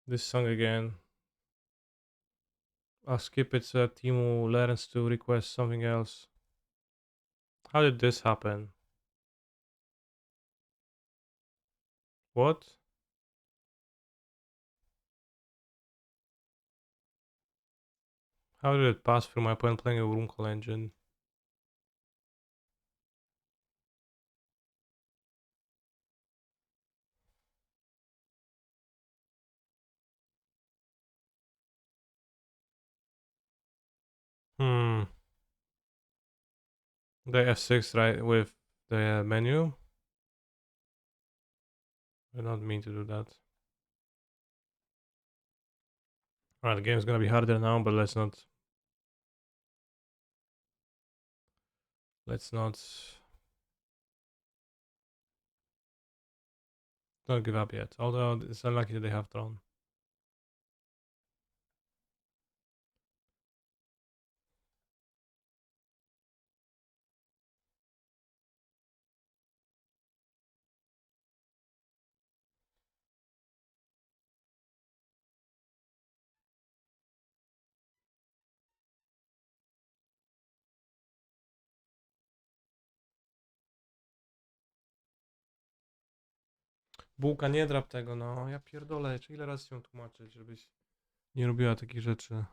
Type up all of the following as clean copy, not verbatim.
this song again. I'll skip it so that Timo learns to request something else. How did this happen? What? How did it pass through my point playing a Wurmcoil engine? Hmm. The F6 right with the menu? I don't mean to do that. Alright, the game's gonna be harder now, but let's not don't give up yet. Although it's unlucky that they have thrown. Bułka, nie drap tego, no. Ja pierdolę, czy ile razy ją tłumaczyć, żebyś nie robiła takich rzeczy.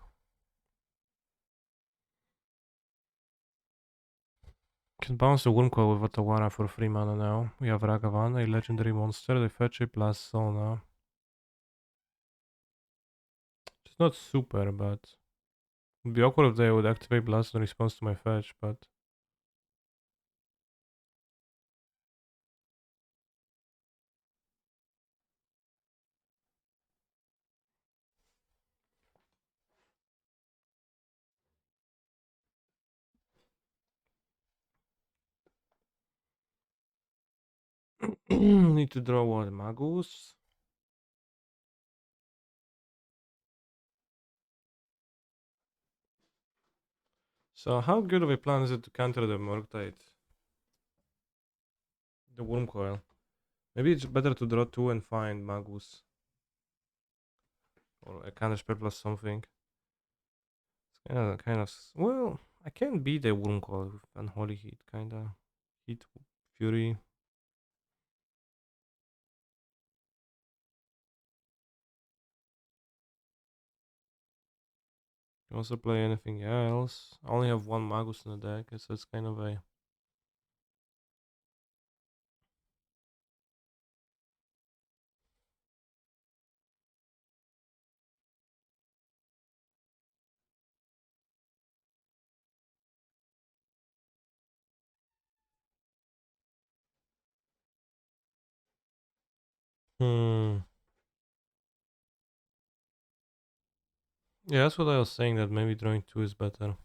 Can bounce a Wurmcoil with Otawara for 3 mana now. We have Ragavan, a legendary monster, they fetch a plus Sona. It's not super, but it would be awkward if they would activate Blast in response to my fetch, but need to draw what? Magus? So how good of a plan is it to counter the Murktide? The Wurmcoil. Maybe it's better to draw 2 and find Magus. Or a counter spell plus something. It's kind of well, I can beat the Wurmcoil with Unholy Heat, kinda. Heat Fury. Can also play anything else. I only have one Magus in the deck, so it's kind of a hmm. Yeah, that's what I was saying, that maybe drawing 2 is better.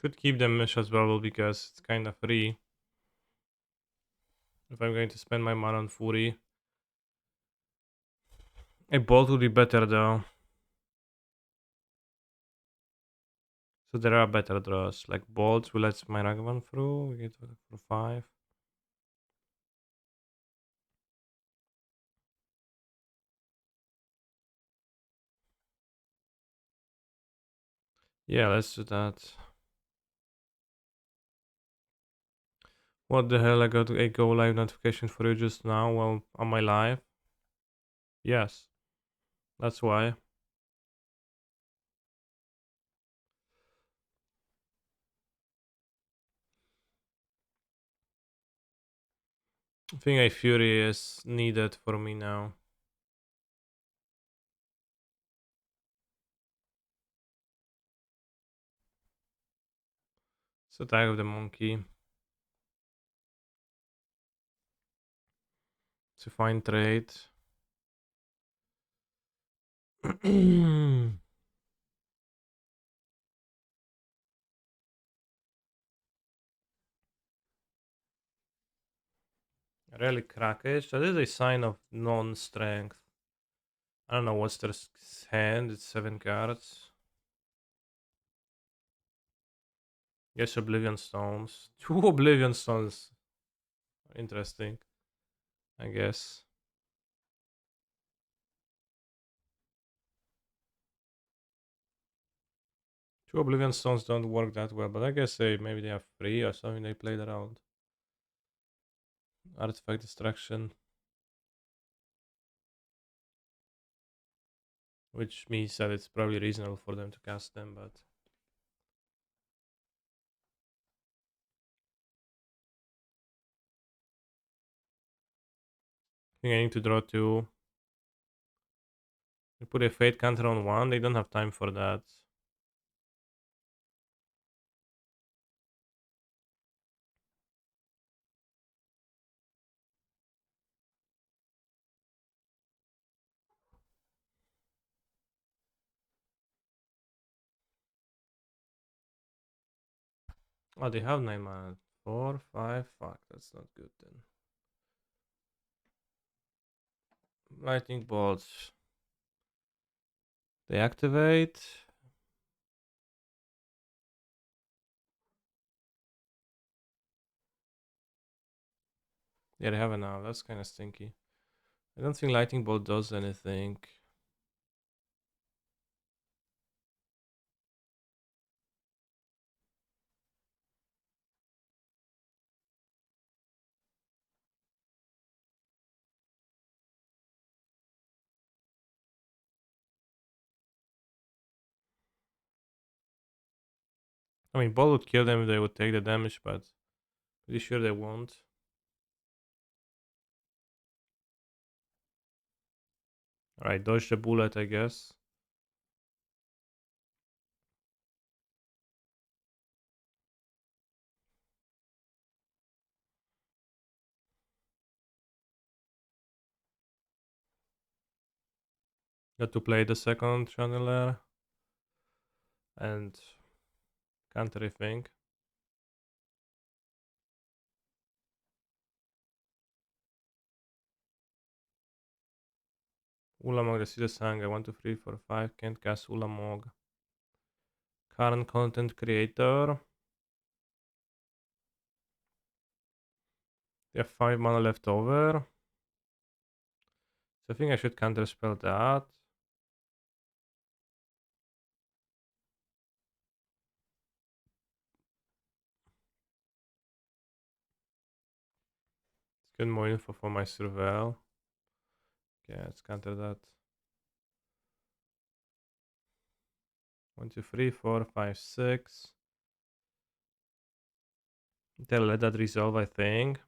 Could keep them mesh as well because it's kind of free. If I'm going to spend my mana on Fury. A bolt would be better though. So there are better draws, like bolts will let my Ragavan through. We get for 5. Yeah, let's do that. What the hell? I got a go live notification for you just now while on my live. Yes, that's why. I think a Fury is needed for me now. It's attack of the monkey. To find trade. Really crackish. That is a sign of non-strength. I don't know what's their hand. It's 7 cards. Yes, Oblivion Stones. 2 Oblivion Stones. Interesting, I guess. 2 Oblivion Stones don't work that well, but I guess maybe they have 3 or something they played around. Artifact Destruction. Which means that it's probably reasonable for them to cast them, but I think I need to draw 2. They put a Fate counter on 1, they don't have time for that. Oh, they have 9 mana. 4, 5, fuck, that's not good then. Lightning bolts. They activate. Yeah, they have it now. That's kind of stinky. I don't think lightning bolt does anything. I mean, bolt would kill them if they would take the damage, but pretty sure they won't. Alright, dodge the bullet, I guess. Got to play the second channeler. And counter, I think. Ulamog, the Seasoned Pyromancer. 1, 2, 3, 4, 5. Can't cast Ulamog. Current content creator. They have 5 mana left over. So I think I should counter spell that. Let's get more info for my surveil. Okay, let's counter that. 1, 2, 3, 4, 5, 6. They'll let that resolve, I think.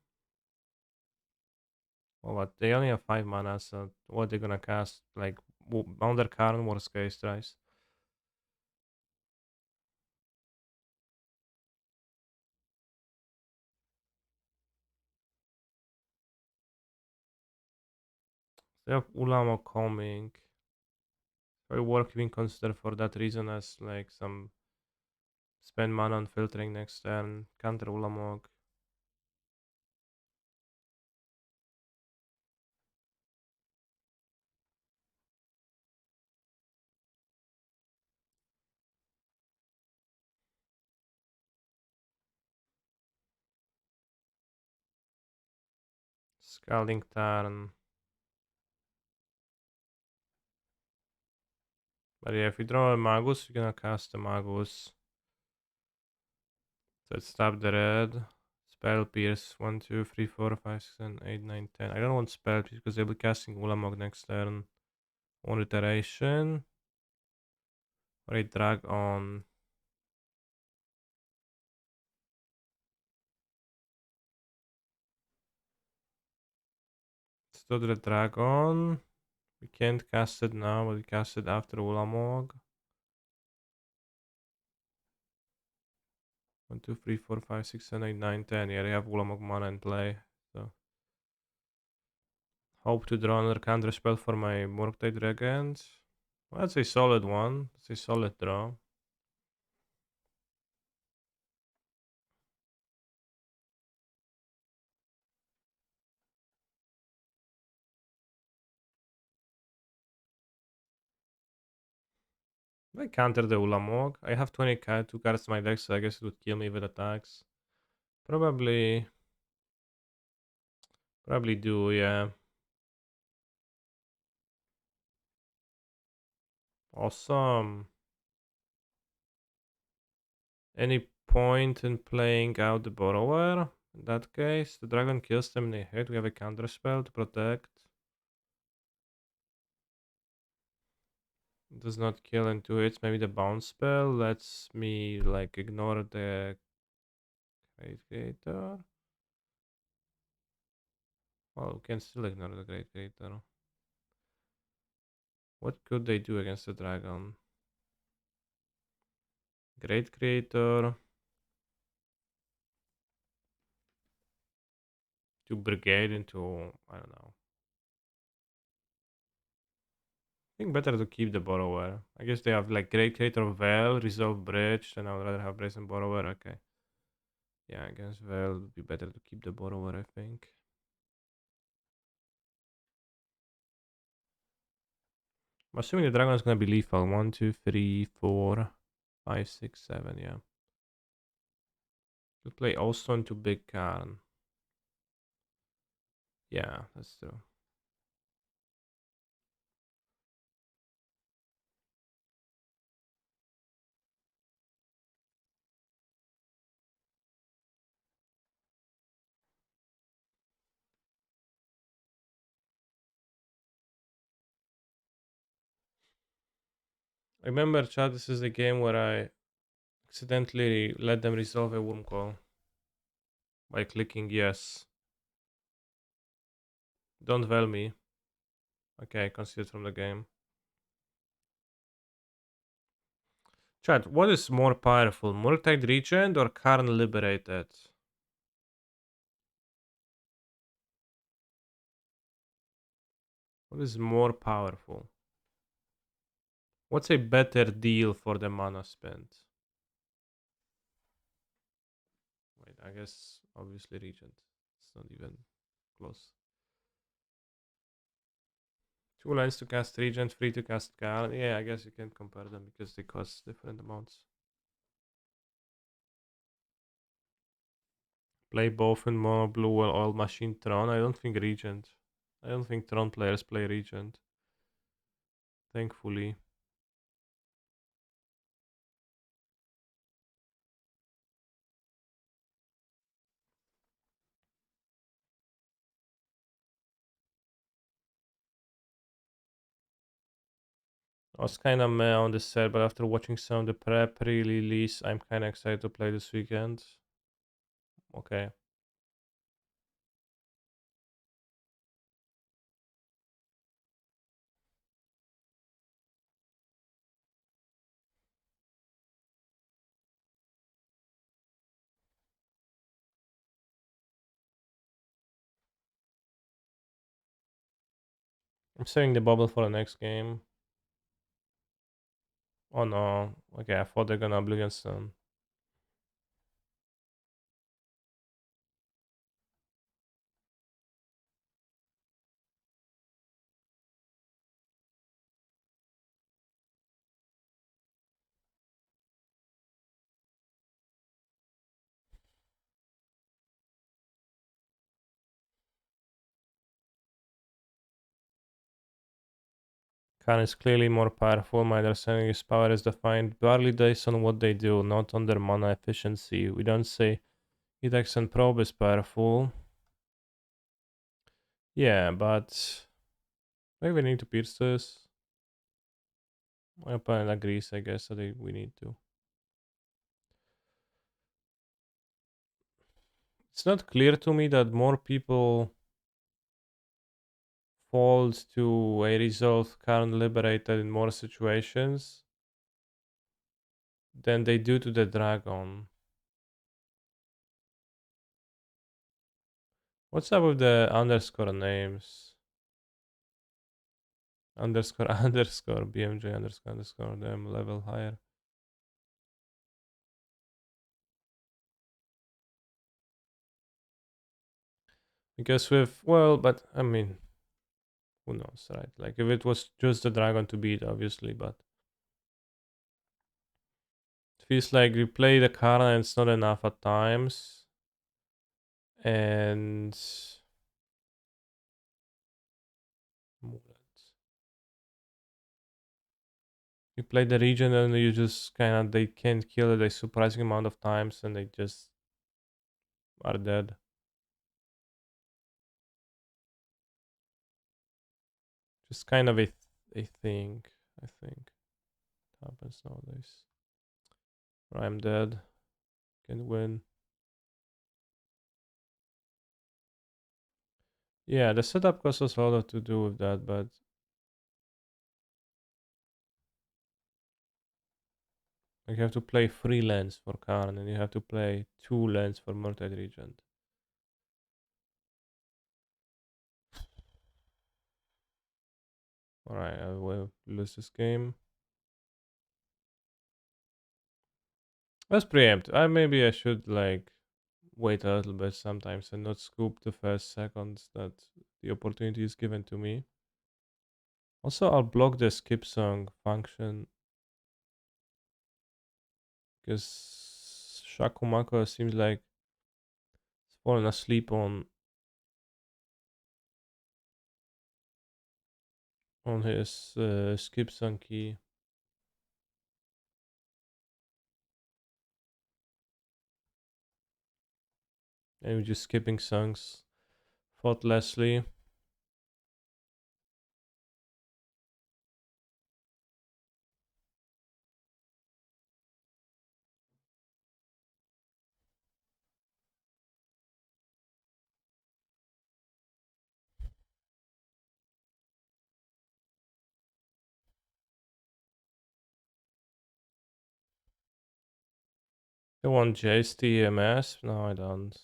Well, what? They only have 5 mana, so what they're gonna cast? Like, on their current worst case tries. They have Ulamo coming. So work being considered for that reason as like some spend mana on filtering next turn, counter Ulamog. Scalding Tarn. But yeah, if we draw a Magus, we're gonna cast a Magus. So let's tap the red. Spell Pierce 1, 2, 3, 4, 5, 6, 7, 8, 9, 10. I don't want Spell Pierce because they'll be casting Ulamog next turn. One iteration. Or a drag on. Let's do the dragon. We can't cast it now, but we cast it after Ulamog. 1, 2, 3, 4, 5, 6, 7, 8, 9, 10. Yeah, they have Ulamog mana in play. So hope to draw another counter spell for my Murktide Regent. Well, that's a solid one. It's a solid draw. I counter the Ulamog. I have 2 cards in my deck, so I guess it would kill me with attacks. Probably do, yeah. Awesome. Any point in playing out the Borrower? In that case, the dragon kills them in a hit. We have a counter spell to protect. Does not kill in 2 hits. Maybe the bounce spell lets me like ignore the Great Creator. Well, we can still ignore the Great Creator. What could they do against the dragon? Great Creator. To brigade into, I don't know. I think better to keep the Borrower. I guess they have like Great Creator Veil, Resolve Bridge, and I would rather have Brazen Borrower. Okay. Yeah, I guess Veil would be better to keep the Borrower, I think. I'm assuming the dragon is gonna be lethal. 1, 2, 3, 4, 5, 6, 7, yeah. Could play also into Big Karn. Yeah, that's true. Remember, chat, this is a game where I accidentally let them resolve a Worm Call by clicking yes. Don't veil me. Okay, concealed from the game. Chat, what is more powerful, Murktide Regent or Karn Liberated? What is more powerful? What's a better deal for the mana spent? Wait, I guess obviously Regent. It's not even close. 2 lines to cast Regent, 3 to cast Karn. Yeah, I guess you can compare them because they cost different amounts. Play both in mono blue or oil machine Tron. I don't think Regent. I don't think Tron players play Regent. Thankfully. I was kind of meh on this set, but after watching some of the prep pre-release, I'm kind of excited to play this weekend. Okay. I'm saving the bubble for the next game. Oh no. Okay, I thought they're gonna Oblivion Stone. Khan is clearly more powerful. My understanding is power is defined purely based on what they do, not on their mana efficiency. We don't say Hitax and Probe is powerful. Yeah, but maybe we need to pierce this. My opponent agrees, I guess, that we need to. It's not clear to me that more people falls to a resolve Khan liberated in more situations than they do to the dragon. What's up with the underscore names? Underscore underscore BMJ underscore them level higher. Because with well, but I mean, who knows, right? Like if it was just the dragon to beat, obviously, but it feels like we play the card and it's not enough at times, and you play the region and you just kind of they can't kill it a surprising amount of times and they just are dead. Just kind of a thing, I think. Happens nowadays. I'm dead. Can win. Yeah, the setup cost us a lot to do with that, but you have to play 3 lands for Karn and you have to play 2 lands for Murktide Regent. Alright, I will lose this game. Let's preempt. Maybe I should like wait a little bit sometimes and not scoop the first seconds that the opportunity is given to me. Also, I'll block the skip song function because Shakumako seems like he's fallen asleep on his skip song key. And we're just skipping songs thoughtlessly. I want JSTMS? No, I don't.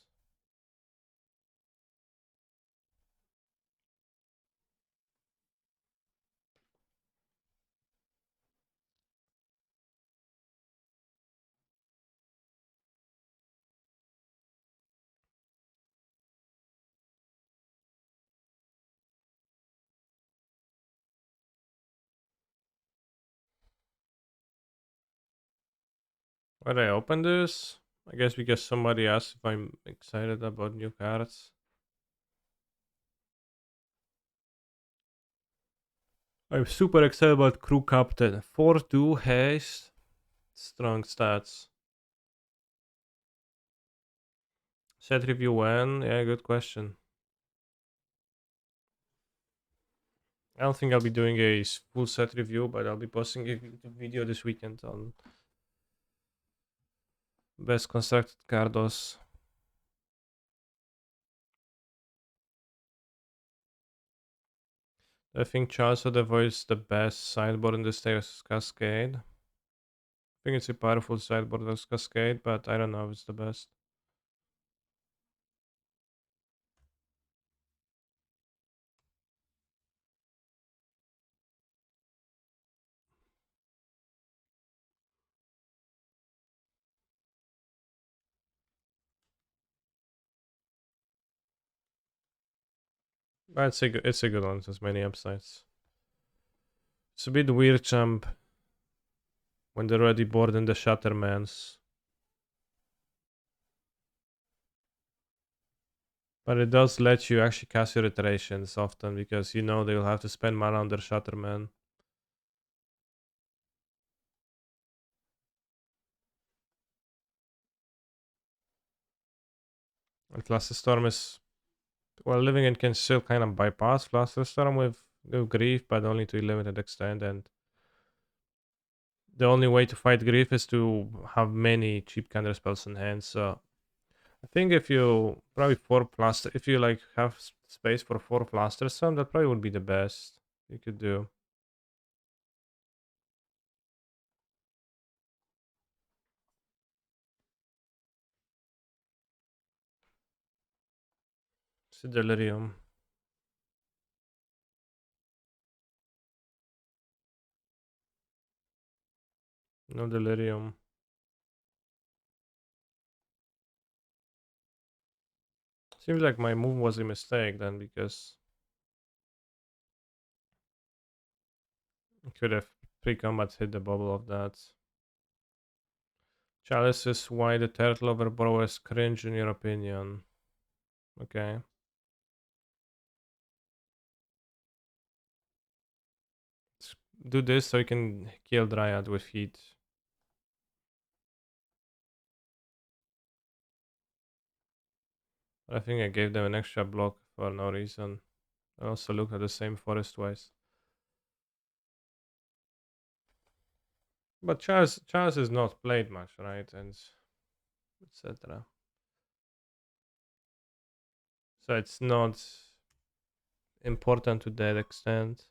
Why did I open this? I guess because somebody asked if I'm excited about new cards. I'm super excited about Crew Captain. 4-2 haste. Strong stats. Set review when? Yeah, good question. I don't think I'll be doing a full set review, but I'll be posting a video this weekend on best constructed cardos. I think Charles Odevo is the best sideboard in the Stairs Cascade. I think it's a powerful sideboard as Cascade, but I don't know if it's the best. But it's a good one. It has many upsides. It's a bit weird jump when they're already bored in the Shattermans. But it does let you actually cast your iterations often because you know they'll have to spend mana on their Shatterman. And Clusterstorm is, well, Living End can still kind of bypass Clusterstorm with Grief, but only to a limited extent. And the only way to fight Grief is to have many cheap counter spells in hand. So I think if you probably if you like have space for 4 Flusterstorm, that probably would be the best you could do. It's a Delirium. No Delirium. Seems like my move was a mistake then, because I could have pre-combat hit the bubble of that. Chalice is why the turtle over borrow is cringe in your opinion. Okay. Let's do this so you can kill Dryad with heat. I think I gave them an extra block for no reason. I also looked at the same forest twice. But Charles is not played much, right? And etc. So it's not important to that extent.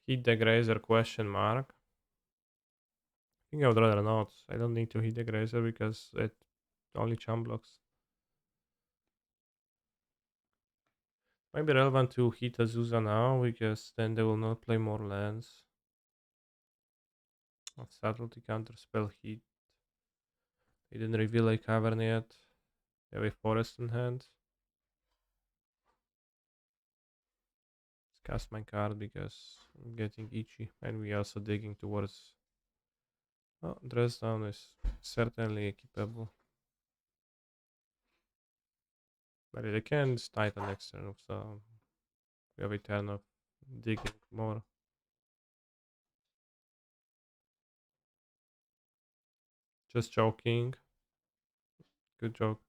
Heat the Grazer question mark. I think I would rather not. I don't need to hit the Grazer because it only chump blocks. Might be relevant to hit Azusa now because then they will not play more lands. Subtlety counter spell heat. They didn't reveal a cavern yet. They have a forest in hand. Let's cast my card because I'm getting itchy and we are also digging towards. Oh, dress down is certainly equipable. But they can tighten next turn, so we have a turn of digging more. Just joking. Good joke.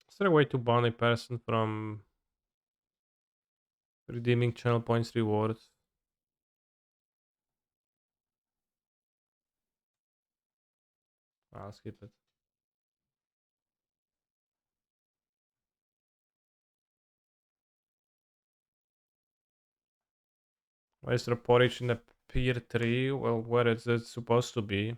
Is there a way to ban a person from redeeming channel points rewards? I'll skip it. Why is there porridge in the pier tree? Well, where is it supposed to be?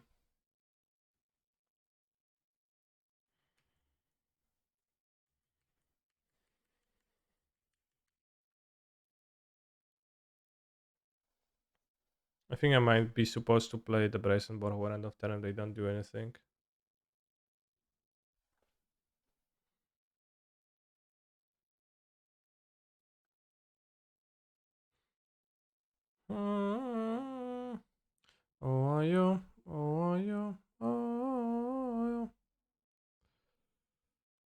I think I might be supposed to play the Brazen Borrower end of turn. They don't do anything. Oh, are you? Oh, are you? Oh, are you?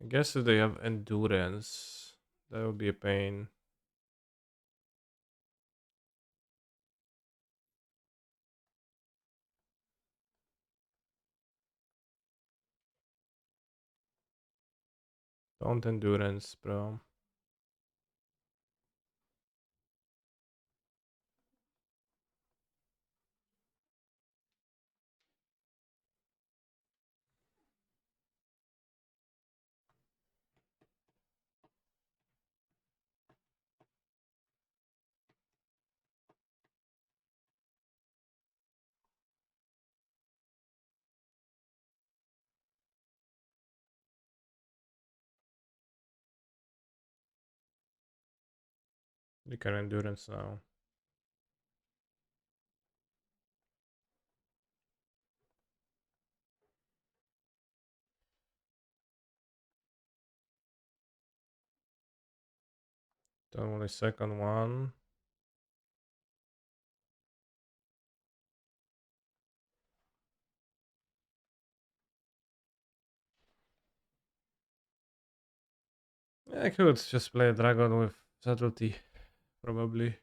I guess if they have endurance, that would be a pain. Don't endurance, bro. You can endurance now. Don't want a second one. I could just play a dragon with subtlety, probably.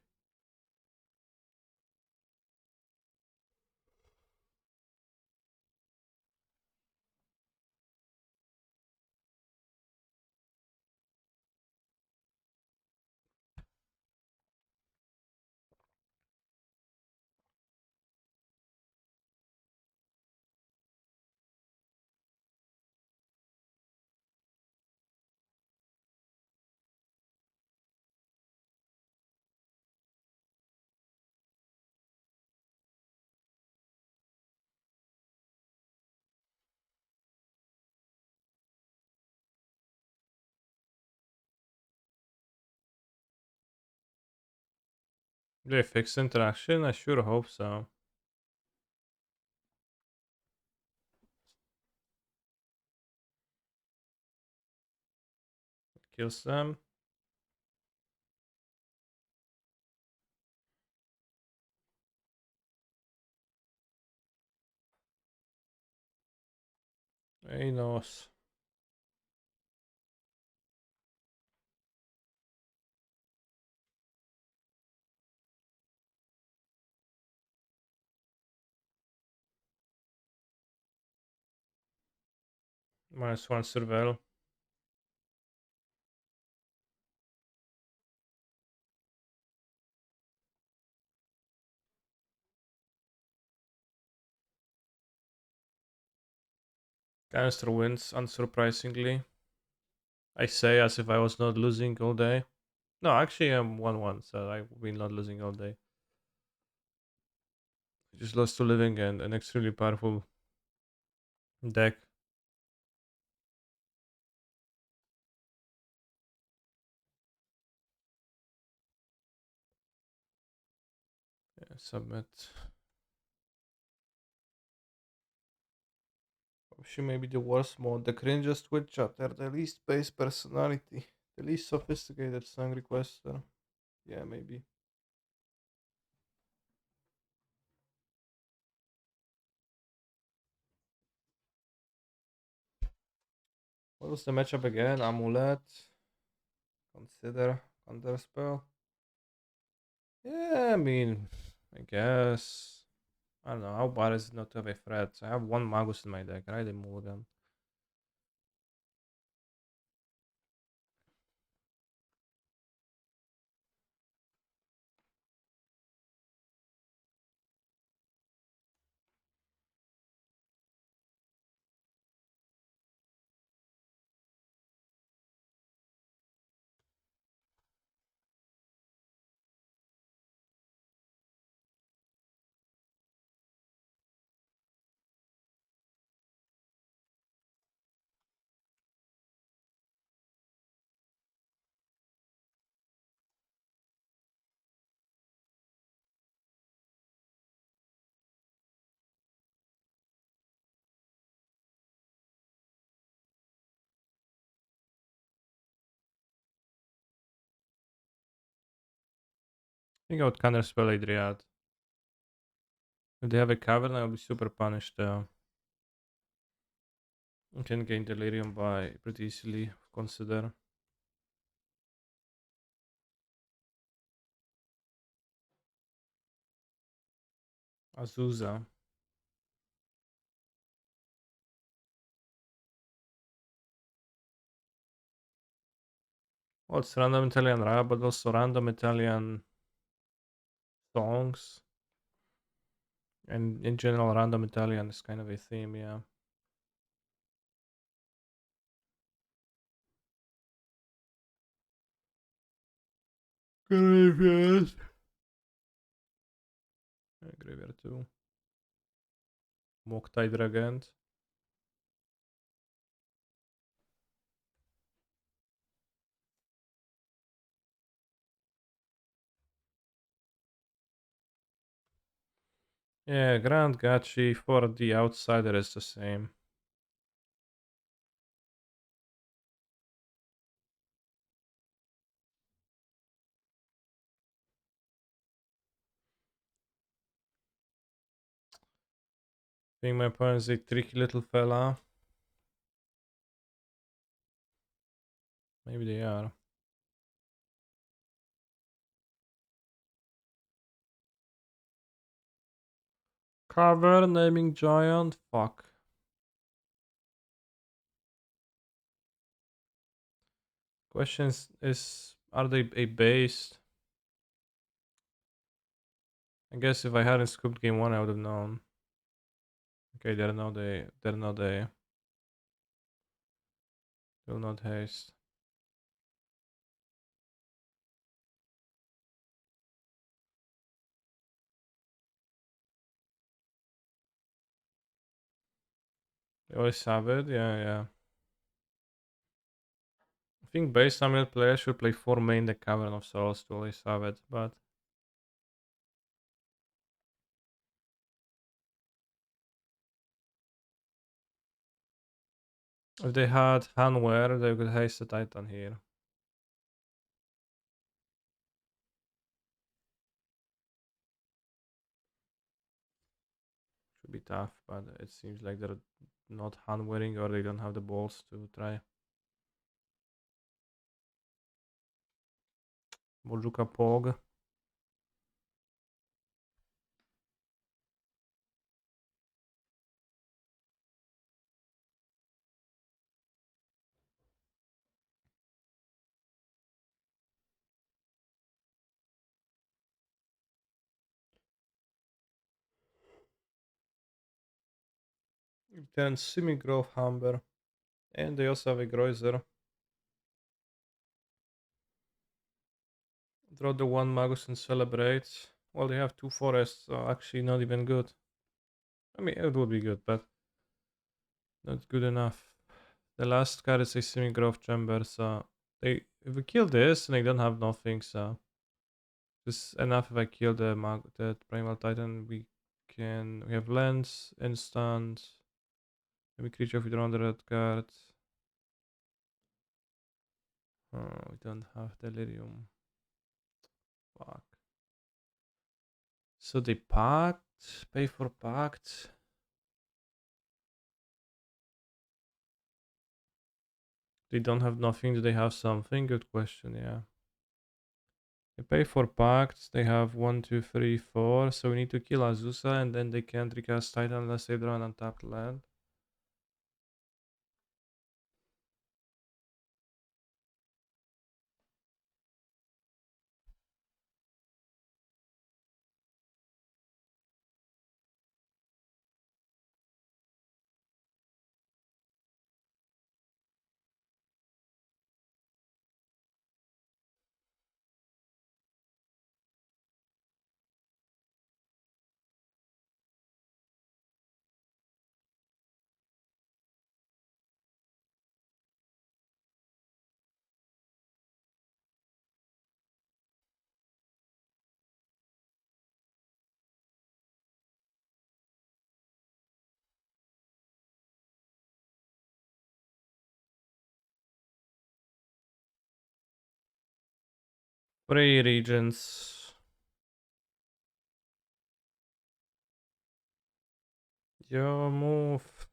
Do they fix interaction? I sure hope so. Kills them. He knows. -1 surveil. Canister wins, unsurprisingly. I say as if I was not losing all day. No, actually I'm 1-1, so I've been not losing all day. Just lost to living and an extremely powerful deck. Yeah, submit. She may be the worst mode. The cringiest witch chatter, the least base personality, the least sophisticated song requester. Yeah, maybe. What was the matchup again? Amulet. Consider. Counterspell. Yeah, I mean, I guess. I don't know. How bad is it not to have a threat? I have one Magus in my deck, right? A mulligan. I think I would counterspell a Dryad. If they have a cavern, I'll be super punished there. You can gain Delirium by pretty easily, consider. Azusa. Well, it's random Italian rap, but also random Italian songs. And in general, random Italian is kind of a theme, yeah. Graveyard. Yeah, graveyard too. Murktide Regent. Yeah, Grand Gachi for the outsider is the same. I think my opponent is a tricky little fella. Maybe they are. Carver naming giant. Fuck. Questions is are they a based? I guess if I hadn't scooped game one, I would have known. Okay, they're not a. They're not a. Will not haste. They always have it. Yeah, yeah. I think base summon players should play 4 main the Cavern of Souls to always have it, but if they had Hanware, they could haste the Titan here. Should be tough, but it seems like they're not Hanwaring or they don't have the balls to try. Mojuka Pog. Then Simigrove Humber. And they also have a Groiser. Draw the one Magus and celebrate. Well, they have 2 forests, so actually not even good. I mean, it would be good, but not good enough. The last card is a Simigrove Chamber, so they if we kill this, they don't have nothing, so just enough if I kill the Primal Titan, we have Lens, Instant, maybe creature with around the red card. Oh, we don't have Delirium. Fuck. So they packed, pay for packed. They don't have nothing, do they have something? Good question, yeah. They pay for pact, they have 1, 2, 3, 4, so we need to kill Azusa and then they can't recast Titan unless they draw an untapped land. Three regions. Yo, move.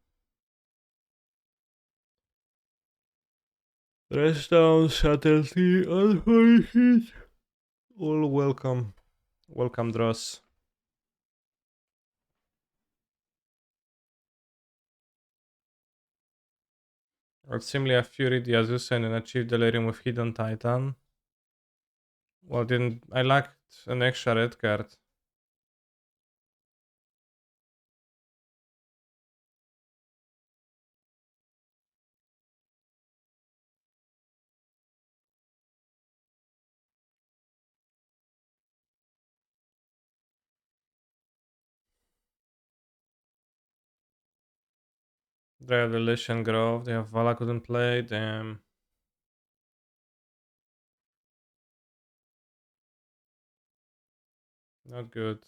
Rest down, subtlety, unhurried. All welcome. Welcome, Dross. Or simply a Fury the Azusa and achieve Delirium with Hidden Titan. Well, didn't I lacked an extra red card. They have the Lichen Grove, they have Vala couldn't play, damn. Not good.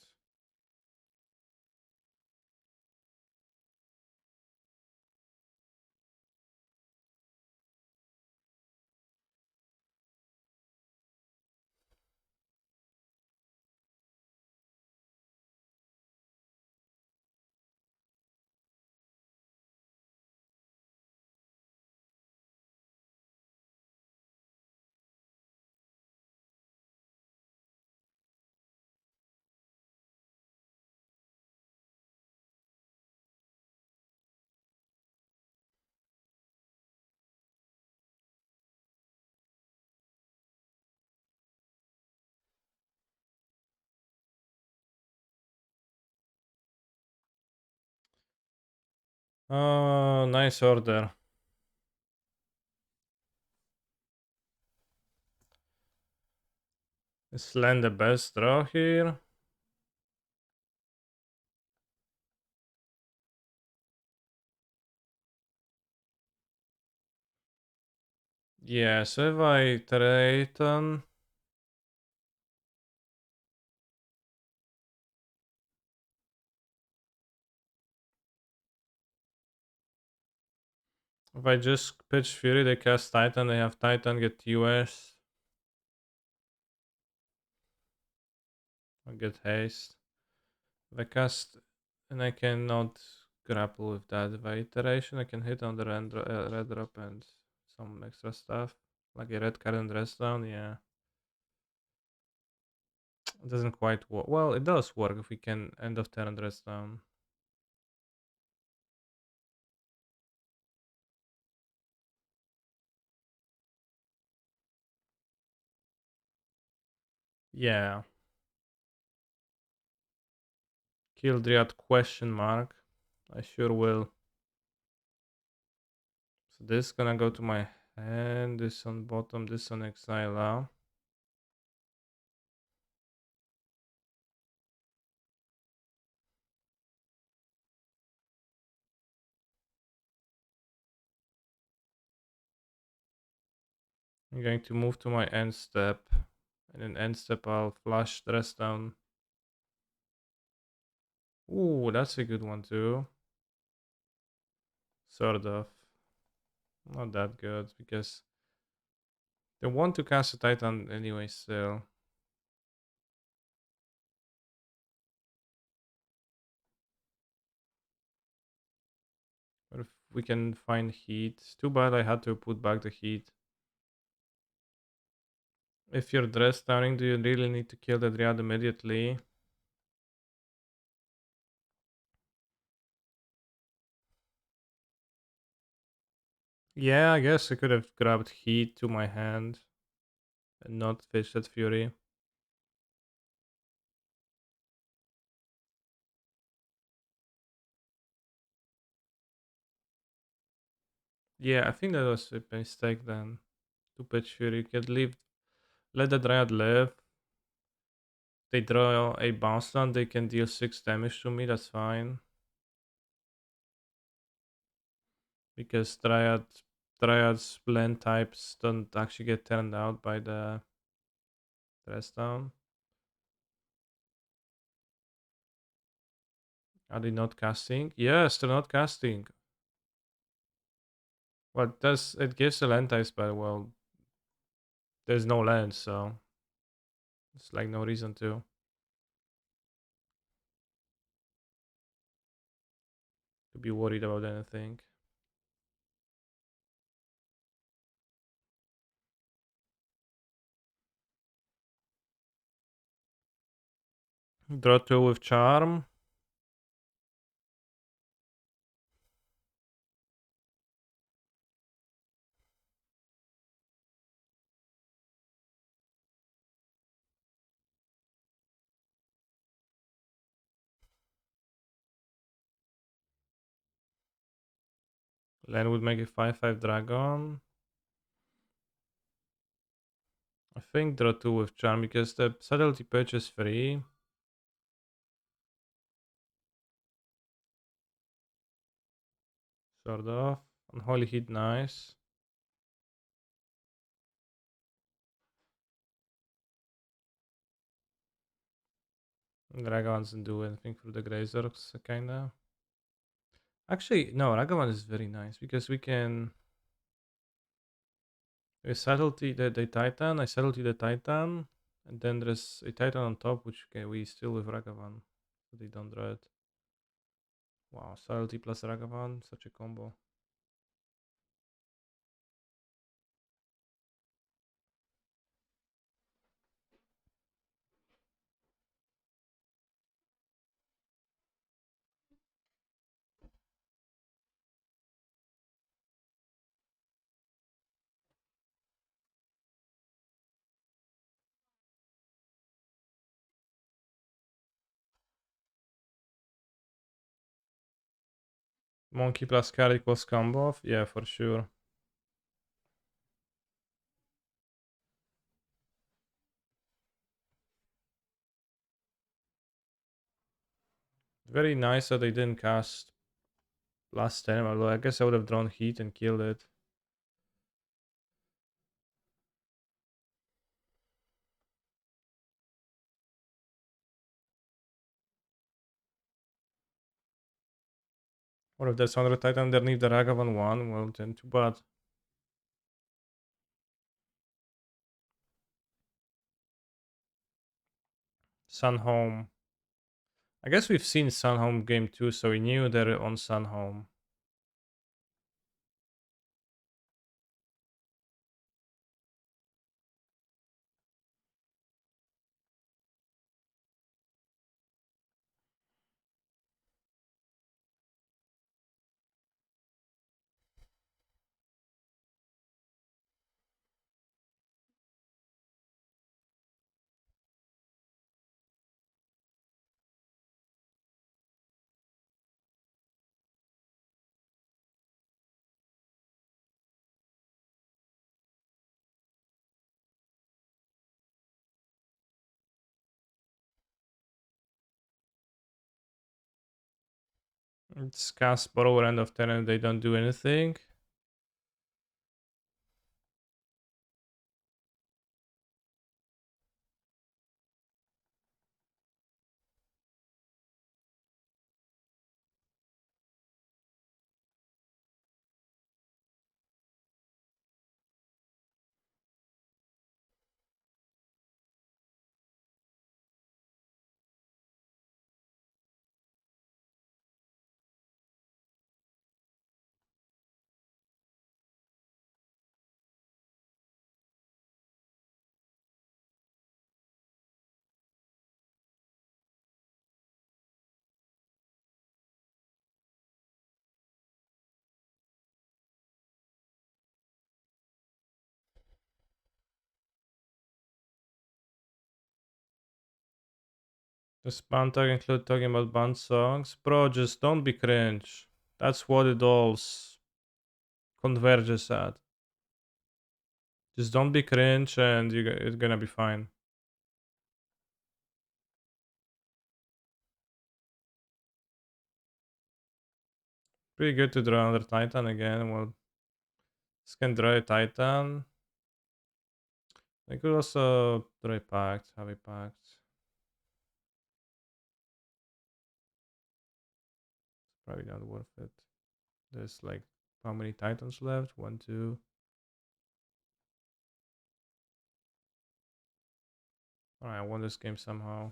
Oh, nice order. Let's land the best draw here. Yeah, so if I trade if I just pitch Fury, they cast Titan, they have Titan, get US. I get haste. If I cast and I cannot grapple with that. If I iteration, I can hit on the red drop and some extra stuff. Like a red card and rest down, yeah. It doesn't quite work. Well, it does work if we can end of turn rest down. Yeah. Kill Dryad question mark. I sure will. So this gonna go to my hand. This on bottom, this on exile. I'm going to move to my end step. And in end step I'll flush the rest down. Ooh, that's a good one too. Sort of. Not that good because they want to cast a Titan anyway still. But if we can find heat. Too bad I had to put back the heat. If you're dress downing, do you really need to kill the Dryad immediately? Yeah, I guess I could have grabbed heat to my hand and not fish that Fury. Yeah, I think that was a mistake then. To pitch Fury. You could leave, let the Dryad live. They draw a bounce down, they can deal 6 damage to me, that's fine. Because Dryads blend types don't actually get turned out by the rest down. Are they not casting? Yes, they're not casting. Well, does it gives a land type spell? Well, there's no land, so it's like no reason to be worried about anything. Draw 2 with charm. Land would make a 5/5 dragon. I think draw 2 with charm because the subtlety pitch is free. Sort of. Unholy Heat, nice. Ragavan doesn't do anything for the Grazers, kinda. Actually, no, Ragavan is very nice because we subtlety the Titan, I subtlety the Titan, and then there's a Titan on top, which we steal with Ragavan. So they don't draw it. Wow, subtlety plus Ragavan, such a combo. Monkey plus cat equals combo off? Yeah, for sure. Very nice that they didn't cast last time, although I guess I would have drawn heat and killed it. Or if there's 100 Titan underneath the Ragavan one, well then too bad. Sunhome. I guess we've seen Sunhome game 2, so we knew they're on Sunhome. It's cast borrower end of turn and they don't do anything. Does Bantag include talking about band songs? Bro, just don't be cringe. That's what it all converges at. Just don't be cringe and it's gonna be fine. Pretty good to draw another Titan again. Well, this can draw a Titan. I could also draw a Pact, have a Pact. Probably not worth it. There's like how many Titans left? 1, 2. Alright, I won this game somehow.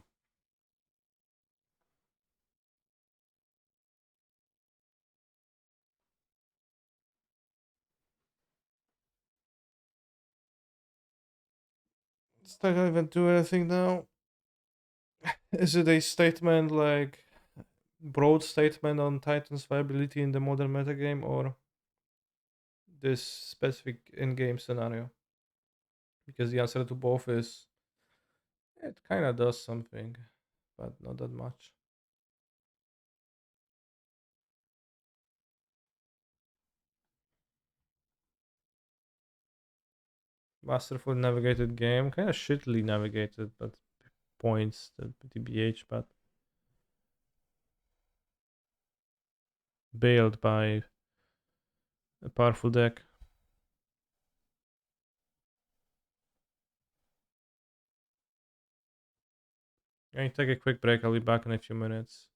It's not gonna even do anything now. Is it a statement like broad statement on Titan's viability in the modern metagame or this specific in-game scenario? Because the answer to both is it kind of does something, but not that much. Masterful navigated game, kind of shittily navigated, but points the TBH, but bailed by a powerful deck. I'm gonna take a quick break. I'll be back in a few minutes.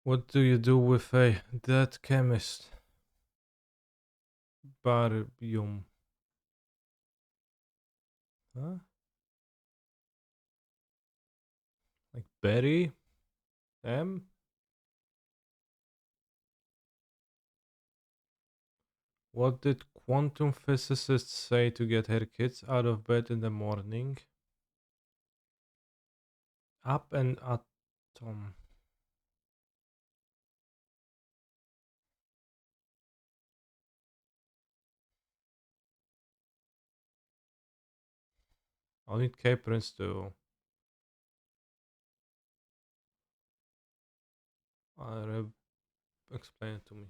What do you do with a dead chemist? Barbium. Huh? Like bury them? What did quantum physicists say to get her kids out of bed in the morning? Up and atom. I'll need K-Prince to explain it to me.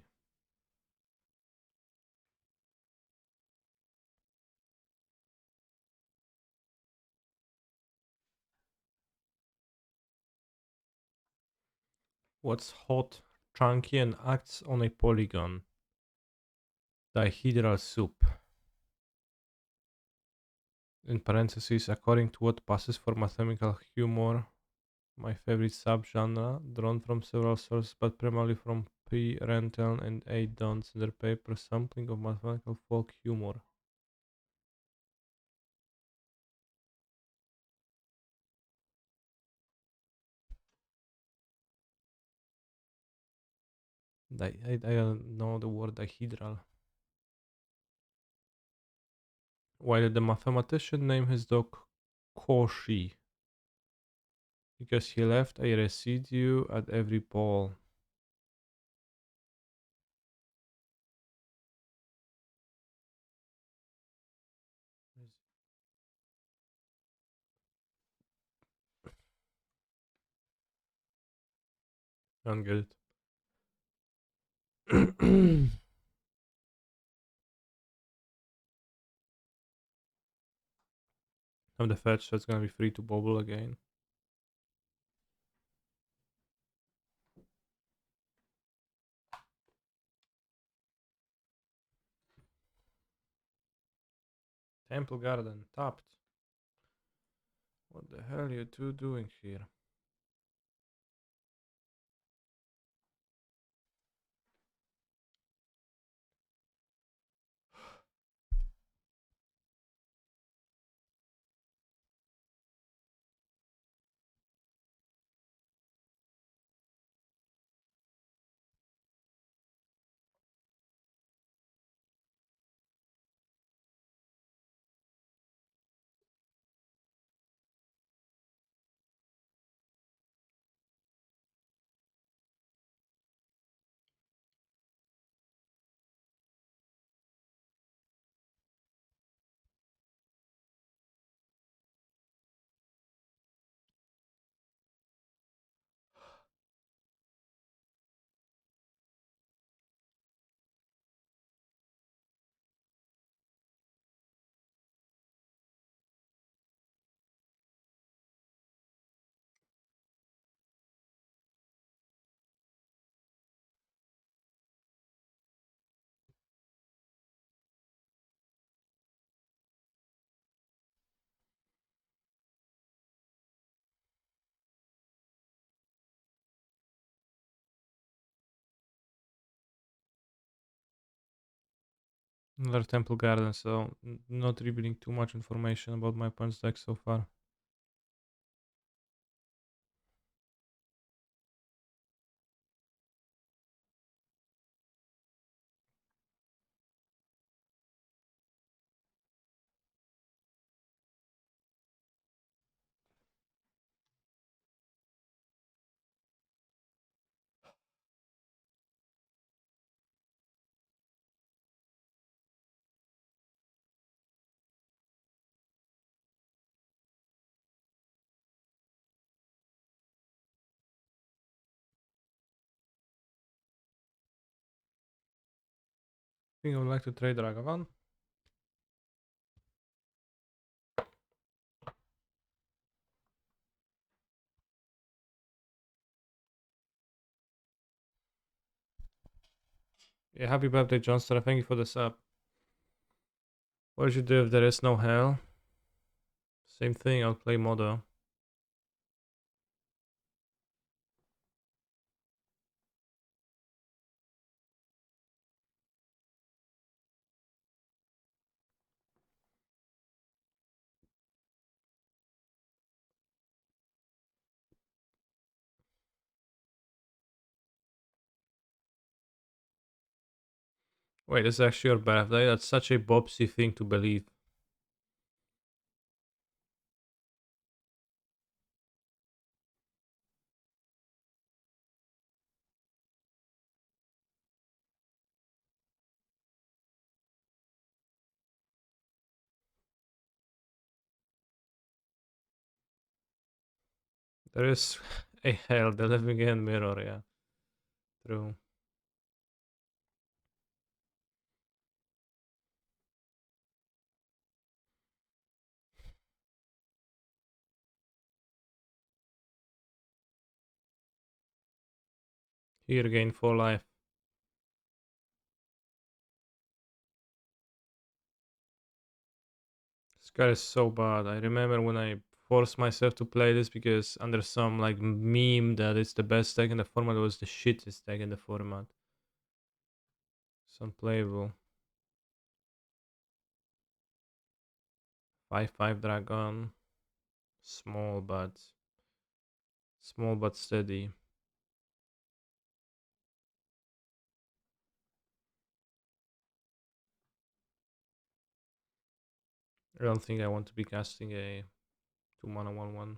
What's hot, chunky, and acts on a polygon? Dihedral soup. In parentheses, according to what passes for mathematical humor, my favorite subgenre, drawn from several sources but primarily from P. Renton and A. Duns in their paper Sampling of Mathematical Folk Humor. I don't know the word dihedral. Why did the mathematician name his dog Cauchy? Because he left a residue at every pole. I don't get it. I'm the fetch, so it's gonna be free to bubble again. Temple Garden, tapped. What the hell are you two doing here? Another Temple Garden, so not revealing too much information about my punch deck so far. I think I would like to trade Ragavan. Yeah, happy birthday, Johnston. Thank you for the sub. What would you do if there is no hell? Same thing, I'll play Modo. Wait, it's actually your birthday? That's such a Bobsy thing to believe. There is a hell, the living in mirror, yeah. True. Here gain for life. This guy is so bad. I remember when I forced myself to play this because under some like meme that it's the best deck in the format, it was the shittest deck in the format. It's unplayable. 5-5 dragon. Small but steady. I don't think I want to be casting a 2-mana 1/1.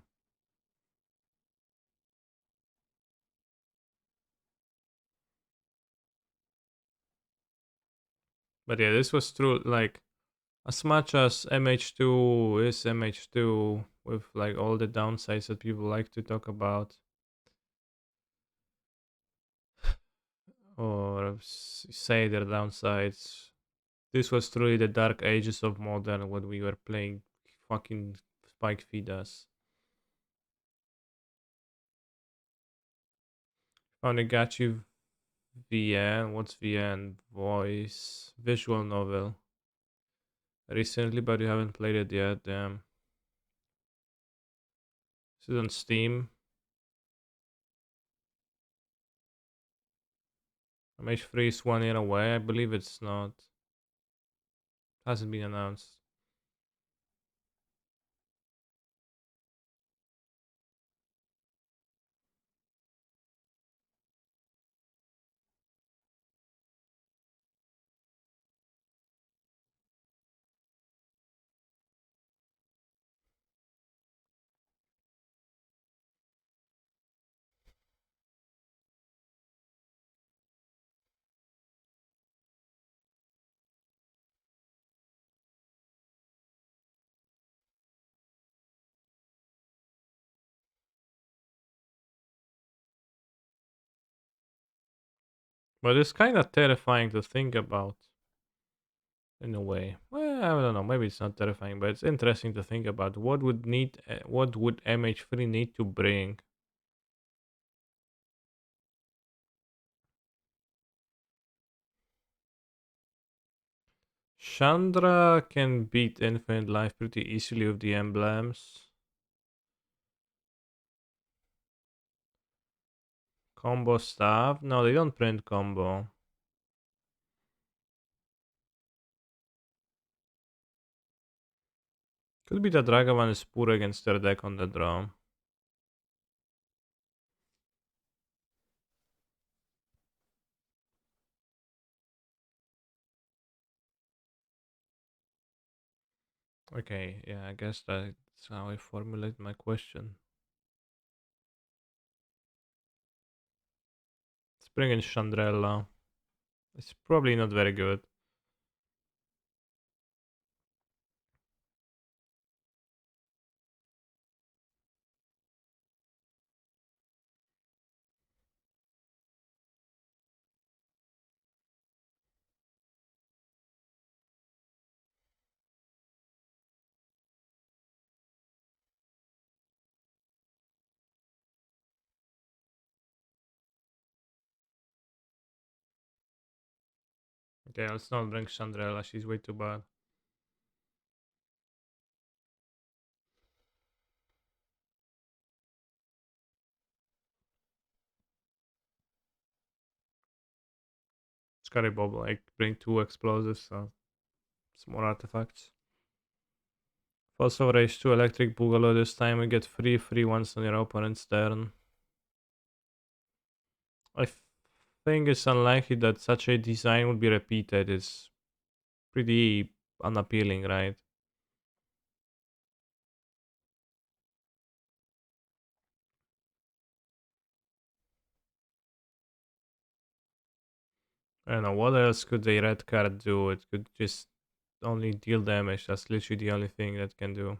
But yeah, this was true. Like, as much as MH2 is MH2 with like all the downsides that people like to talk about, or say their downsides, this was truly the dark ages of modern when we were playing fucking Spike Feeders. Found a Gachi VN. What's VN? Voice. Visual novel. Recently, but you haven't played it yet. Damn. This is on Steam. MH3 is 1 year away. I believe it's not. Hasn't been announced. But it's kind of terrifying to think about in a way. Well, I don't know. Maybe it's not terrifying, but it's interesting to think about. What would MH3 need to bring? Chandra can beat Infinite Life pretty easily with the emblems. Combo stuff? No, they don't print combo. Could be that Dragavan is poor against their deck on the draw. Okay, yeah, I guess that's how I formulate my question. Let's bring in Chandrella. It's probably not very good. Okay, let's not bring Chandrella, she's way too bad. Scary Bob, like, bring 2 explosives, so it's more artifacts. Also raise 2 electric boogaloo this time, we get 3 free ones on your opponent's turn. think it's unlikely that such a design would be repeated. It's pretty unappealing, right? I don't know, what else could a red card do? It could just only deal damage. That's literally the only thing that can do.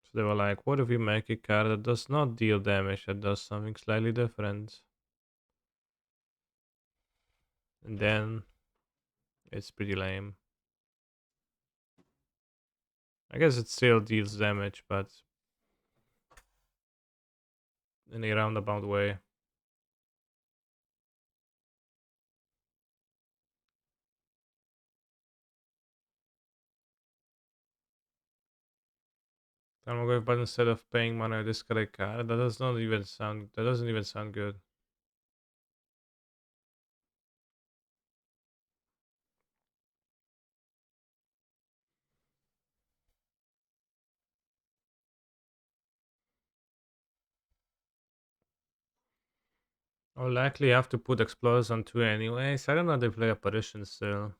So they were like, what if we make a card that does not deal damage, that does something slightly different? And then it's pretty lame. I guess it still deals damage, but in a roundabout way. I'm going, but instead of paying money, I discard a card. That does not even sound. That doesn't even sound good. I'll likely have to put explosives on two anyways. I don't know if they play apparition still.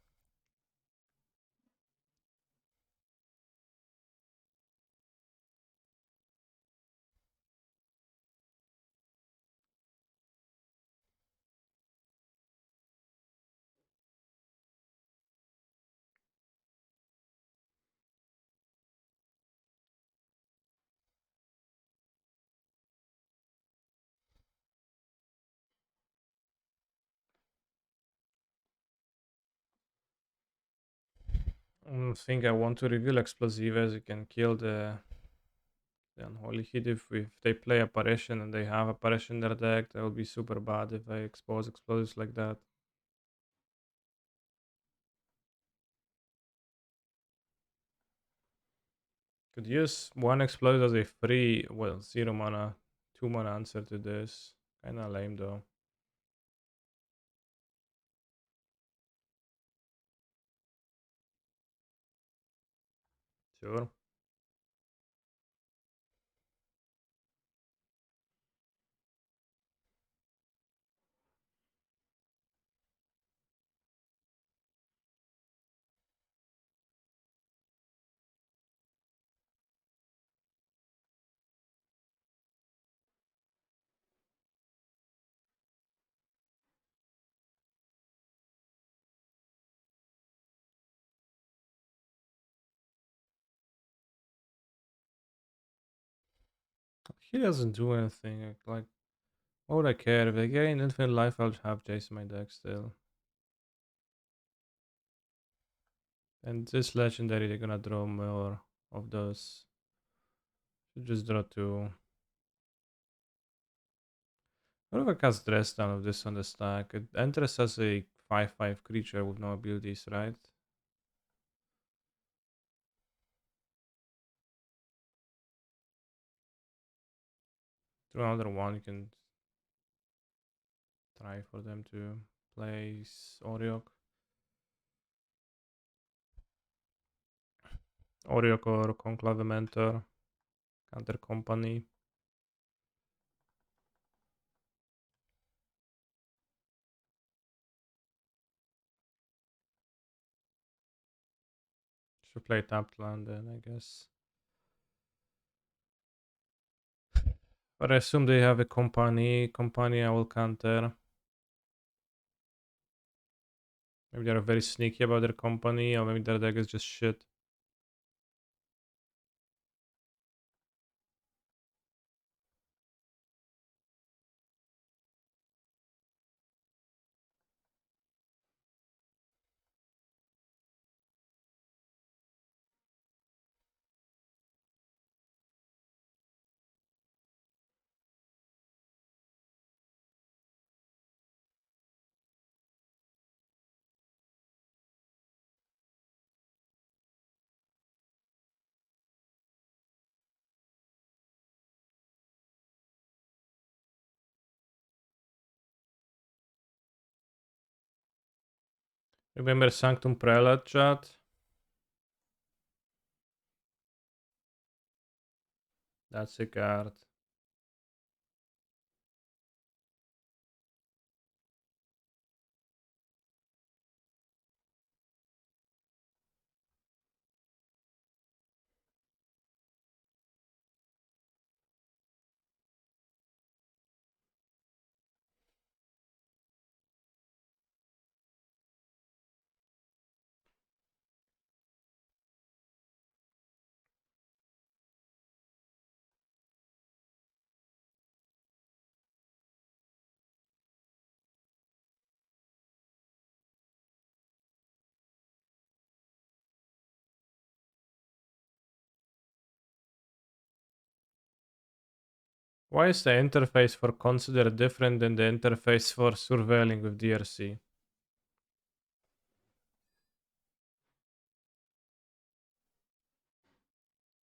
I don't think I want to reveal explosives. You can kill the unholy hit if they play apparition and they have apparition in their deck. That would be super bad if I expose explosives like that. Could use one explode as a free, well, 0 mana, 2 mana answer to this. Kinda lame though. Sure. He doesn't do anything. Like, what would I care? If they gain infinite life, I'll have Jace in my deck still. And this legendary, they're gonna draw more of those. Should just draw two. What if I cast Dress Down of this on the stack? It enters as a 5/5 creature with no abilities, right? Draw another one, you can try for them to place Oriok. Oriok or Conclave Mentor. Counter Company. Should play tapped land then, I guess. But I assume they have a company. Company I will counter. Maybe they're very sneaky about their company, or maybe their deck is just shit. Remember Sanctum Prelate, chat? That's a card. Why is the interface for consider different than the interface for surveilling with DRC?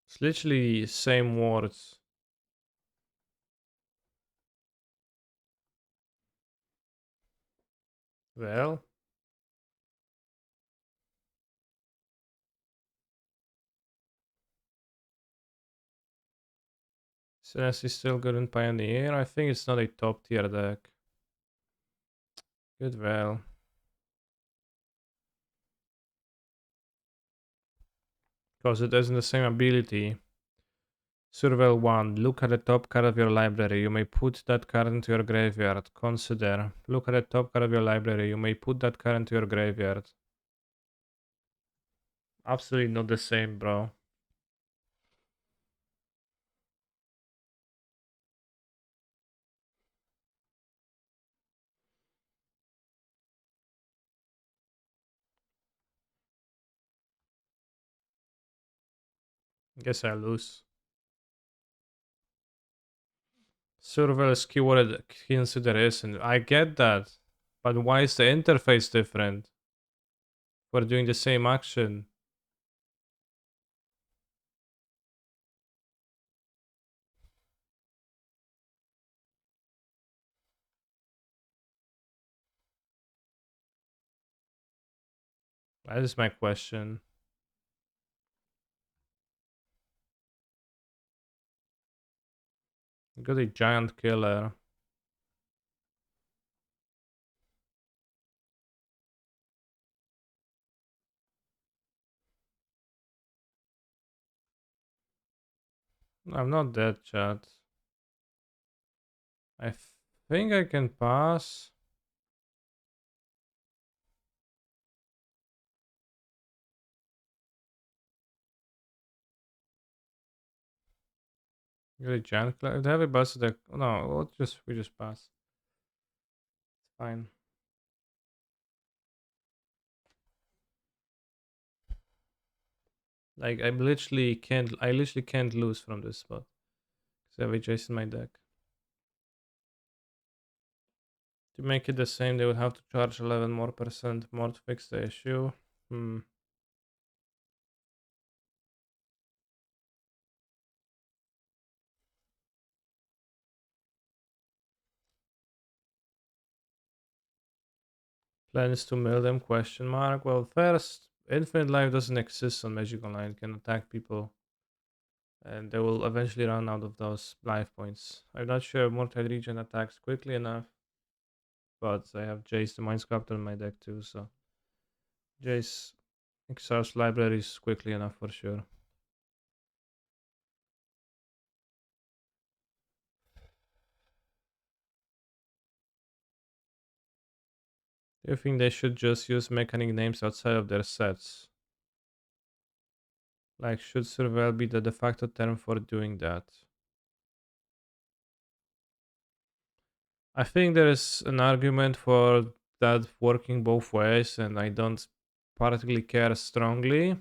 It's literally same words. Well, since he's still good in Pioneer, I think it's not a top tier deck. Good well. Because it isn't the same ability. Surveil 1. Look at the top card of your library. You may put that card into your graveyard. Consider. Look at the top card of your library. You may put that card into your graveyard. Absolutely not the same, bro. Guess I lose. Surveil is keyword consideration. I get that. But why is the interface different? We're doing the same action. That is my question. Got a giant killer. I'm not dead, chat. I think I can pass. Got a giant killer. If they have a bus deck. No, we just pass. It's fine. Like I literally can't lose from this spot. Because I have a Jace in my deck. To make it the same, they would have to charge 11 more percent more to fix the issue. Hmm. Plans to mill them? Question mark. Well, first, infinite life doesn't exist on Magic Online. It can attack people, and they will eventually run out of those life points. I'm not sure if Murktide Regen attacks quickly enough, but I have Jace the Mind Sculptor in my deck too, so Jace exhausts libraries quickly enough for sure. Do you think they should just use mechanic names outside of their sets? Like, should Surveil be the de facto term for doing that? I think there is an argument for that working both ways, and I don't particularly care strongly.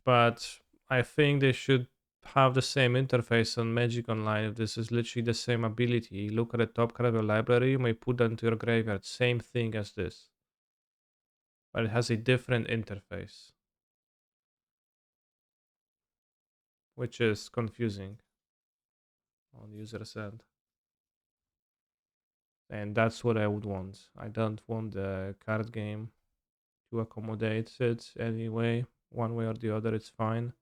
But I think they should have the same interface on Magic Online. If this is literally the same ability, look at the top card of your library, you may put that into your graveyard. Same thing as this, but it has a different interface, which is confusing on user's end. And that's what I would want. I don't want the card game to accommodate it anyway. One way or the other, it's fine.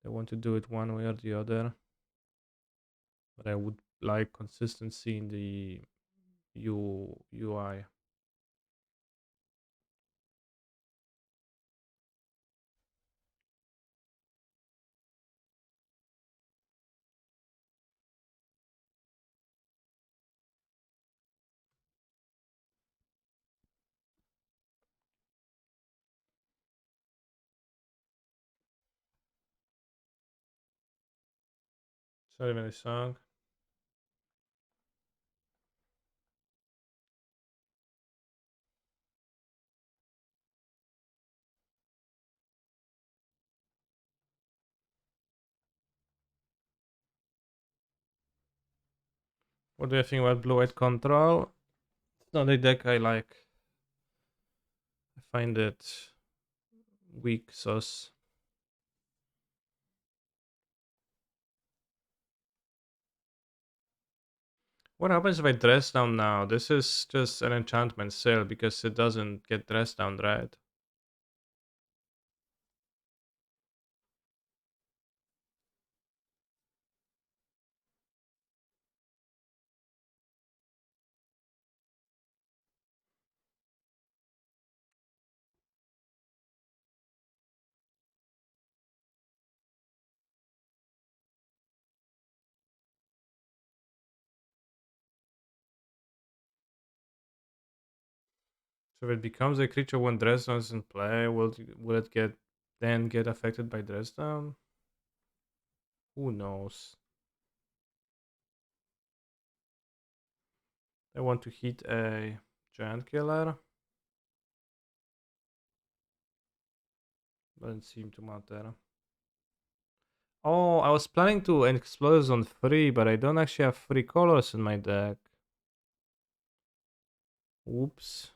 They want to do it one way or the other. But I would like consistency in the UI. Sorry, minute song. What do you think about blue-white control? It's not a deck I like. I find it weak sauce. What happens if I dress down now? This is just an enchantment sale because it doesn't get dressed down, right? So if it becomes a creature when dress down is in play, will it get affected by dress down? Who knows? I want to hit a giant killer. Doesn't seem to matter. Oh, I was planning to explode on 3, but I don't actually have 3 colors in my deck. Oops.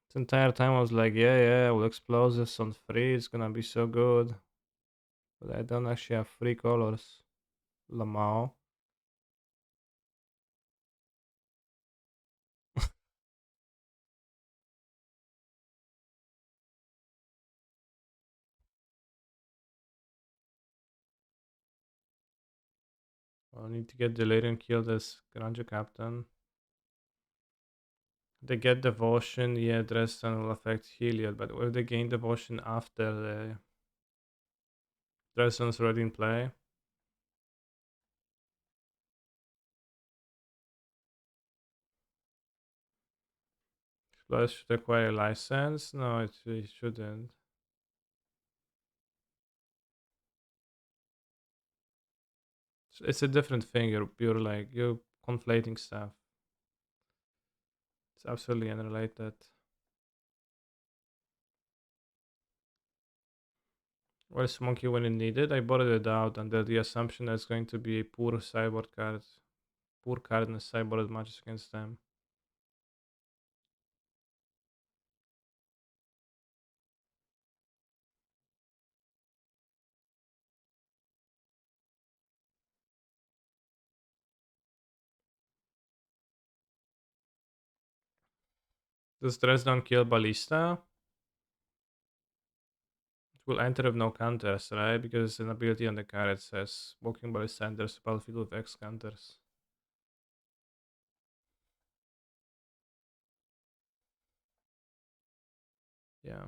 This entire time I was like, yeah, we'll explosives on 3, it's gonna be so good. But I don't actually have 3 colors. Lamau. I need to get Delirium killed as Grandeur Captain. They get Devotion, yeah, Dresden will affect Heliod, but will they gain Devotion after the Dresden's already in play? Plus should acquire a license? No, it shouldn't. It's a different thing. You're conflating stuff. It's absolutely unrelated. Where's Monkey when it needed? I bought it out under the assumption that it's going to be a poor sideboard card. Poor card in the sideboard matches against them. Does Dresden kill Ballista? It will enter with no counters, right? Because an ability on the card says Walking Ballista enters the battlefield with X counters. Yeah.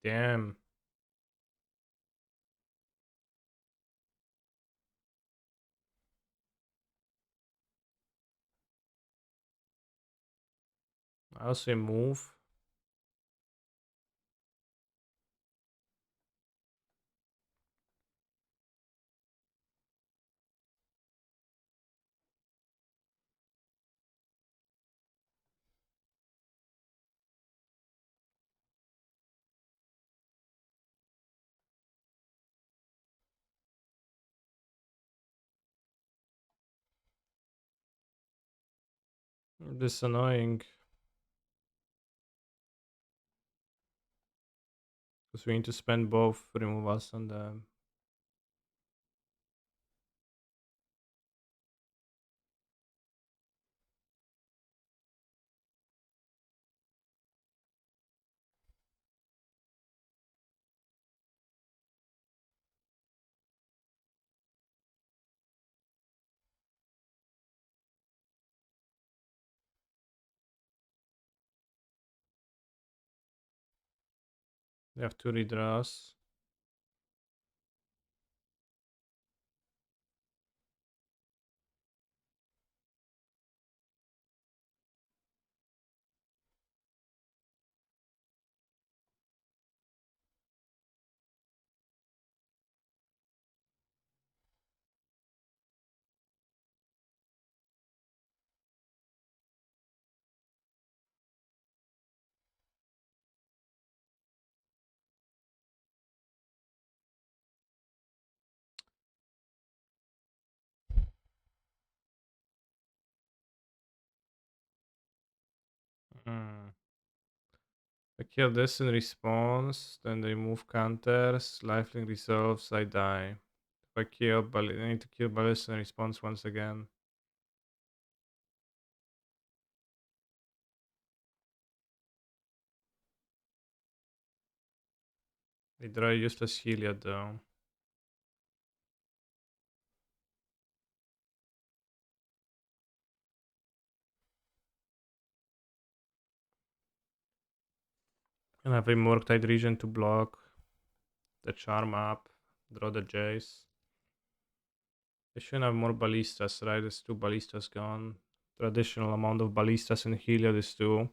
Damn. I also move. This is annoying. Because we need to spend both removals on them. We have 2 redraws. Hmm. I kill this in response, then they move counters, lifelink resolves, I die. If I kill I need to kill Ballista in response once again. They draw a useless Heliod though. And have a Murktide region to block the charm up, draw the Jace. They shouldn't have more ballistas, right? There's two ballistas gone. Traditional amount of ballistas in Heliod is two.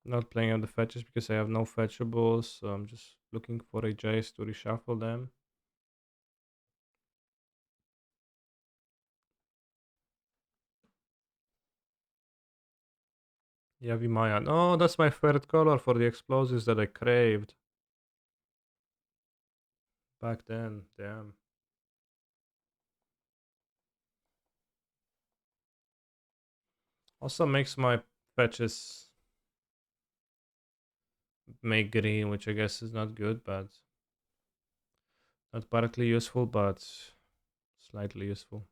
Not playing on the fetches because I have no fetchables, so I'm just looking for a Jace to reshuffle them. Yavi Maya. Oh, that's my third color for the explosives that I craved back then. Damn. Also makes my fetches make green, which I guess is not good, but not particularly useful, but slightly useful.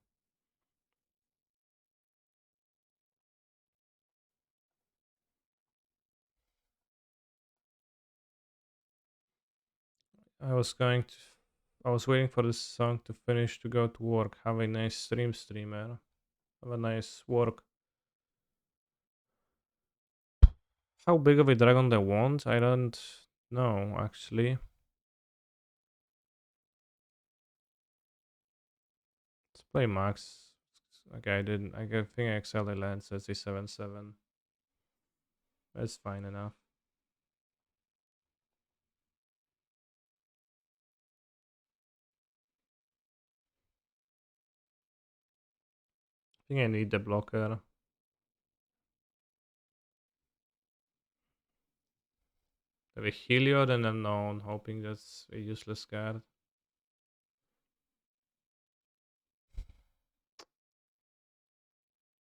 I was going to. I was waiting for this song to finish to go to work. Have a nice stream, streamer. Have a nice work. How big of a dragon they want? I don't know, actually. Let's play max. Okay, I didn't. I think I excelled a land, so it's a 7/7. That's fine enough. I think I need the blocker. I have a Heliod and Unknown, hoping that's a useless card.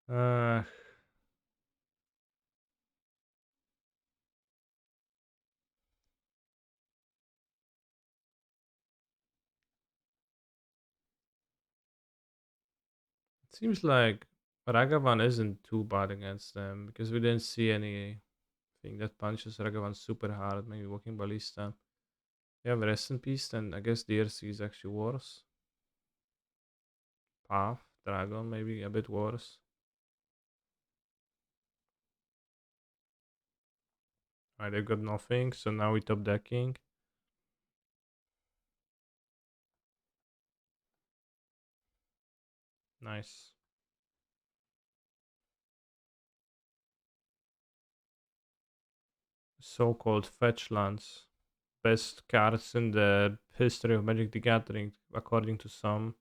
Uh, it seems like Ragavan isn't too bad against them because we didn't see anything that punches Ragavan super hard. Maybe Walking Ballista. You have Rest in Peace, then I guess DRC is actually worse. Path, Dragon, maybe a bit worse. Alright, they've got nothing, so now we top decking. Nice. So-called fetch lands. Best cards in the history of Magic the Gathering, according to some.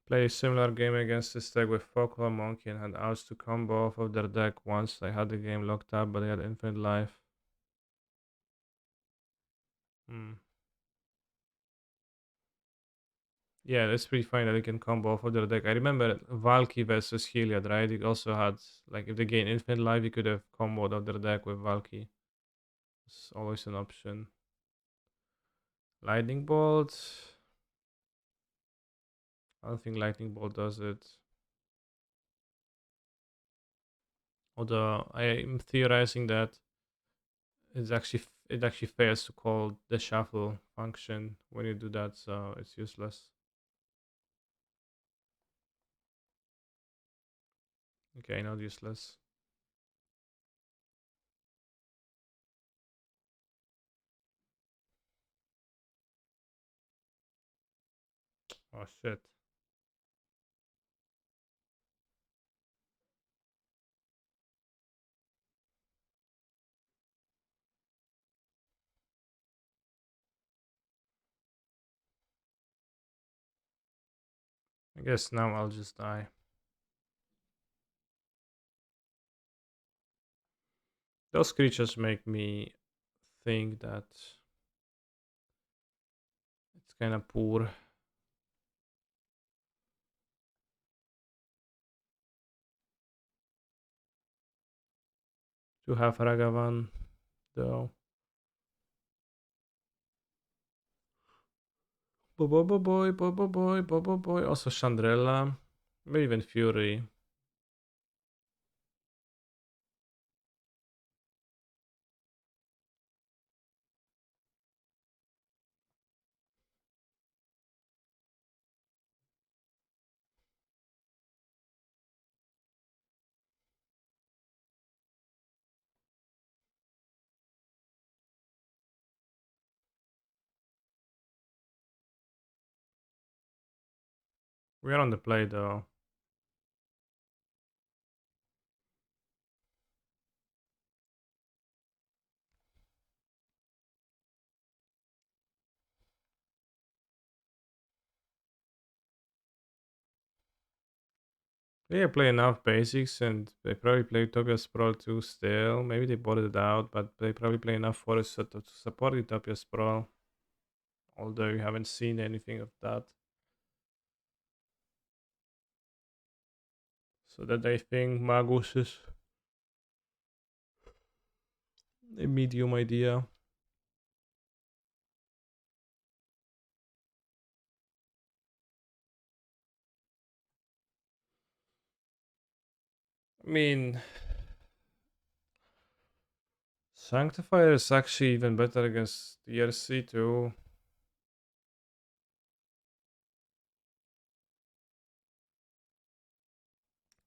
Play a similar game against this deck with Folklore Monkey and had outs to combo off of their deck once. I had the game locked up, but they had infinite life. Hmm. Yeah, that's pretty fine that they can combo off of their deck. I remember Valky versus Heliod, right? It also had, like, if they gain infinite life, you could have comboed off their deck with Valky. It's always an option. Lightning Bolt. I don't think Lightning Bolt does it. Although I am theorizing that it actually fails to call the shuffle function when you do that, so it's useless. Okay, not useless. Oh shit. I guess now I'll just die. Those creatures make me think that kind of poor. To have Ragavan, though. Bobo boy, Bobo boy, Bobo boy. Also Chandrella. Maybe even Fury. We're on the play though. They play enough basics and they probably play Utopia Sprawl too still. Maybe they bought it out, but they probably play enough for us to support Utopia Sprawl. Although you haven't seen anything of that. So that I think Magus is a medium idea. I mean, Sanctifier is actually even better against the ERC too.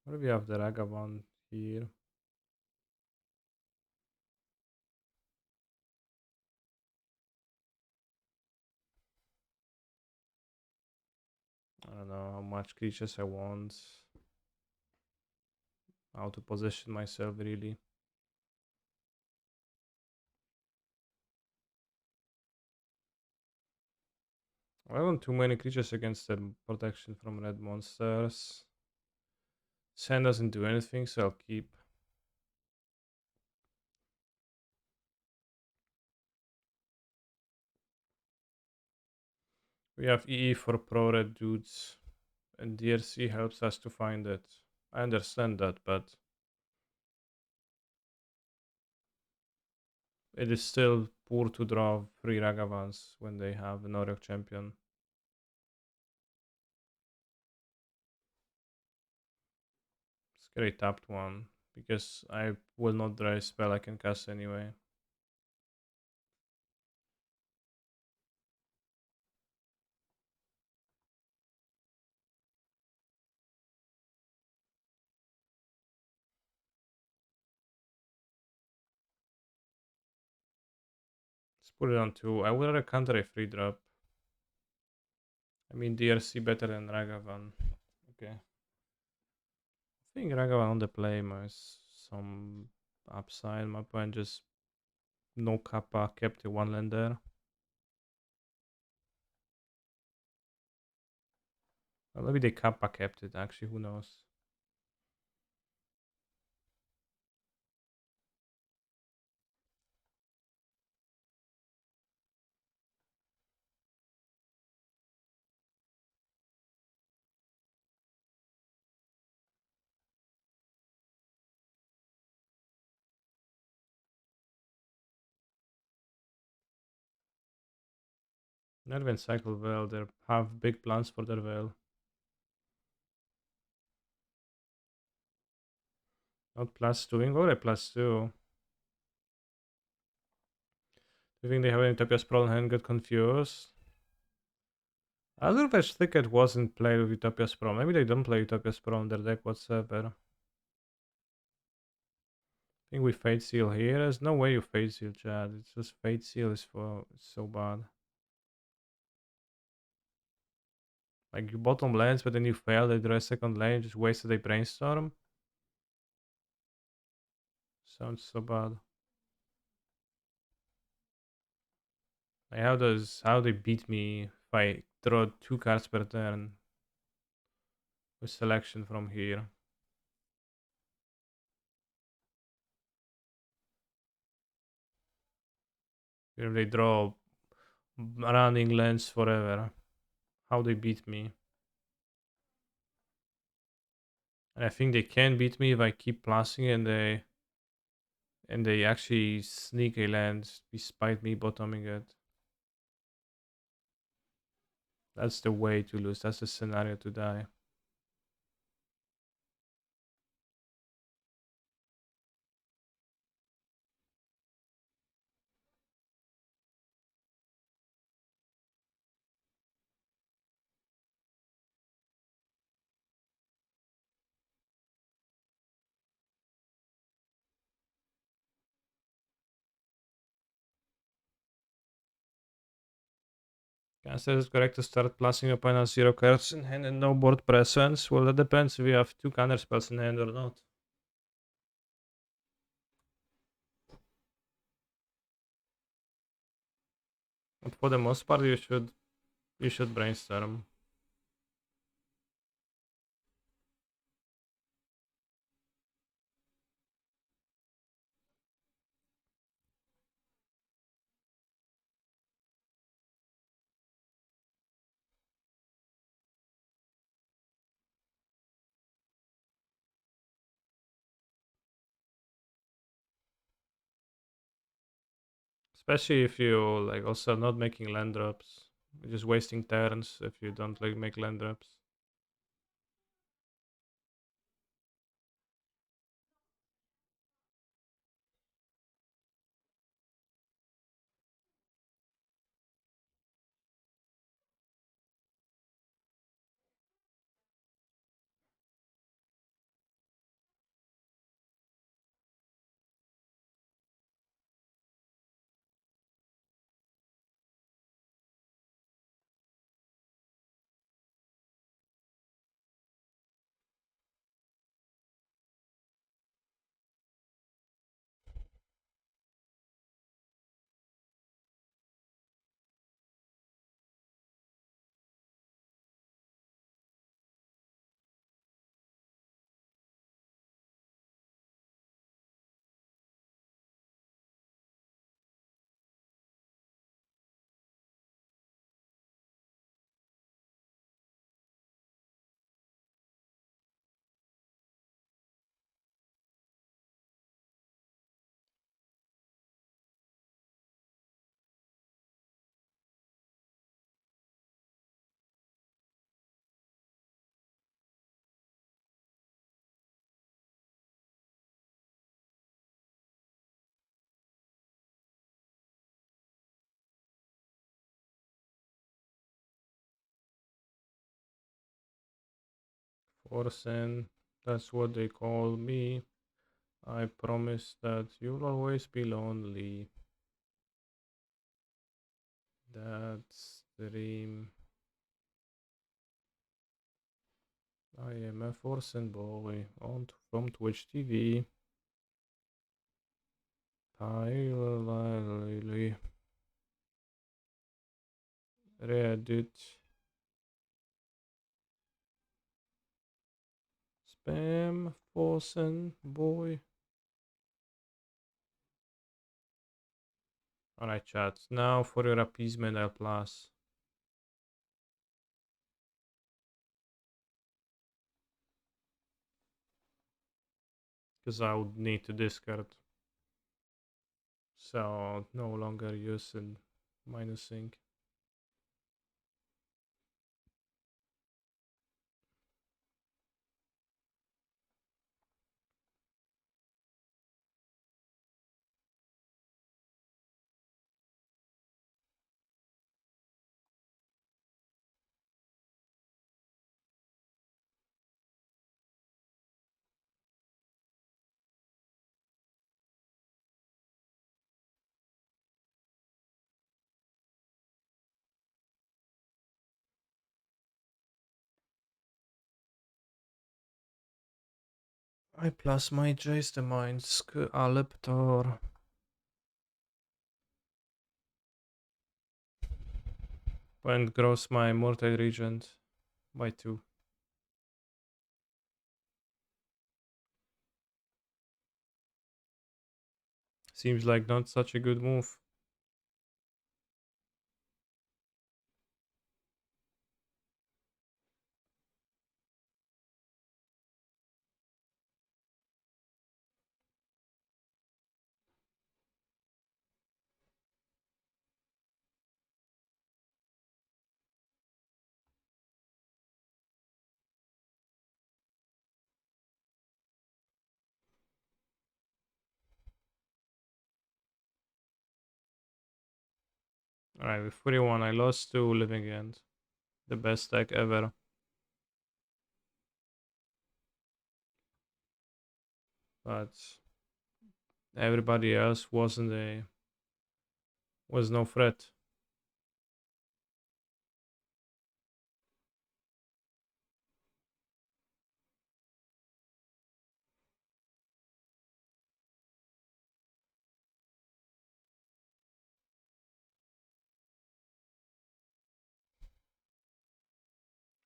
What do we have the Ragavan here? I don't know how much creatures I want. How to position myself really. I don't want too many creatures against the protection from red monsters. Sand doesn't do anything, so I'll keep. We have EE for pro red dudes, and DRC helps us to find it. I understand that, but it is still poor to draw 3 Ragavans when they have an Oriok champion. Scary tapped one, because I will not draw a spell I can cast anyway. Let's put it on 2. I would rather counter a 3 drop. I mean DRC better than Ragavan. Okay. I think Ragavan on the play has some upside. My point just no kappa, kept a 1 lander. Well, maybe the kappa kept it actually, who knows. Not even cycle well, they have big plans for their well. Not plus 2, or a plus 2. Do you think they have any Utopia Sprawl in hand? Got confused. Azurfetch Thicket wasn't played with Utopia Sprawl. Maybe they don't play Utopia Sprawl in their deck whatsoever. I think we Fate Seal here. There's no way you Fate Seal, Chad. It's just Fate Seal is so bad. Like you bottom lands, but then you fail, they draw a second lane, just wasted a brainstorm. Sounds so bad. Like how they beat me if I draw 2 cards per turn with selection from here. If they draw running lands forever. How they beat me. And I think they can beat me if I keep plussing and they actually sneak a land despite me bottoming it. That's the way to lose. That's the scenario to die. Cancer is correct to start plussing opponent's 0 cards in hand and no board presence. Well, that depends if we have 2 counter spells in hand or not. But for the most part, you should brainstorm. Especially if you like also not making land drops. You're just wasting turns if you don't like make land drops. Forsen, that's what they call me. I promise that you'll always be lonely. That's the dream. I am a Forsen boy from Twitch TV. Reddit. Spam Forsen boy. Alright, chat. Now for your appeasement, I'll plus. Because I would need to discard. So no longer using minusing. I plus my Jace the Mindsk Aleptor. And grows my Murktide Regent by 2. Seems like not such a good move. Alright, with 41, I lost to Living End. The best deck ever. But everybody else was no threat.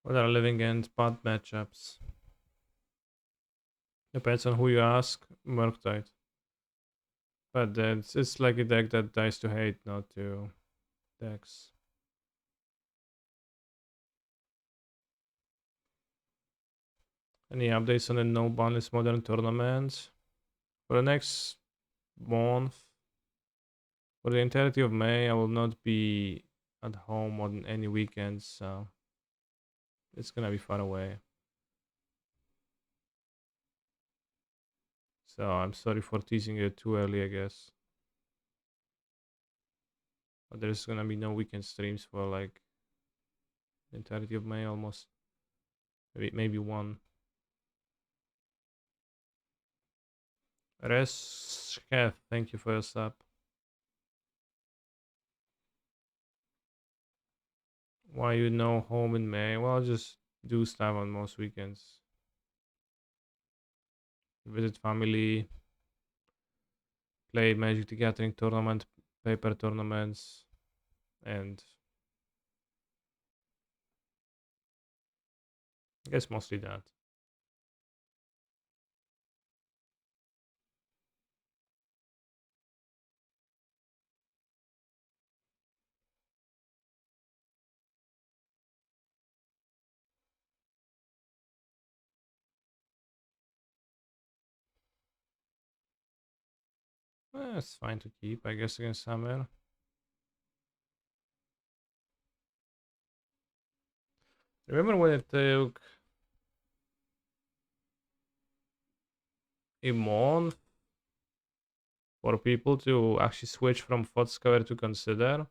What are Living End bad matchups? Depends on who you ask. Murktide. But it's like a deck that dies to hate, not to decks. Any updates on the no boneless modern tournament? For the next month, for the entirety of May, I will not be at home on any weekends, so it's gonna be far away. So I'm sorry for teasing it too early, I guess. But there's gonna be no weekend streams for like the entirety of May almost. Maybe one. Reshef, thank you for your sub. Why you no home in May? Well, I'll just do stuff on most weekends. Visit family, play Magic the Gathering tournament, paper tournaments, and I guess mostly that. It's fine to keep, I guess, against Summer. Remember when it took a month for people to actually switch from Thoughtscover to Consider?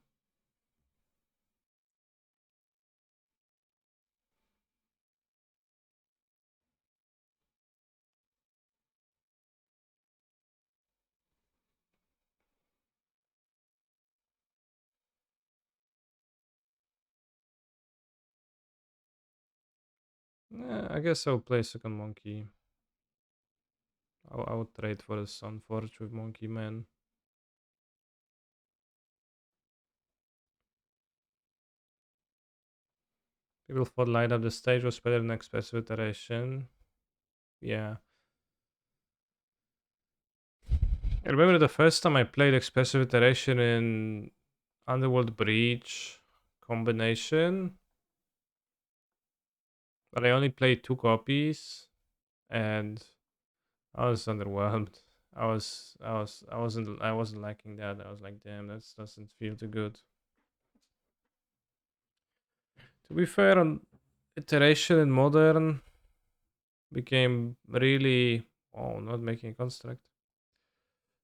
I guess I'll play second Monkey. I would trade for the Sunforge with Monkey Man. People thought Light Up the Stage was better than Expressive Iteration. Yeah. I remember the first time I played Expressive Iteration in Underworld Breach combination, but I only played 2 copies, and I was underwhelmed. I wasn't liking that. I was like, damn, that doesn't feel too good. To be fair, on iteration in modern became really not making a construct.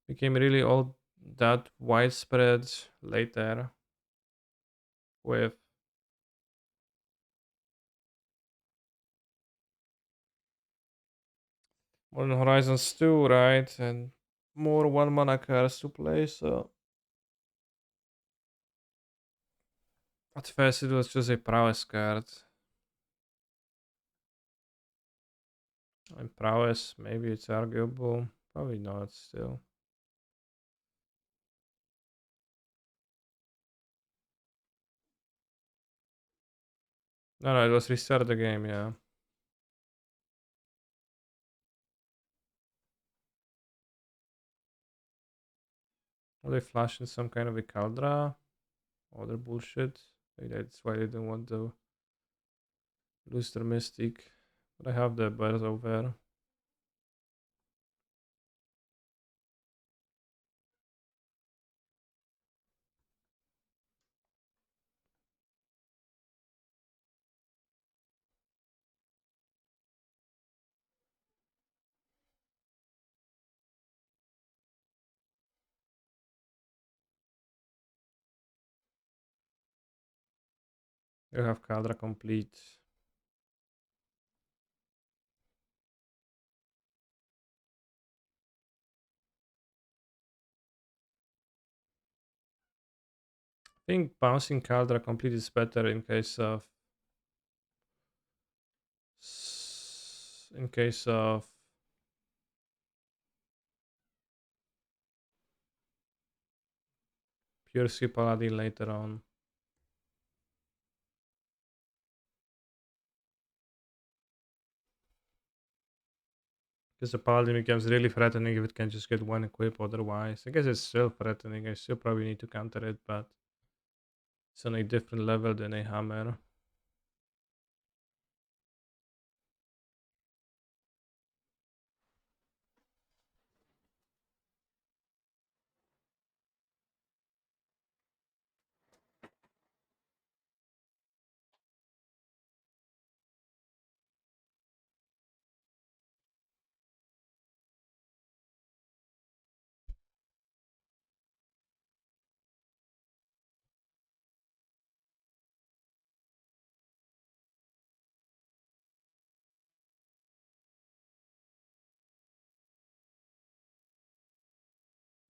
Became really all that widespread later with Modern Horizons 2, right? And more one mana cards to play, so at first it was just a prowess card. And prowess, maybe it's arguable. Probably not still. No, it was restart the game, yeah. Are they flashing some kind of a Caldra? Other bullshit. Maybe that's why they don't want to lose their Mystic. But I have the bird over. You have Caldra complete. I think bouncing Caldra complete is better in case of in case of pure C Paladin later on. Because the Paladin becomes really threatening if it can just get one equip otherwise. I guess it's still threatening. I still probably need to counter it, but it's on a different level than a hammer.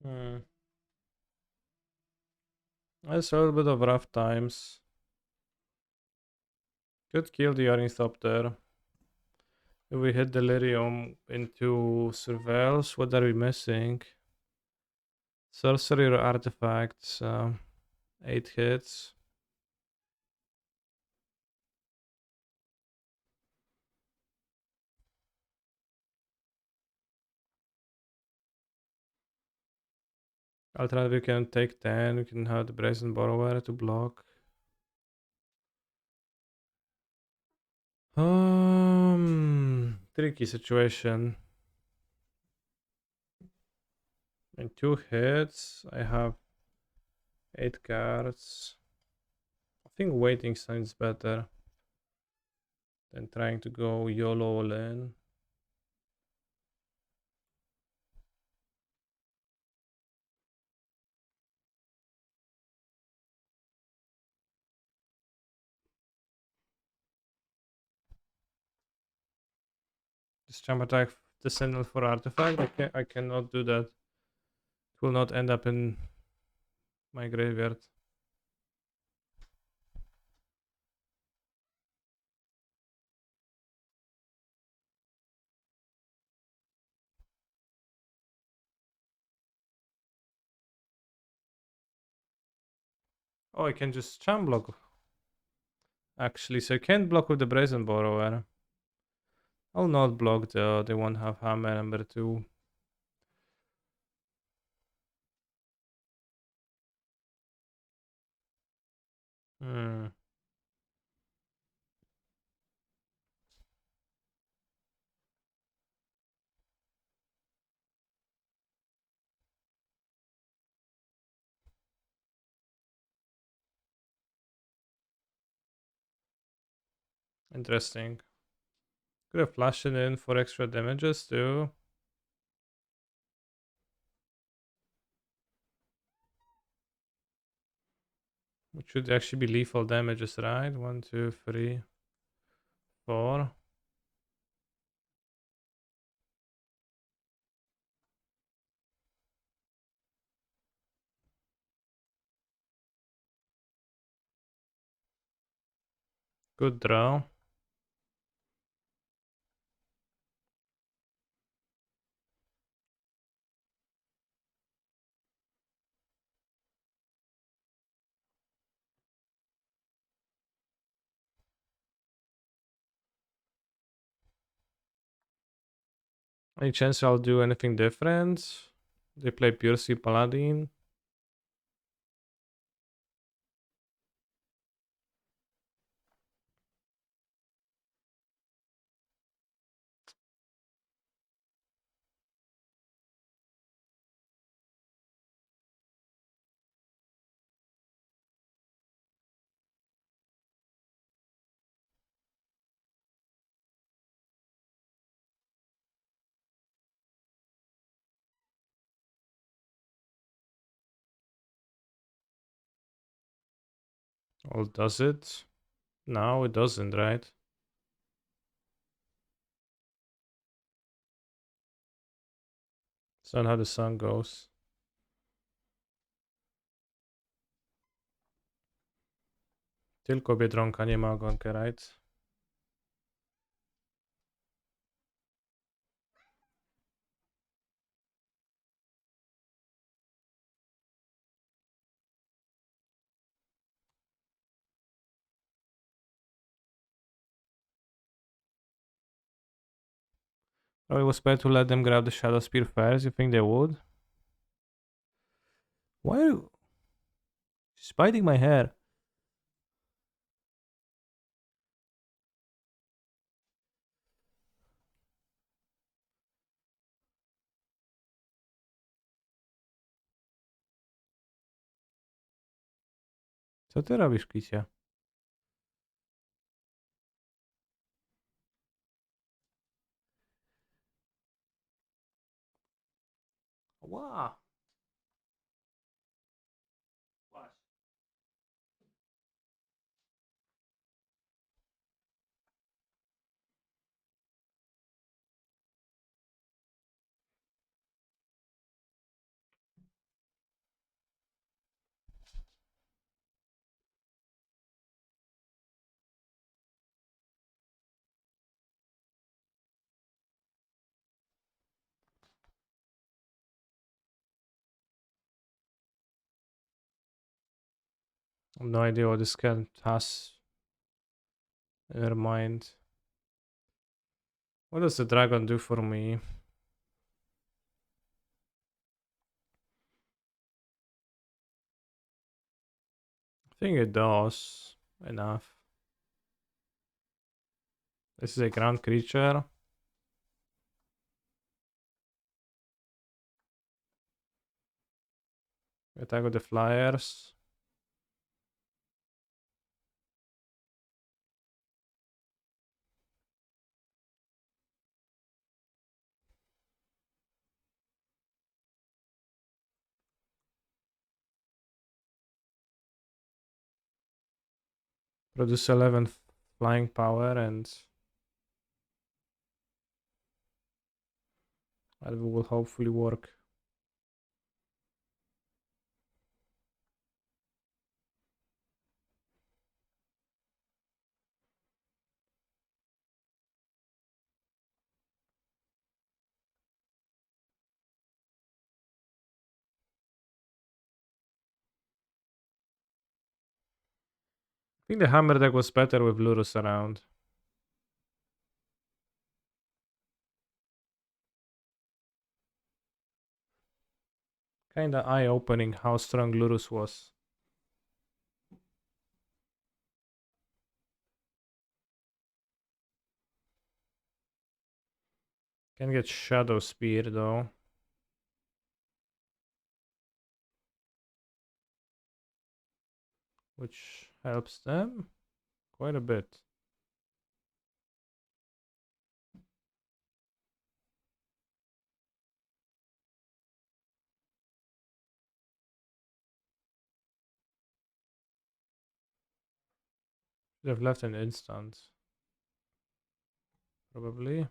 Hmm. It's a little bit of rough times. Could kill the Ornithopter. If we hit Delirium into Surveils, what are we missing? Sorcery or artifacts, 8 hits. Alternatively, we can take 10, we can have the Brazen Borrower to block. Tricky situation. In 2 hits, I have 8 cards. I think waiting sounds better than trying to go YOLO all in. This jump attack, the Sentinel for artifact, I cannot do that. It will not end up in my graveyard. Oh, I can just jump block. Actually, so I can't block with the Brazen Borrower. I'll not block the 1/2 hammer number 2. Hmm. Interesting. Could have flashed it in for extra damages too. Which should actually be lethal damages, right? 1, 2, 3, 4. Good draw. Any chance I'll do anything different? They play pure C Paladin. All does it. No, it doesn't, right? It's not how the song goes. Tylko Biedronka nie ma ogonkę, right? Probably was better to let them grab the Shadow Spear first. You think they would? Why are you... She's biting my hair. Co ty robisz, Kicia? Wow. I have no idea what this cat has in her mind. What does the dragon do for me? I think it does enough. This is a ground creature. Attack with the flyers. Produce 11 flying power and that will hopefully work. I think the hammer deck was better with Lurus around. Kinda eye-opening how strong Lurus was. Can get Shadow Spear though. Which helps them quite a bit. Should have left an instant. Probably.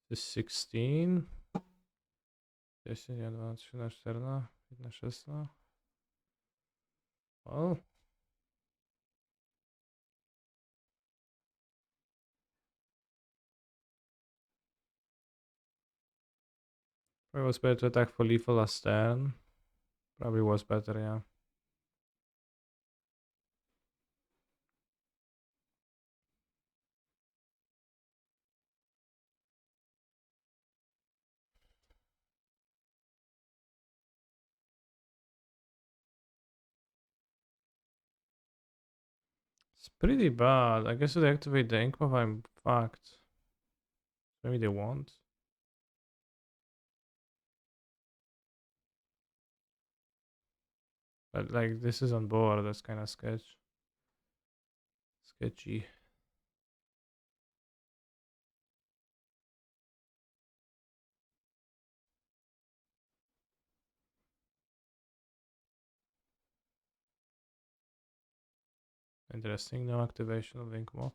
This 16. 10, 2, 13, 14, 15, 16. Well. Probably was better to attack for lethal last turn. Probably was better, yeah. It's pretty bad. I guess if they activate the ink buff, I'm fucked. Maybe they won't. But like this is on board, that's kind of sketchy. Interesting, no activation of Ink Moth.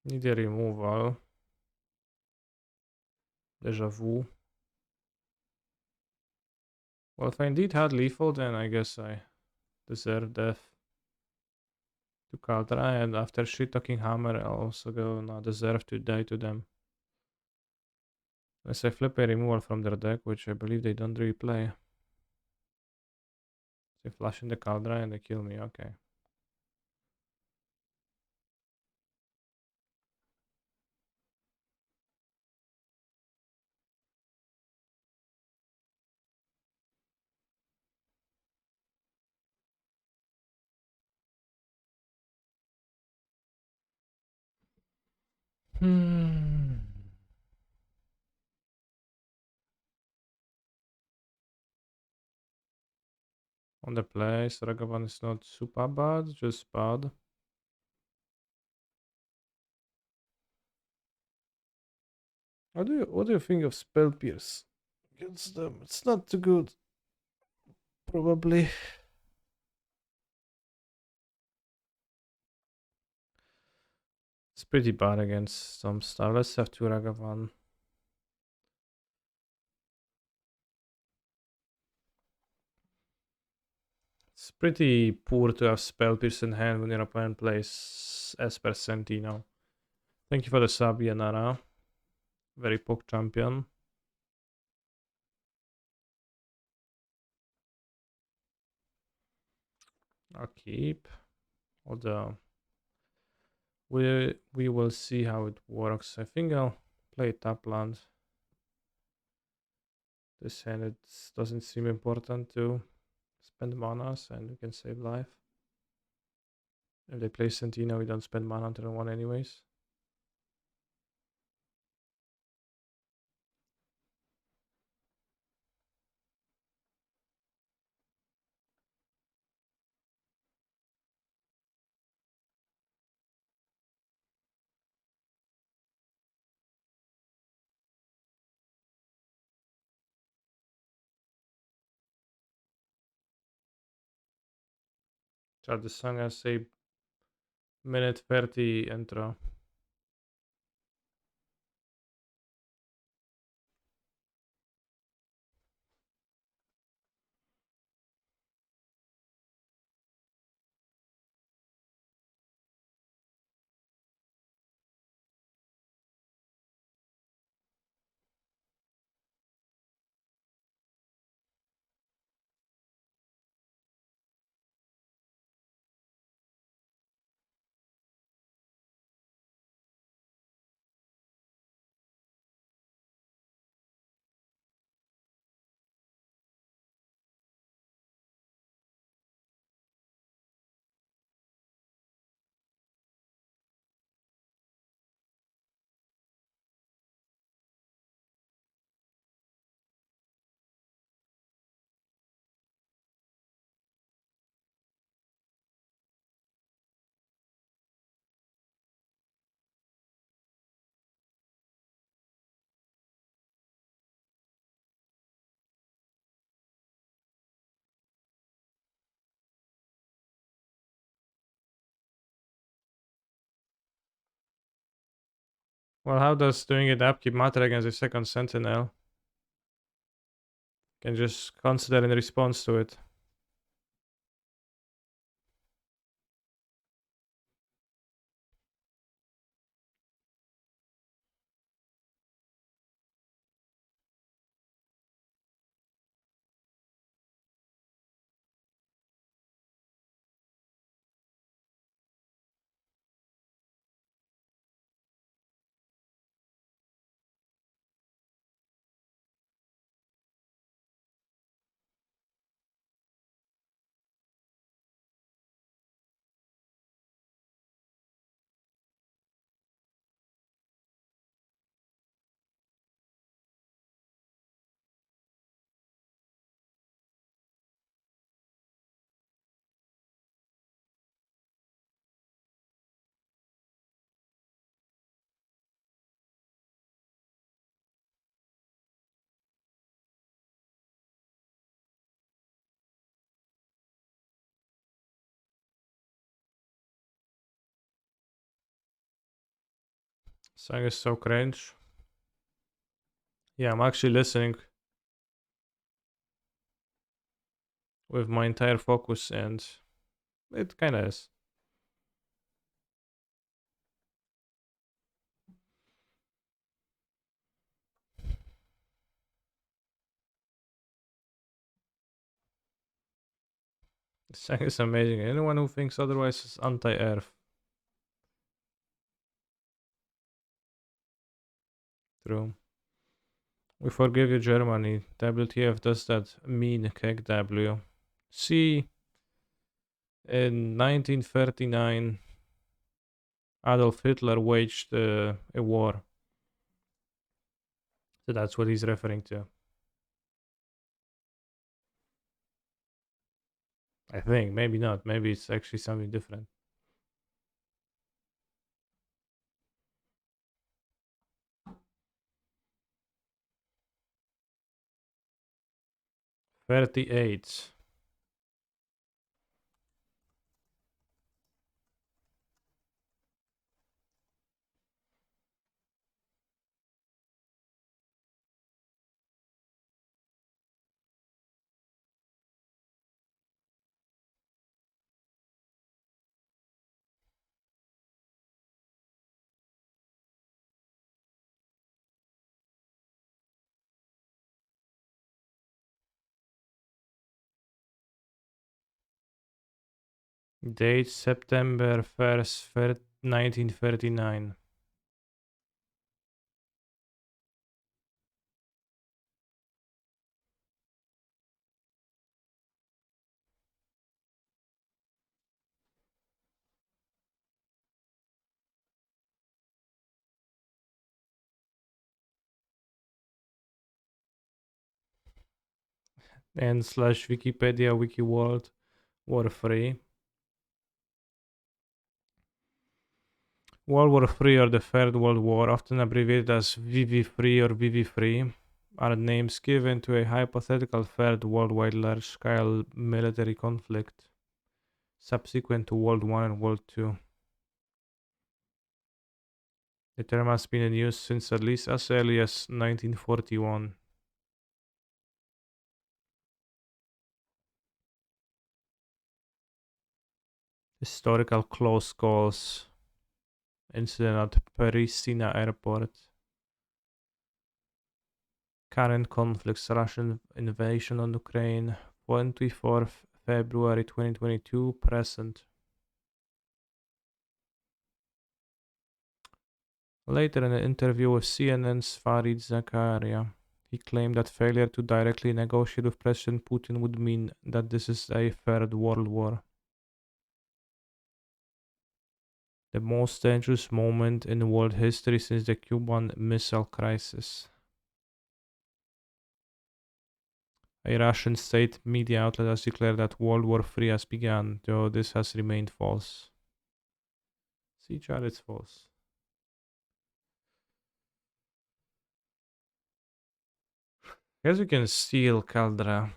Need a removal. Deja vu. Well, if I indeed had lethal, then I guess I deserve death to Kaldra, and after shit talking hammer, I'll also go now deserve to die to them. Unless I flip a removal from their deck, which I believe they don't really play. They flash in the Kaldra and they kill me, okay. Hmm. On the place, Ragavan is not super bad, just bad. What do you think of Spell Pierce against them? It's not too good. Probably. It's pretty bad against some stuff. Let's have two Ragavan. It's pretty poor to have Spell Pierce in hand when your opponent plays Esper Sentino. Thank you for the sub, Yanara. Very poke champion. I'll keep. Although we will see how it works. I think I'll play tap land. This hand it doesn't seem important to spend manas and we can save life. If they play Sentino, we don't spend mana on turn 1 anyways. Start the song as a minute 30 intro. Well, how does doing it upkeep matter against the second Sentinel? Can just consider in response to it. Song is so cringe. Yeah, I'm actually listening with my entire focus and it kinda is. The song is amazing. Anyone who thinks otherwise is anti-Earth. True. We forgive you, Germany. WTF does that mean, Keg W? See, in 1939, Adolf Hitler waged a war. So that's what he's referring to. I think. Maybe not. Maybe it's actually something different. 38. Date September 1st, 1939. And slash Wikipedia Wiki World War 3. World War III or the Third World War, often abbreviated as VV3 or VV3, are names given to a hypothetical third worldwide large-scale military conflict subsequent to World War I and World War II. The term has been in use since at least as early as 1941. Historical close calls. Incident at Pristina Airport. Current conflicts. Russian invasion on Ukraine. 24th February 2022. Present. Later in an interview with CNN's Farid Zakaria, he claimed that failure to directly negotiate with President Putin would mean that this is a third world war. The most dangerous moment in world history since the Cuban Missile Crisis. A Russian state media outlet has declared that World War III has begun, though this has remained false. See, Chad, it's false. Guess we can steal Caldra.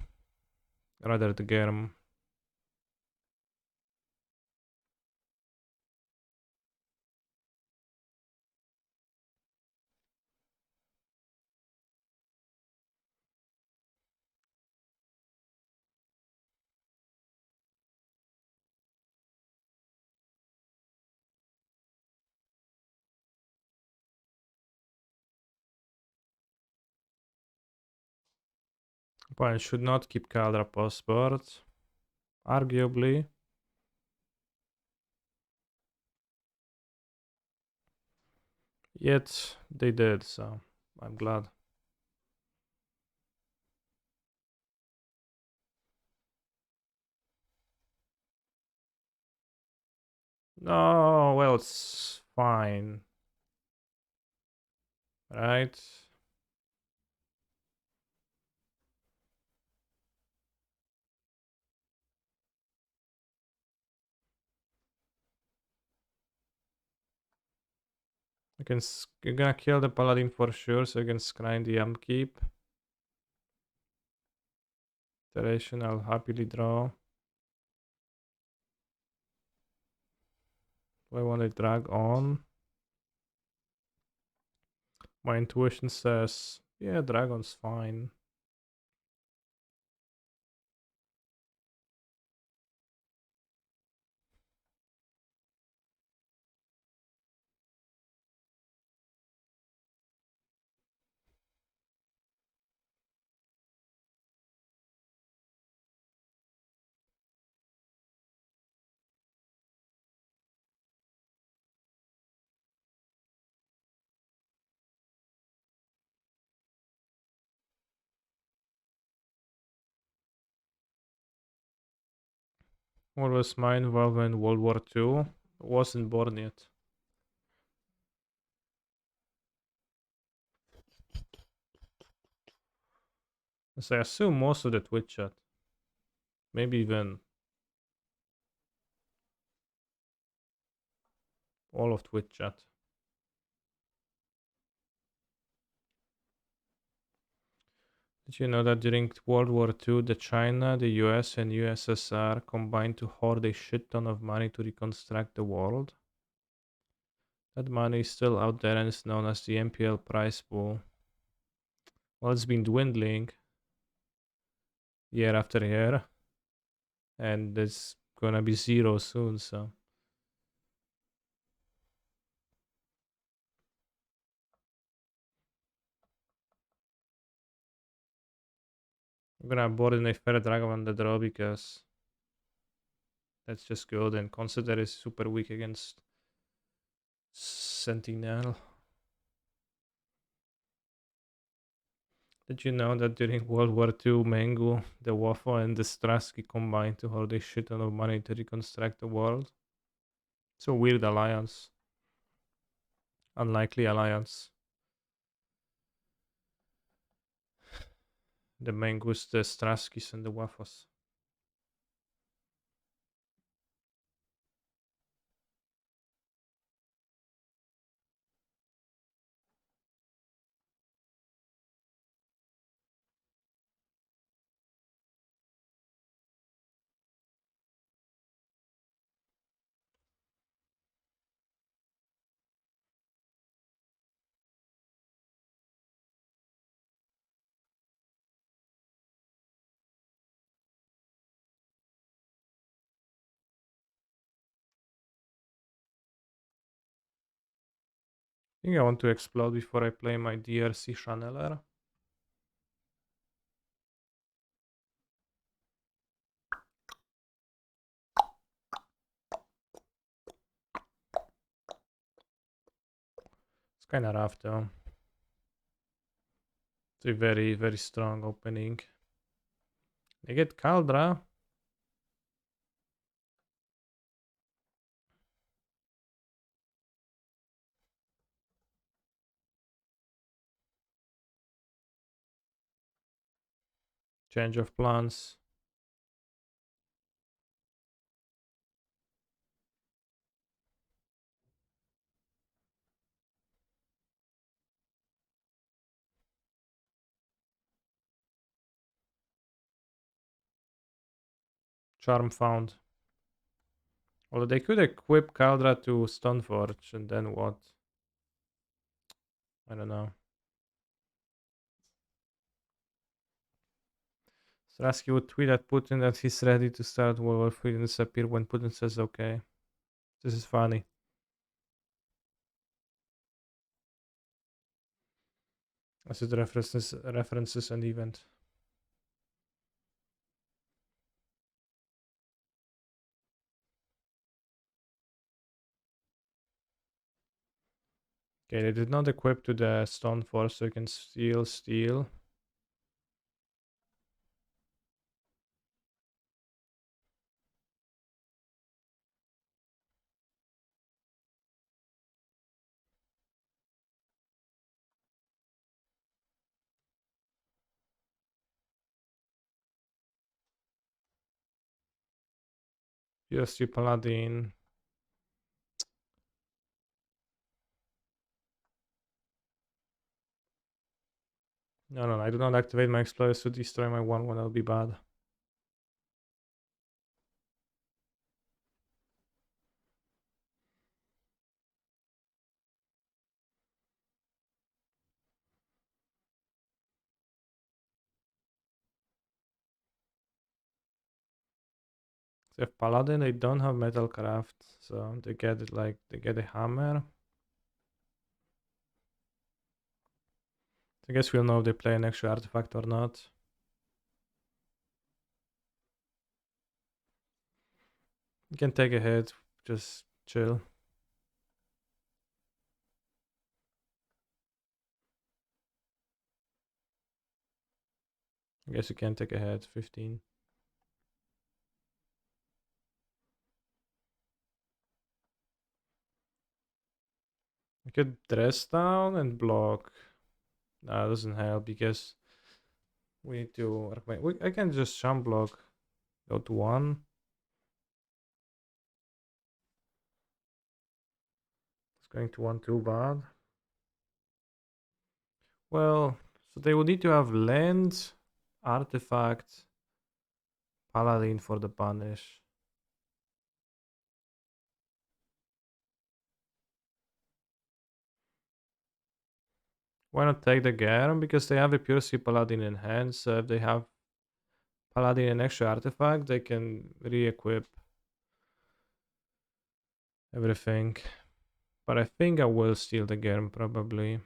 Rather the Germ. Opponent should not keep Caldra postboard. Arguably. Yet they did, so I'm glad. No, well, it's fine. Right? You're gonna kill the paladin for sure, so you can scry the upkeep. Iteration, I'll happily draw. Do I want to drag on? My intuition says, yeah, dragon's fine. What was my involvement in World War II? Wasn't born yet. So I assume most of the Twitch chat. Maybe even all of Twitch chat. Did you know that during World War II, the China, the US, and USSR combined to hoard a shit ton of money to reconstruct the world? That money is still out there and is known as the MPL prize pool. Well, it's been dwindling year after year, and it's gonna be zero soon, so. I'm gonna board in a fair dragon on the draw because that's just good, and consider is super weak against Sentinel. Did you know that during World War II, Mengu, the Waffle, and the Strasky combined to hold a shit ton of money to reconstruct the world? It's a weird alliance. Unlikely alliance. The Mengus, the Straskys, and the Waffles. I think I want to explode before I play my DRC Channeler. It's kinda rough though. It's a very, very strong opening. They get Caldra. Change of plans. Charm found. Although they could equip Caldra to Stoneforge and then what? I don't know. Strasky would tweet at Putin that he's ready to start World War III and disappear when Putin says okay. This is funny. As it references an event. Okay, they did not equip to the Stoneforge, so you can steal. PSG Paladin. No, I do not activate my exploders to destroy my 1-1, that'll be bad. They have paladin, they don't have metalcraft, so they get it like they get a hammer. I guess we'll know if they play an extra artifact or not. You can take a hit, just chill. I guess you can take a hit, 15. I could dress down and block. No, it doesn't help because we need to. I can just jump block. Go to 1. It's going to 1 too bad. Well, so they would need to have land, artifact, paladin for the punish. Why not take the Garen? Because they have a pure sea paladin in hand, so if they have paladin and extra artifact, they can re-equip everything. But I think I will steal the Garen probably.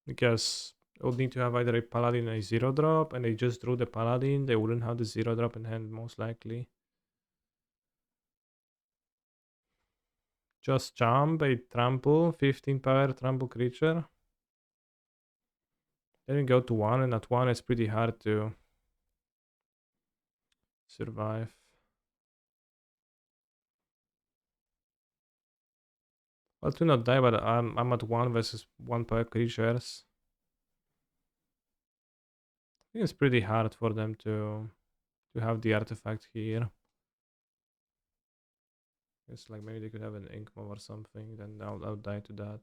Because I would need to have either a paladin and a 0-drop, and they just drew the paladin, they wouldn't have the 0-drop in hand most likely. Just jump, a trample, 15 power trample creature. Then you go to 1, and at 1 it's pretty hard to survive. Well, to not die, but I'm at 1 versus 1 per creatures. I think it's pretty hard for them to have the artifact here. It's like maybe they could have an ink mob or something, then I'll die to that.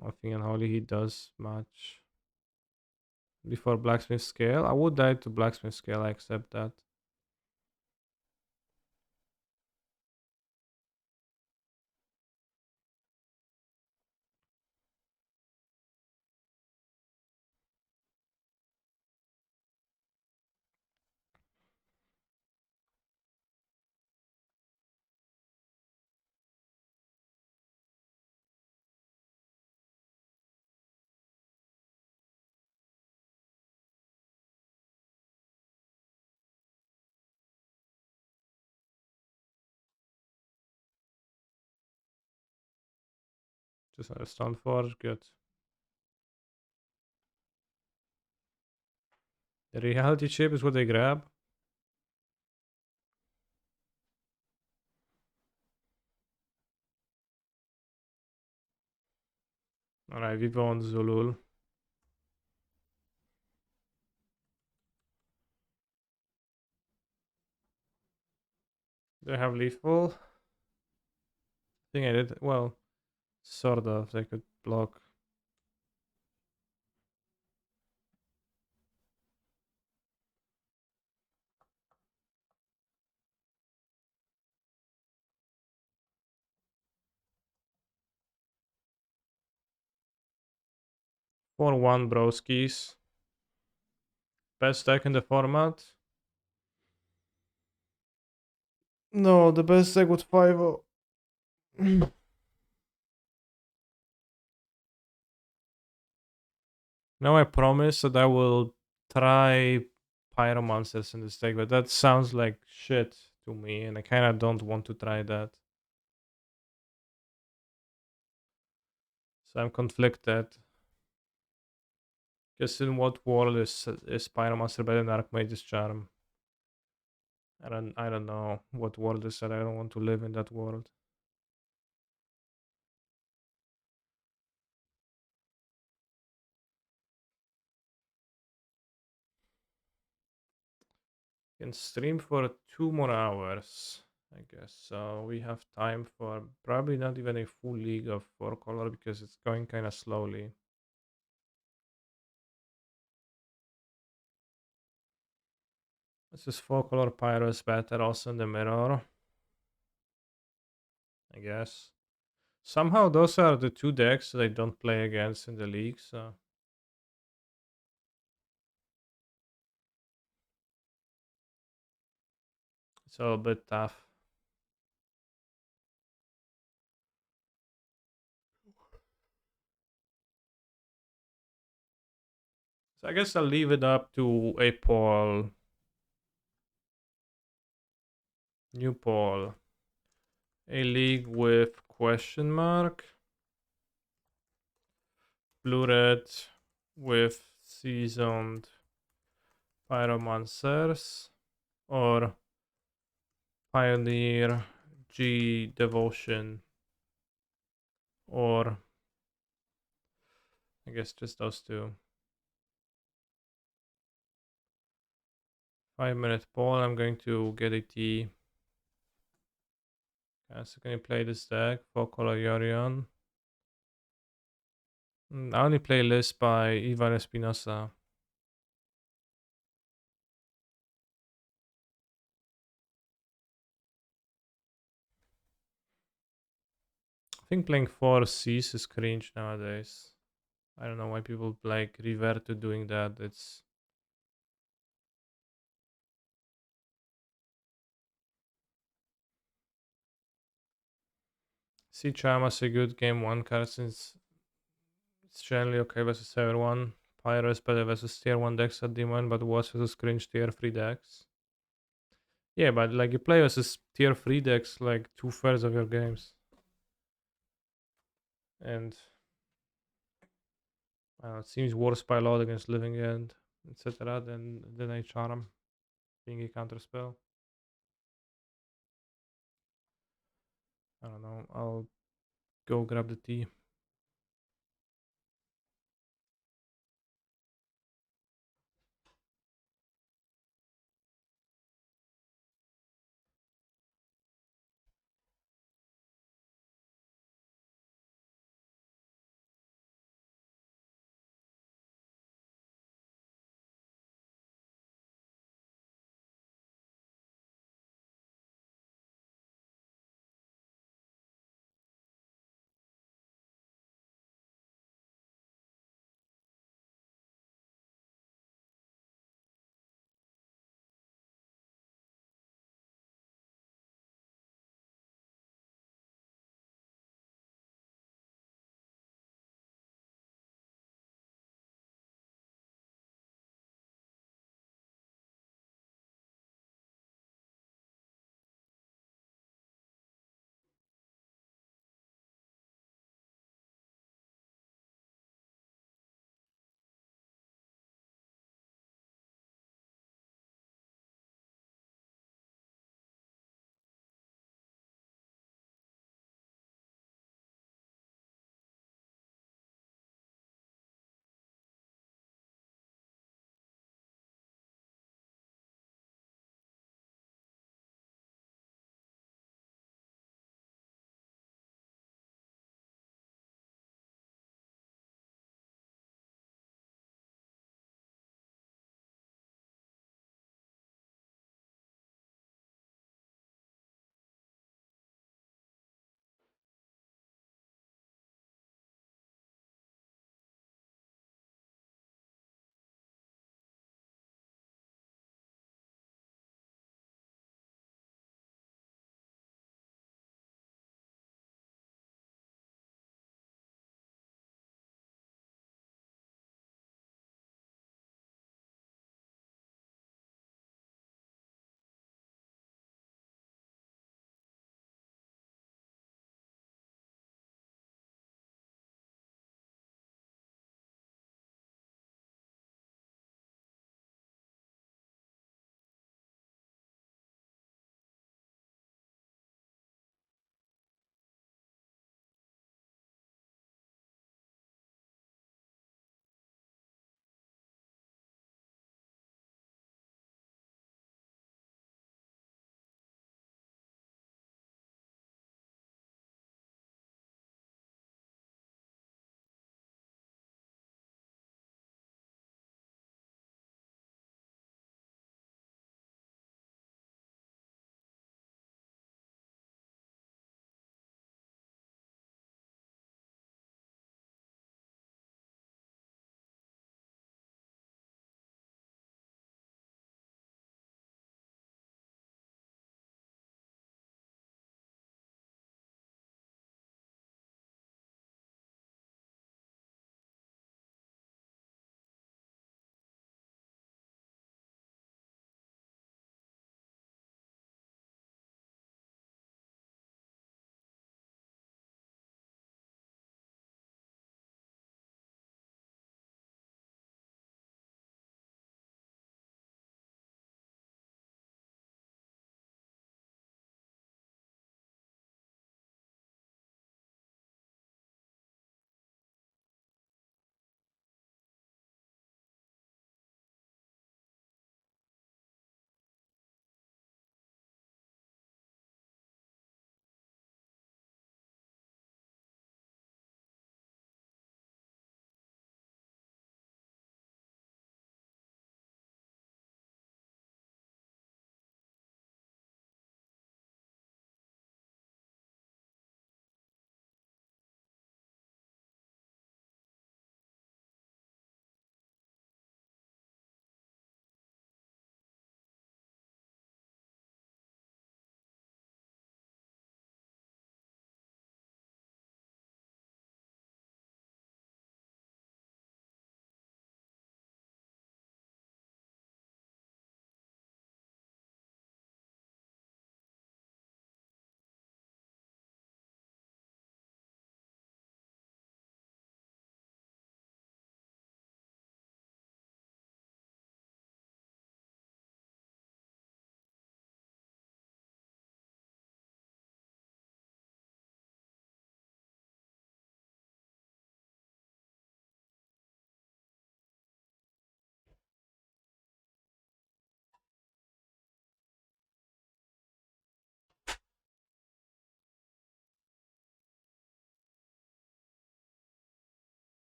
I think Unholy Heat does much. Before Blacksmith Scale, I would die to Blacksmith Scale, I accept that. Just a Stoneforge, good. The reality chip is what they grab. Alright, we want Zulul. They have lethal. I think I did. Well, sort of. They could block. For 1 broskis. Best deck in the format. No, the best deck would 5-0. Now I promise that I will try Pyromancers in this deck, but that sounds like shit to me, and I kinda don't want to try that. So I'm conflicted. Guess in what world is Pyromancer better than Archmage's Charm? I don't know what world is that. I don't want to live in that world. Can stream for 2 more hours, I guess. So we have time for probably not even a full league of 4 color because it's going kind of slowly. This is 4 color Pyros better also in the mirror, I guess. Somehow those are the two decks that I don't play against in the league, so it's a little bit tough. So I guess I'll leave it up to a poll. New poll. A league with question mark. Blue red with seasoned pyromancers. Or pioneer G devotion. Or I guess just those two. 5-minute poll. I'm going to get a tea. So can you play this deck? Focal Yorion. I only play list by Ivan Espinosa. I think playing 4 Cs is cringe nowadays. I don't know why people like revert to doing that. It's Sea Chama's a good game 1 card since it's generally okay versus everyone. Pyro is better versus tier 1 decks at the moment, but worse versus cringe tier 3 decks. Yeah, but like you play versus tier 3 decks like 2/3 of your games. And it seems worse by a lot against Living End, etc. than a Charm being a counter spell. I don't know. I'll go grab the tea.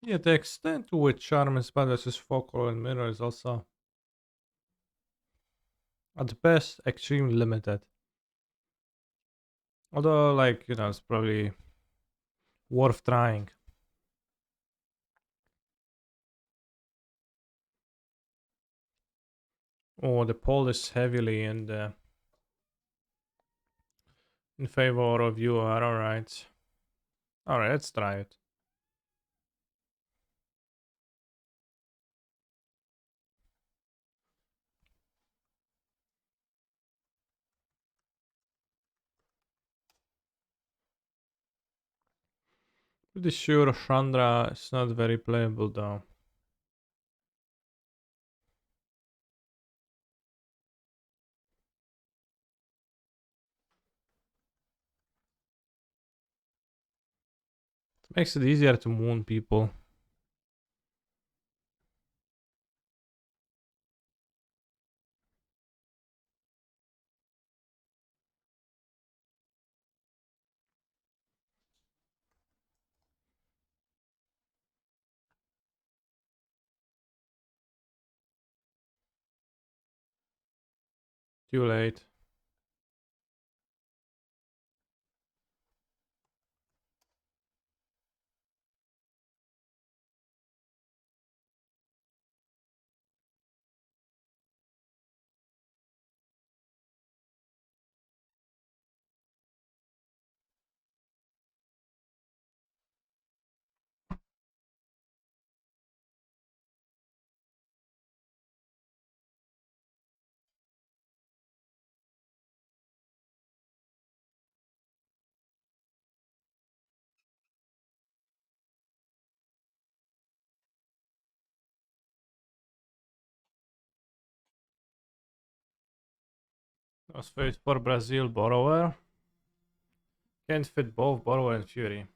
Yeah, the extent to which charm and spell versus focal and mirror is also, at best, extremely limited. Although, like, it's probably worth trying. Oh, the poll is heavily in favor of you. Alright. Alright, let's try it. Pretty sure Chandra is not very playable though. It makes it easier to moon people. Too late. Was fit for Brazil borrower. Can't fit both borrower and Fury.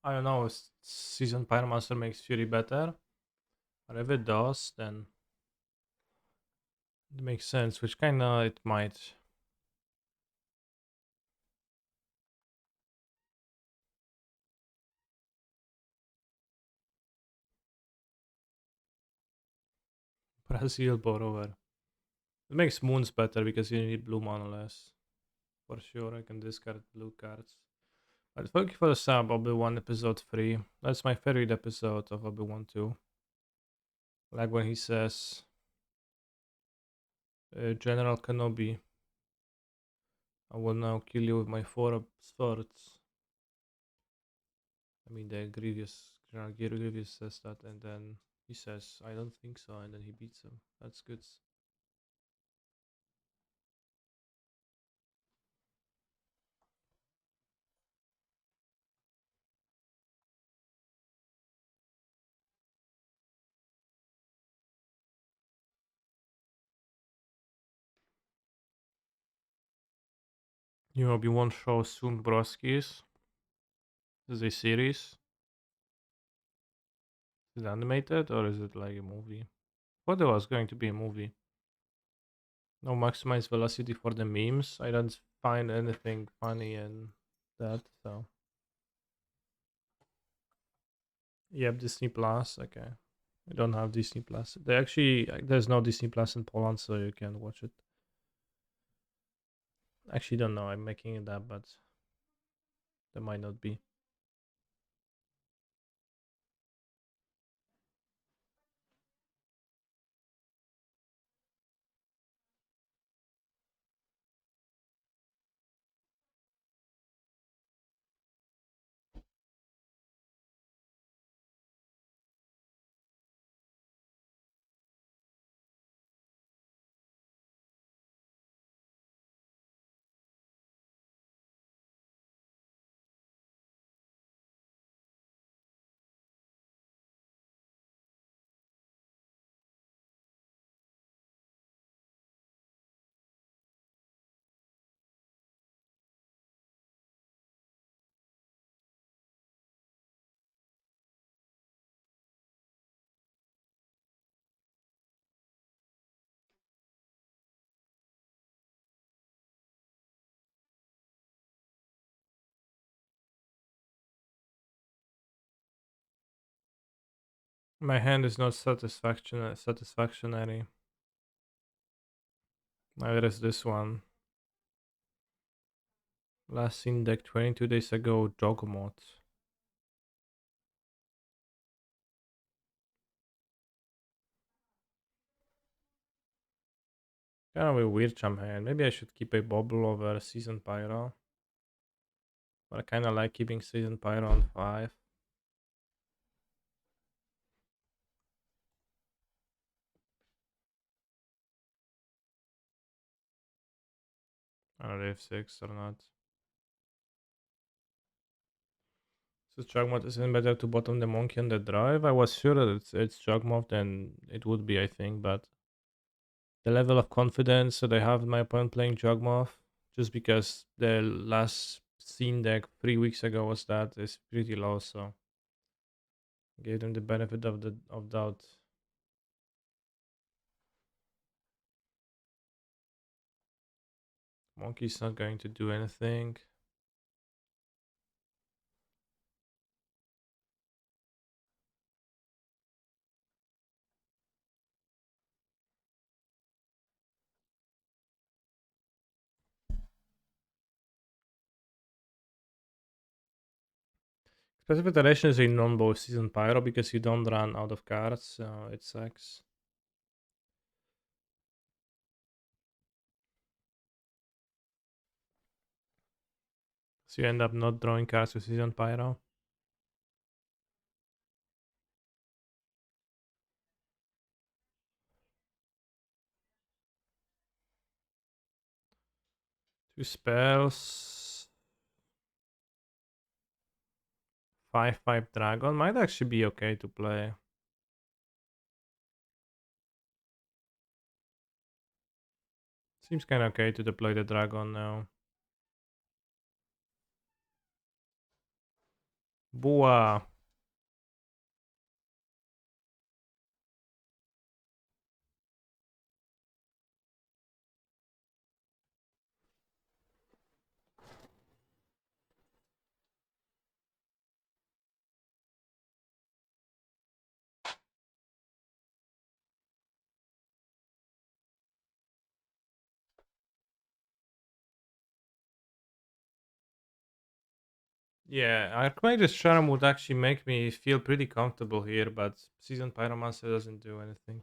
I don't know if Seasoned Pyromancer makes Fury better. But if it does, then it makes sense, which kinda it might. Brazil borrower. It makes moons better because you need blue mana less. For sure, I can discard blue cards. But thank you for the sub, Obi-Wan episode 3. That's my favorite episode of Obi-Wan 2. Like when he says, General Kenobi, I will now kill you with my four swords. I mean, the General Grievous says that, and then he says, I don't think so, and then he beats him. That's good. New Obi-Wan show soon, broskies. Is it a series? Is it animated or is it like a movie? Thought it was going to be a movie. No maximize velocity for the memes. I don't find anything funny in that, so. Yep, Disney Plus. Okay. I don't have Disney Plus. They actually, there's no Disney Plus in Poland, so you can watch it. Actually, don't know. I'm making it up, but there might not be. My hand is not satisfactionary. Neither is this one. Last seen deck 22 days ago, Dogmot. Kind of a weird jump hand. Maybe I should keep a bubble over Seasoned Pyro. But I kind of like keeping Seasoned Pyro on 5. I don't know if 6 or not. So Jugmot isn't better to bottom the monkey on the drive? I was sure that it's Jugmot, then it would be, I think, but the level of confidence that I have in my opponent playing Jugmoth, just because the last scene deck 3 weeks ago was that, is pretty low, so gave them the benefit of the of doubt. Monkey's not going to do anything. Specific Iteration is a non-bow season pyro because you don't run out of cards, so it sucks. So you end up not drawing cards with season pyro. Two spells. 5/5 dragon might actually be okay to play. Seems kind of okay to deploy the dragon now. Boa. Yeah, Archmage's Charm would actually make me feel pretty comfortable here, but Seasoned Pyromancer doesn't do anything.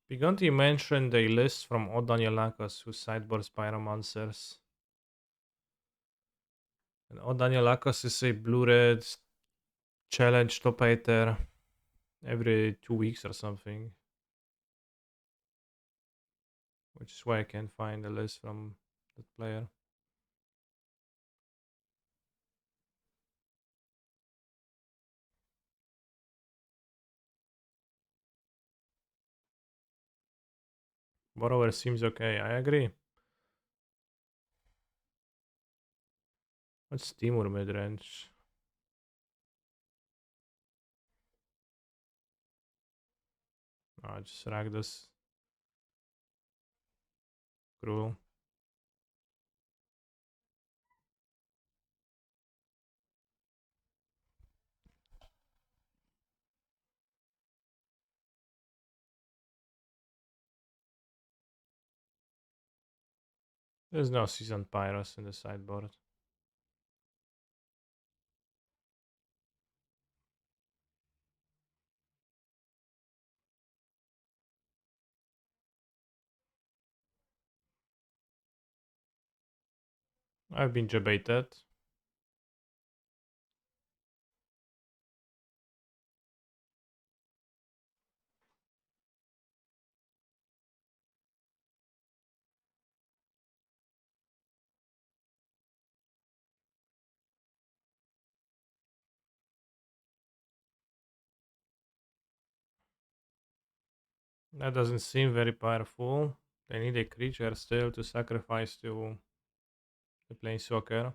Bigonti mentioned a list from Odanielakos who sideboards Pyromancers. And Odanielakos is a blue-red challenge top 8er every 2 weeks or something. Which is why I can't find a list from that player. Borrower seems okay, I agree. What's Timur midrange? Oh, just Ragdos. Cruel. There's no Seasoned Pyros in the sideboard. I've been debated. That doesn't seem very powerful. They need a creature still to sacrifice to the Planeswalker.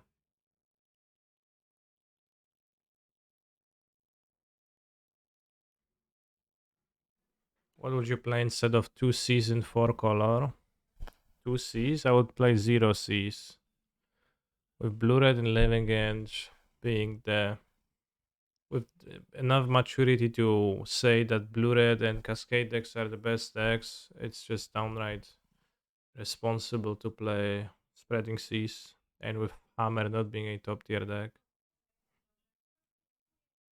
What would you play instead of 2 C's in 4 color? 2 C's? I would play 0 C's. with blue red and living edge being the with enough maturity to say that blue red and cascade decks are the best decks. It's just downright responsible to play spreading seas, and with hammer not being a top tier deck,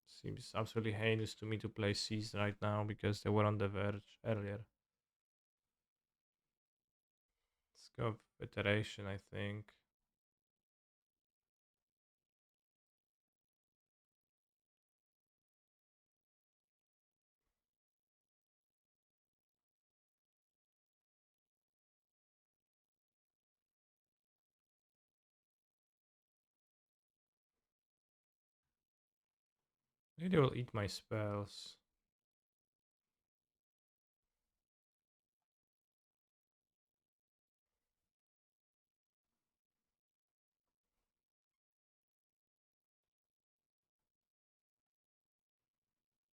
seems absolutely heinous to me to play seas right now because they were on the verge earlier. Let's go with iteration, I think. Maybe they will eat my spells.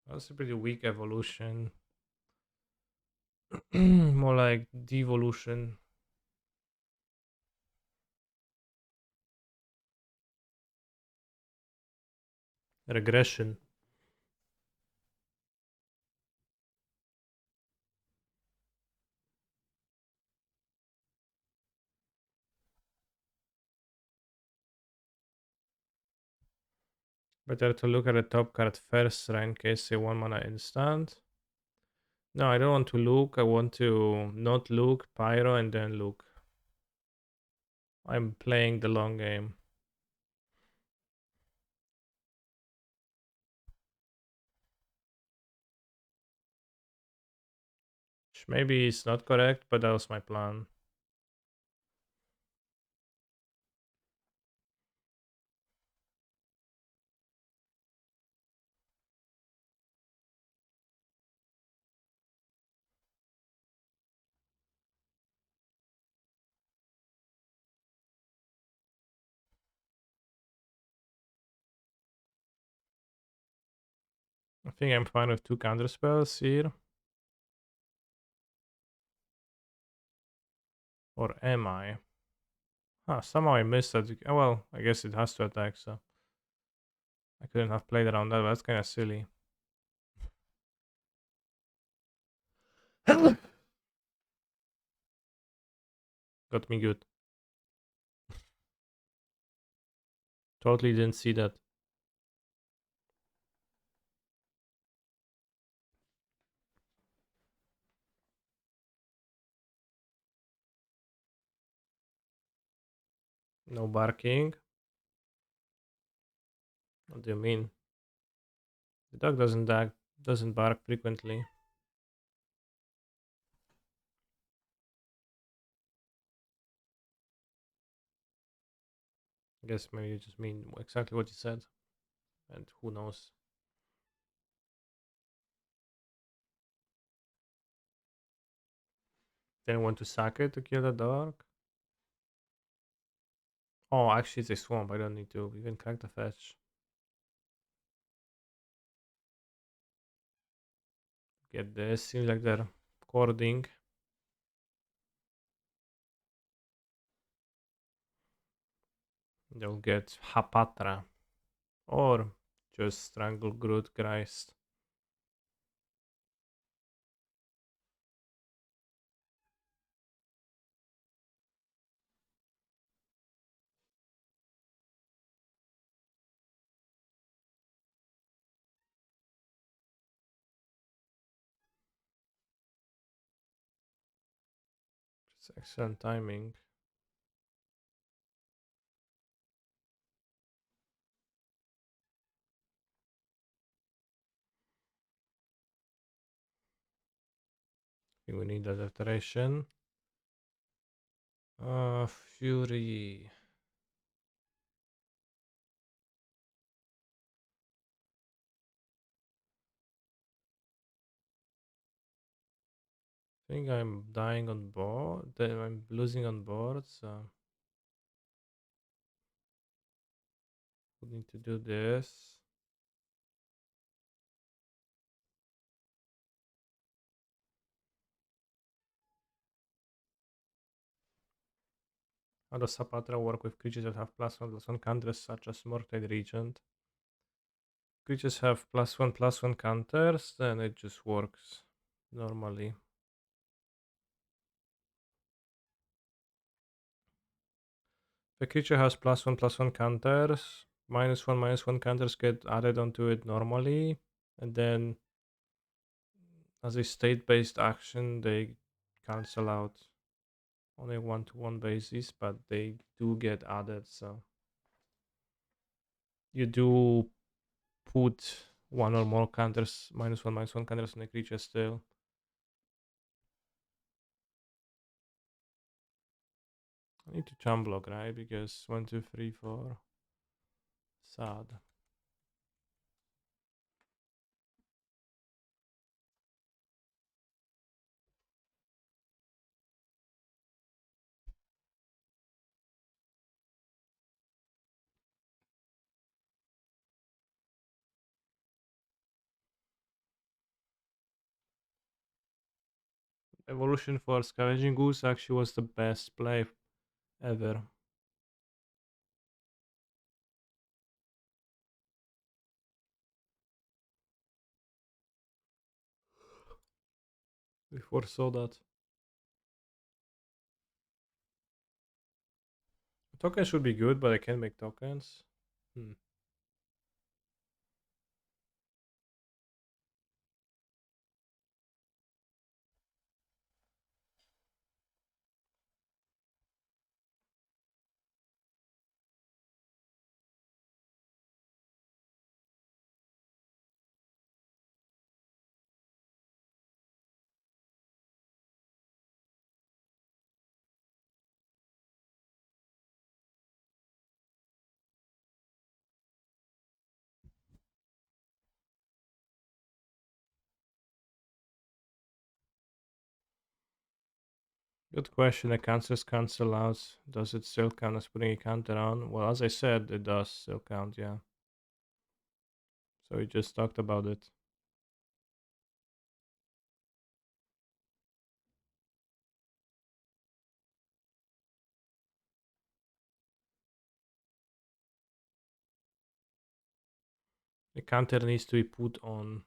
That's a pretty weak evolution. More like devolution. Regression. Better to look at the top card first, right, in case a 1 mana instant. No, I don't want to look. I want to not look, pyro, and then look. I'm playing the long game. Which maybe is not correct, but that was my plan. I think I'm fine with 2 counter spells here. Or am I? Huh, somehow I missed that. Oh, well, I guess it has to attack, so I couldn't have played around that, but that's kind of silly. Got me good. Totally didn't see that. No barking. What do you mean? The dog doesn't bark frequently. I guess maybe you just mean exactly what you said, and who knows? Then want to sack it to kill the dog? Oh, actually, it's a swamp. I don't need to even crack the fetch. Get this. Seems like they're courting. They'll get Hapatra. Or just Strangle Groot Christ. Just excellent timing. I think we need that iteration. Fury. I think I'm dying on board. I'm losing on board, so we need to do this. How does Sapatra work with creatures that have +1/+1 counters such as Murktide Regent? Creatures have +1/+1 counters, then it just works normally. The creature has +1/+1 counters. -1/-1 counters get added onto it normally, and then as a state-based action, they cancel out on a one-to-one basis, but they do get added. So you do put one or more counters, -1/-1 counters on a creature still. I need to jump block, right? Because 1, 2, 3, 4. Sad. Evolution for Scavenging Goose actually was the best play ever. We foresaw that. Tokens should be good, but I can't make tokens. Hmm. Good question. The cancers cancel out. Does it still count as putting a counter on? Well, as I said, it does still count, yeah. So we just talked about it. The counter needs to be put on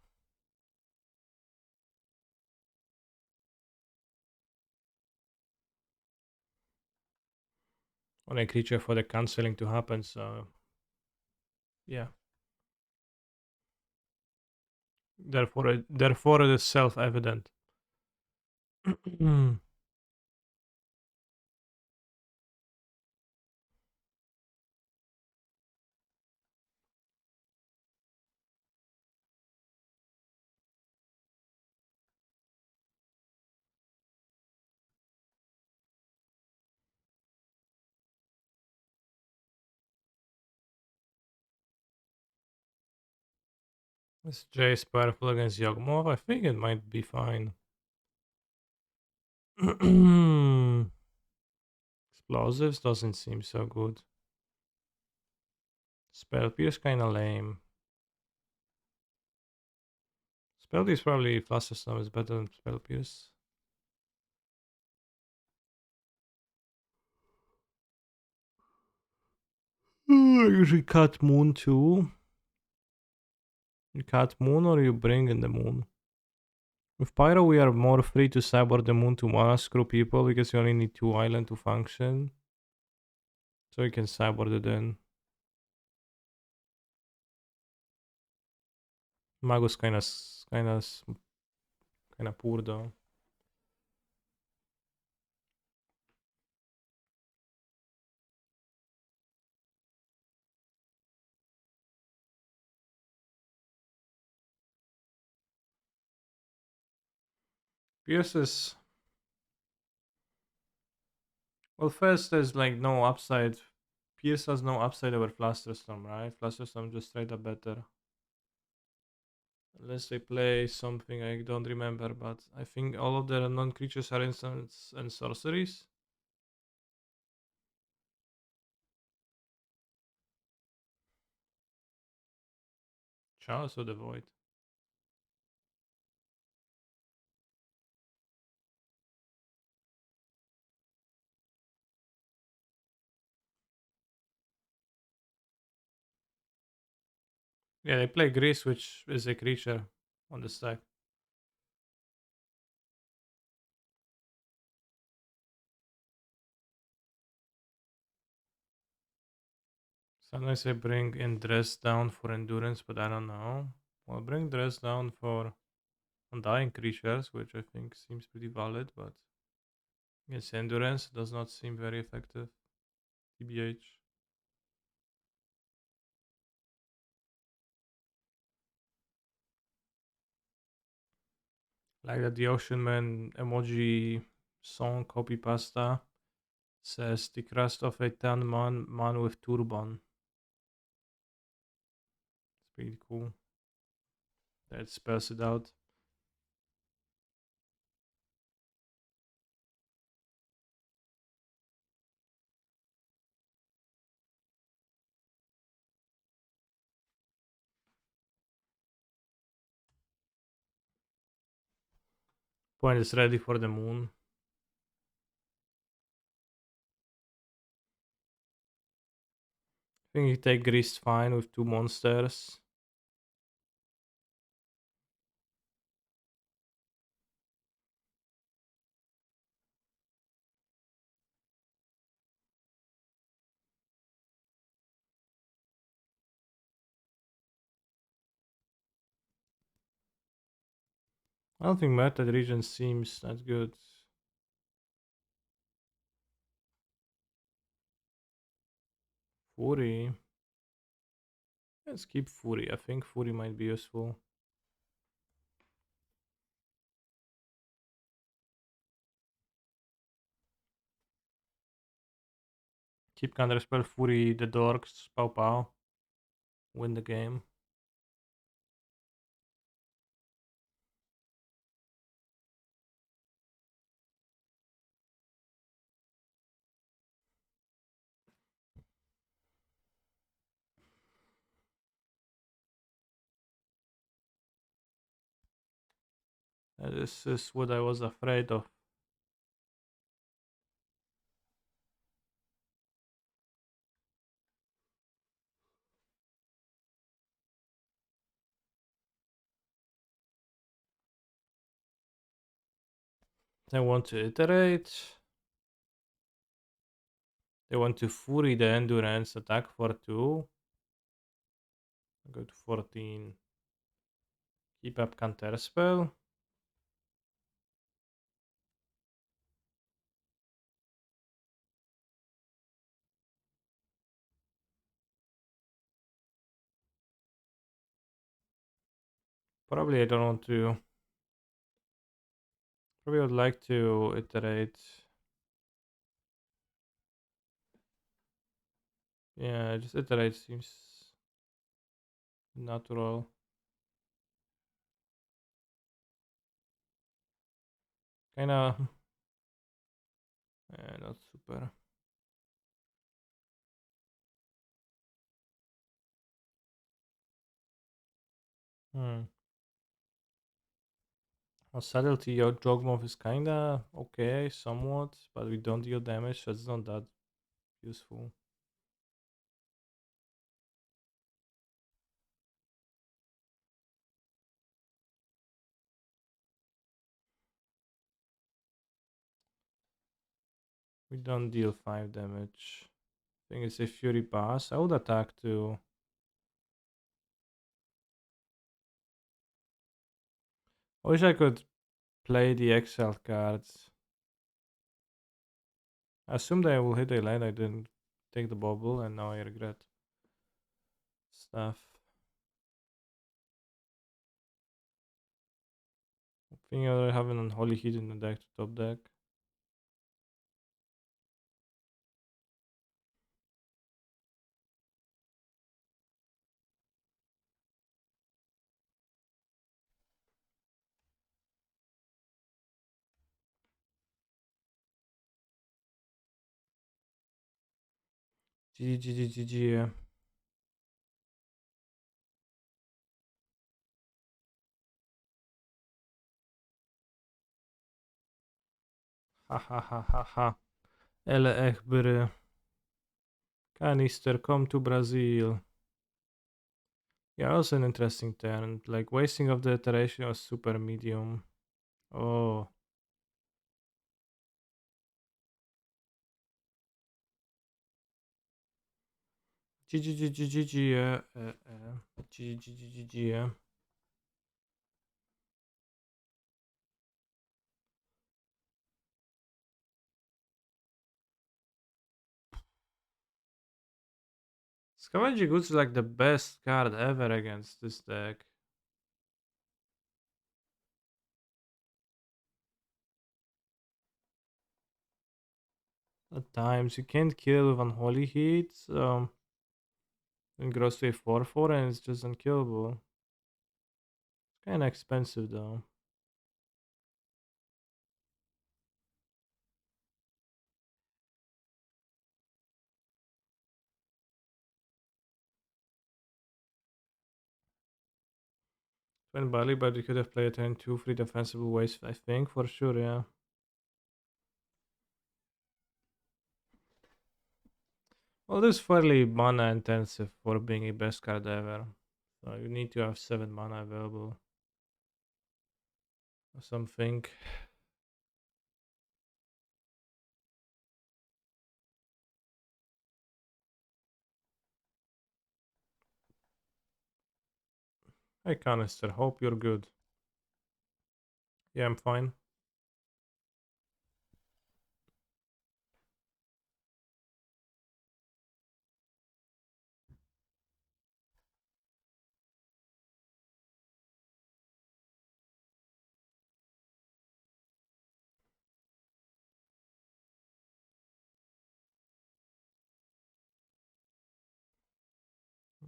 a creature for the canceling to happen, so yeah. Therefore it is self-evident. Is Jace powerful against Yawgmoth? I think it might be fine. Explosives doesn't seem so good. Spell Pierce kinda lame. Spell Pierce probably Fluster Storm is better than Spell Pierce. I usually cut Moon too. You cut Moon or you bring in the Moon? With Pyro we are more free to cyborg the Moon to mana screw people because you only need 2 island to function. So you can cyborg it in. Magus kinda poor though. Pierce is, well, first there's like no upside. Pierce has no upside over Flusterstorm, right? Flusterstorm just straight up better. Unless they play something I don't remember, but I think all of their non-creatures are instants and sorceries. Chalice of the Void. Yeah, they play Grease, which is a creature on the stack. Sometimes I bring in Dress Down for endurance, but I don't know. Well, bring Dress Down for undying creatures, which I think seems pretty valid, but against endurance does not seem very effective. TBH. Like that the Ocean Man emoji song copy pasta says the crest of a 10 man with turban. It's pretty cool. That spells it out. Point is ready for the moon. I think you take Greased fine with two monsters. I don't think Murktide region seems that good. Fury. Let's keep Fury. I think Fury might be useful. Keep Counterspell Fury, the Dorks, Pow Pow. Win the game. This is what I was afraid of. They want to iterate. They want to Fury the Endurance, attack for 2. Go to 14. Keep up Counterspell. Probably I don't want to. Probably would like to iterate. Yeah, just iterate seems natural. Kinda. Not super. Hmm. Well, subtlety, your Jogmoth is kinda okay, somewhat, but we don't deal damage, so it's not that useful. We don't deal 5 damage. I think it's a Fury Pass. I would attack too. I wish I could play the Excel cards. I assumed I will hit a land, I didn't take the bubble, and now I regret stuff. I think I have an Unholy Heat in the deck to top deck. GG. Ha ha ha ha ha. Ele Echbry. Canister, come to Brazil. Yeah, also an interesting turn. Like wasting of the iteration was super medium. Oh, GG, GG, yeah. Scavenging Goods is like the best card ever against this deck. At times you can't kill with Unholy Heat, and grows to a 4/4 and it's just unkillable. It's kinda expensive though. Twin Bali, but you could have played a turn 2 free defensible ways, I think, for sure, yeah. Well, this is fairly mana intensive for being a best card ever. So you need to have 7 mana available or something. Hey Canister, hope you're good. Yeah, I'm fine.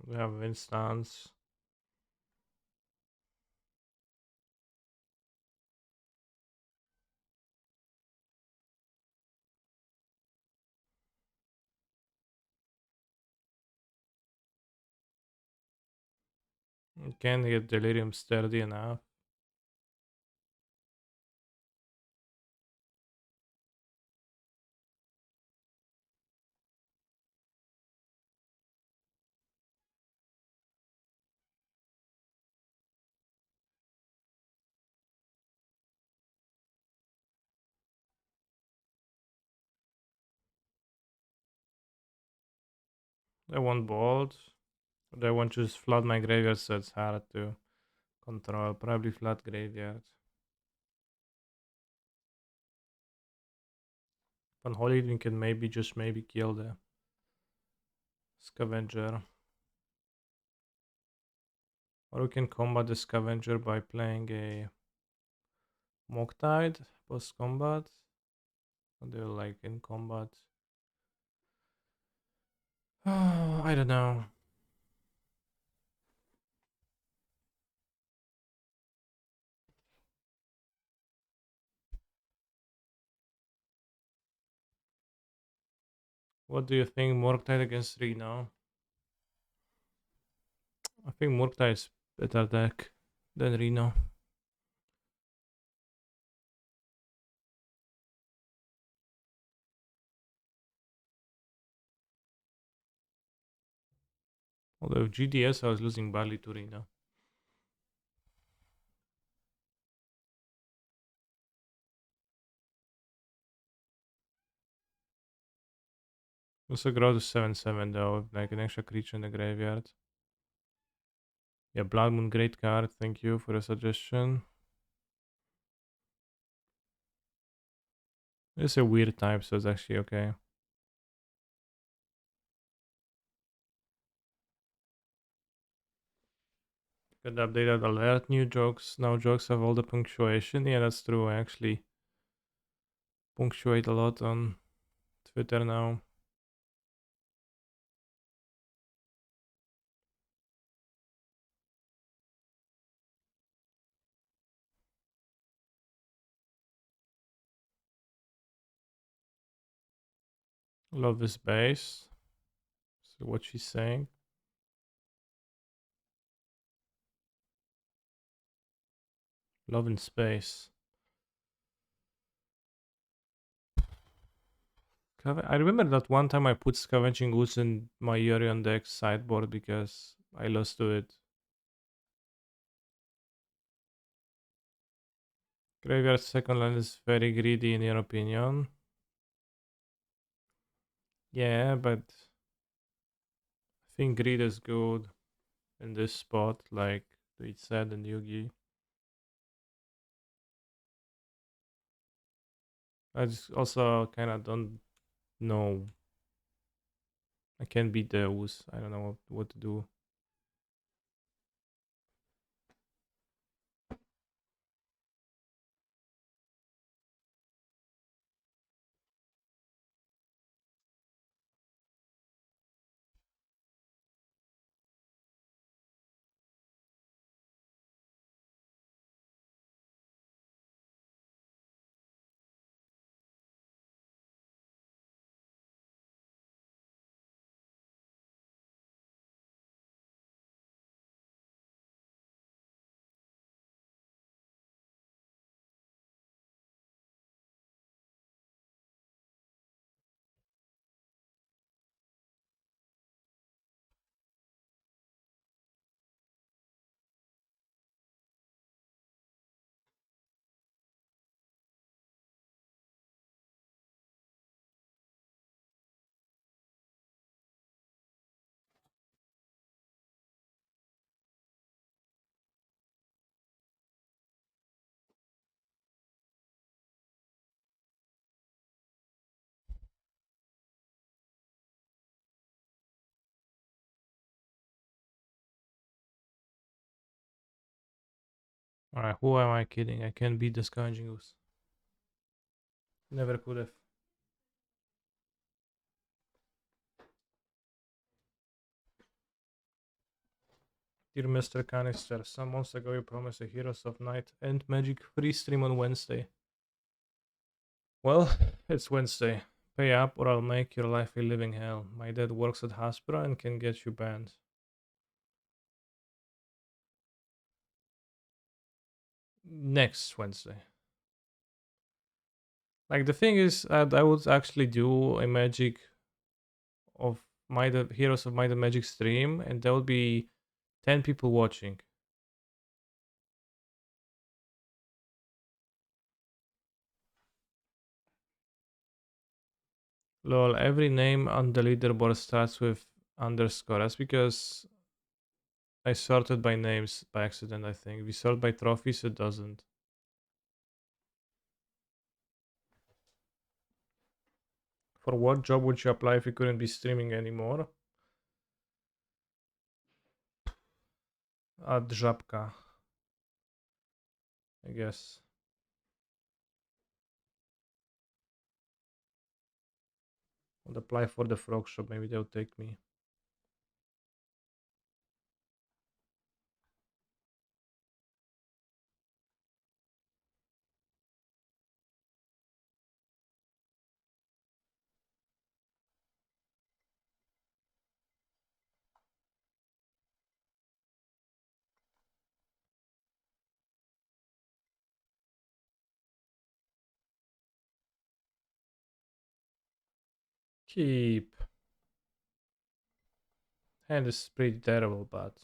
We have instance. You can get Delirium sturdy enough. They want bold. They want to just flood my graveyard, so it's hard to control. Probably flood graveyard. Van Holy can maybe just maybe kill the scavenger. Or we can combat the scavenger by playing a Murktide post combat. What do you like in combat? I don't know. What do you think Murktide against Reno? I think Murktide is better deck than Reno. Although GDS I was losing badly to Reno. Also grow to 7/7 though, like an extra creature in the graveyard. Yeah, Blood Moon, great card. Thank you for the suggestion. It's a weird type, so it's actually okay. Got the updated alert, new jokes. Now jokes have all the punctuation. Yeah, that's true. I actually punctuate a lot on Twitter now. Love this base. So what she's saying. Love in space. I remember that one time I put Scavenging Ooze in my Yorion deck sideboard because I lost to it. Graveyard second land is very greedy in your opinion. Yeah, but I think greed is good in this spot, like it said in Yugi. I just also kind of don't know. I can't beat those. I don't know what to do. Alright, who am I kidding? I can't beat the Scavenging Ooze. Never could have. Dear Mr. Canister, some months ago you promised a Heroes of Night and Magic free stream on Wednesday. Well, it's Wednesday. Pay up or I'll make your life a living hell. My dad works at Hasbro and can get you banned. Next Wednesday. Like the thing is, I would actually do a Magic of Heroes of Might and Magic stream, and there would be 10 people watching. Lol, every name on the leaderboard starts with underscore. That's because I sorted by names by accident, I think. If you sort by trophies, it doesn't. For what job would you apply if you couldn't be streaming anymore? At Żabka, I guess. I'll apply for the frog shop, maybe they'll take me. Keep. And it's pretty terrible, but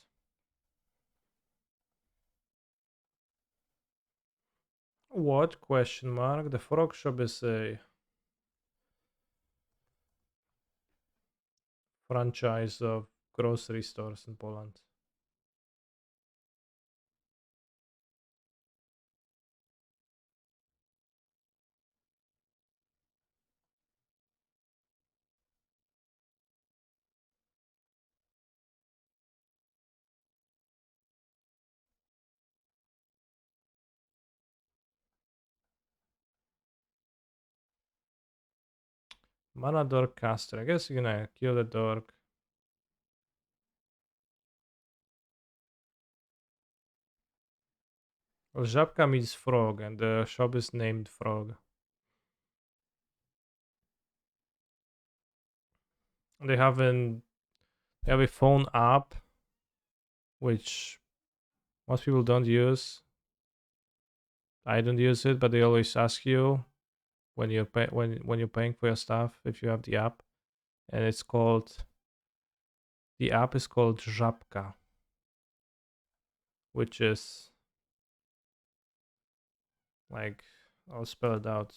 what question mark? The frog shop is a franchise of grocery stores in Poland. Mana Dork Caster. I guess you're gonna kill the dork. Well, Żabka means frog, and the shop is named Frog. They have an they have a phone app, which most people don't use. I don't use it, but they always ask you when you're paying for your stuff if you have the app, and the app is called Żabka, which is Like, I'll spell it out.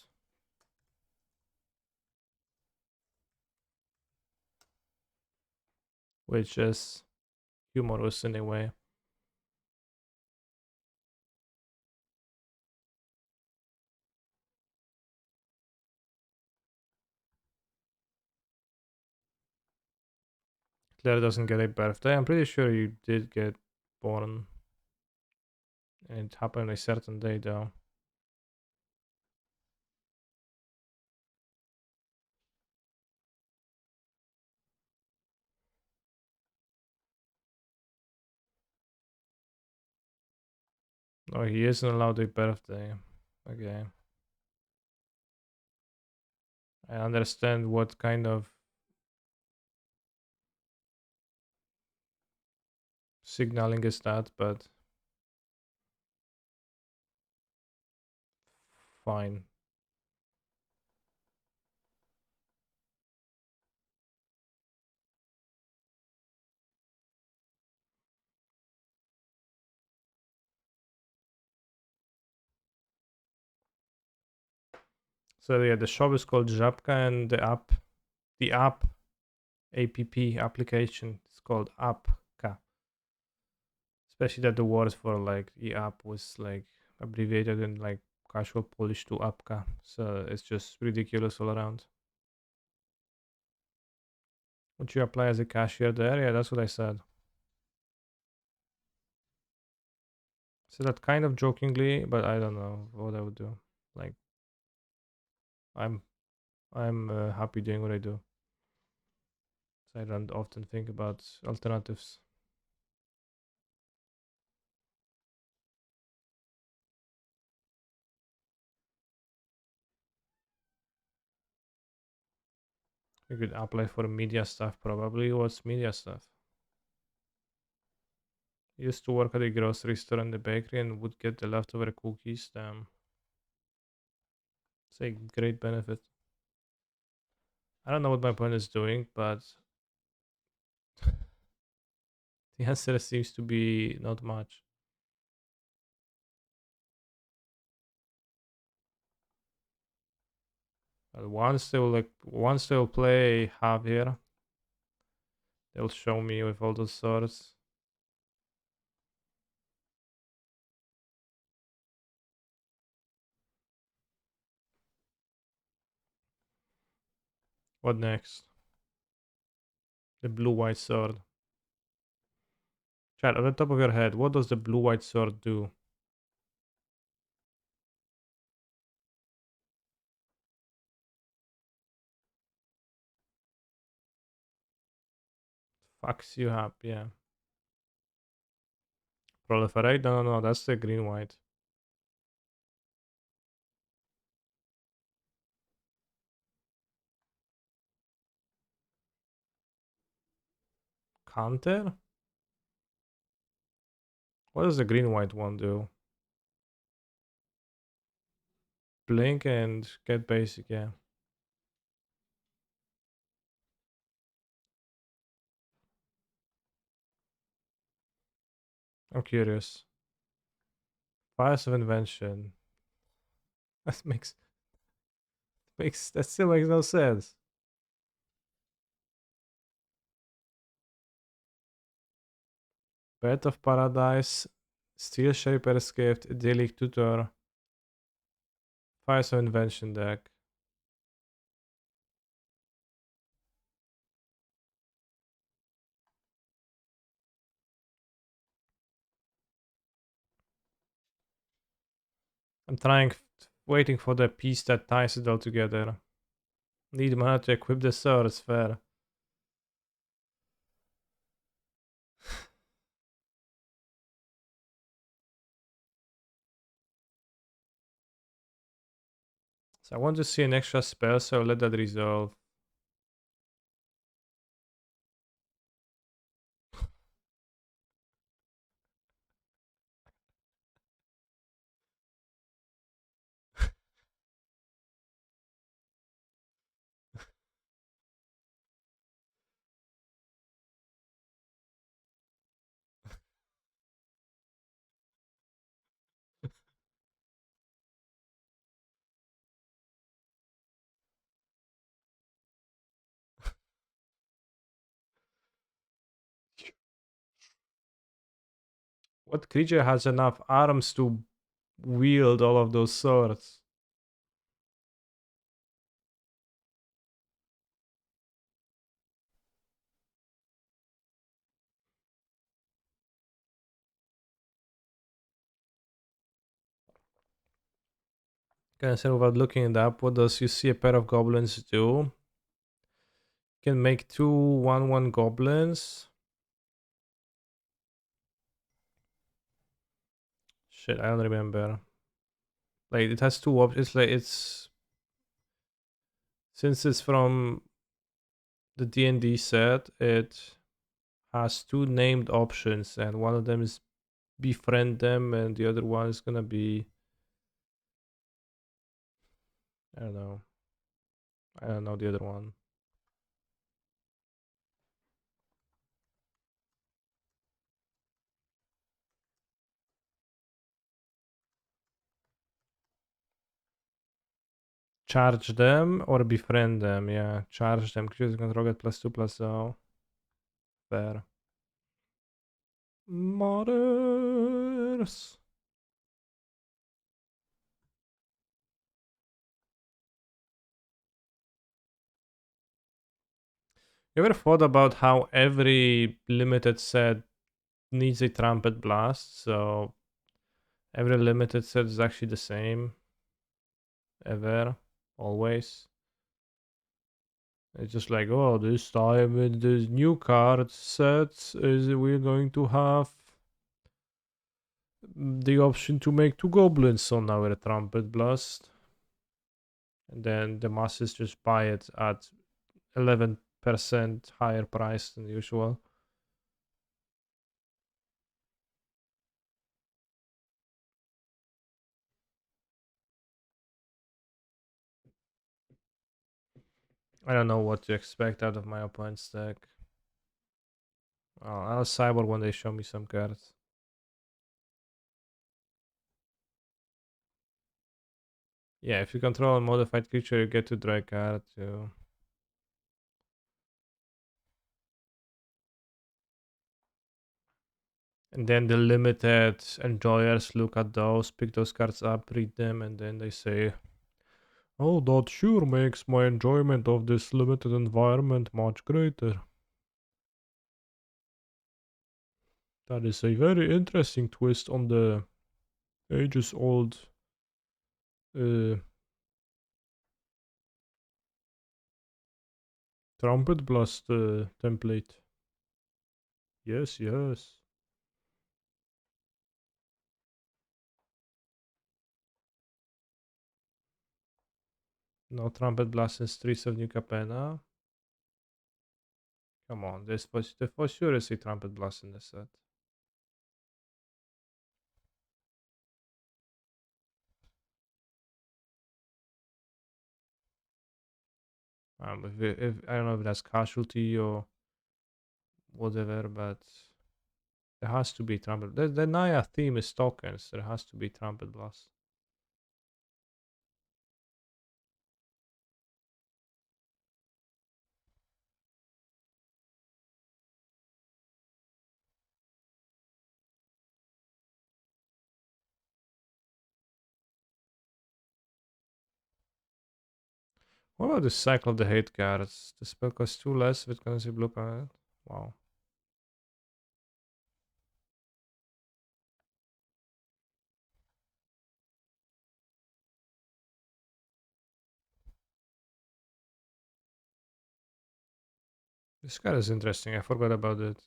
Which is humorous in a way. Claire doesn't get a birthday. I'm pretty sure you did get born. And it happened a certain day though. Oh, he isn't allowed a birthday. Okay. I understand what kind of signaling is that, but fine. So yeah, the shop is called Żabka and the app application is called Appka. Especially that the word for like the app was like abbreviated in like casual Polish to Appka. So it's just ridiculous all around. Would you apply as a cashier there? Yeah, that's what I said. So that kind of jokingly, but I don't know what I would do. Like I'm I'm happy doing what I do. So I don't often think about alternatives. You could apply for media stuff probably. What's media stuff? Used to work at a grocery store and the bakery and would get the leftover cookies. It's a great benefit. I don't know what my point is doing, but the answer seems to be not much. But once they'll play Javier, they'll show me with all those swords. What next? The blue white sword. Chat, on the top of your head, what does the blue white sword do? Fucks you up, yeah. Proliferate? No, no, no, that's the green white. Counter? What does the green white one do? Blink and get basic, yeah. I'm curious. Fires of invention. That makes that still makes no sense. Bird of Paradise, Steel Shaper's Gift, Idyllic Tutor, Fires of Invention deck. I'm waiting for the piece that ties it all together. Need mana to equip the sword, it's fair. So I want to see an extra spell, so let that resolve. What creature has enough arms to wield all of those swords? Can I say without looking it up? What does you see a pair of goblins do? Can make two 1/1 goblins. Shit, I don't remember. Like it has two options. It's like it's since it's from the D&D set, it has two named options, and one of them is befriend them, and the other one is gonna be I don't know. I don't know the other one. Charge them or befriend them. Yeah, charge them. Creatures control get +2/+0. Fair. Modders. You ever thought about how every limited set needs a trumpet blast? So every limited set is actually the same. Ever. Always. It's just like, oh, this time with this new card set is we're going to have the option to make two goblins on our trumpet blast. And then the masses just buy it at 11% higher price than usual. I don't know what to expect out of my opponent's deck. I'll cyber when they show me some cards. Yeah, if you control a modified creature, you get to draw a card too. And then the limited enjoyers look at those, pick those cards up, read them, and then they say, oh, that sure makes my enjoyment of this limited environment much greater. That is a very interesting twist on the ages old trumpet blast template. Yes, yes. No trumpet blast in Streets of New Capenna. Come on, there for sure is a trumpet blast in the set. If I don't know if that's casualty or whatever, but there has to be trumpet. The Naya theme is tokens. There has to be trumpet blast. What about the cycle of the hate cards? The spell costs 2 less with currency blue planet. Wow. This card is interesting. I forgot about it.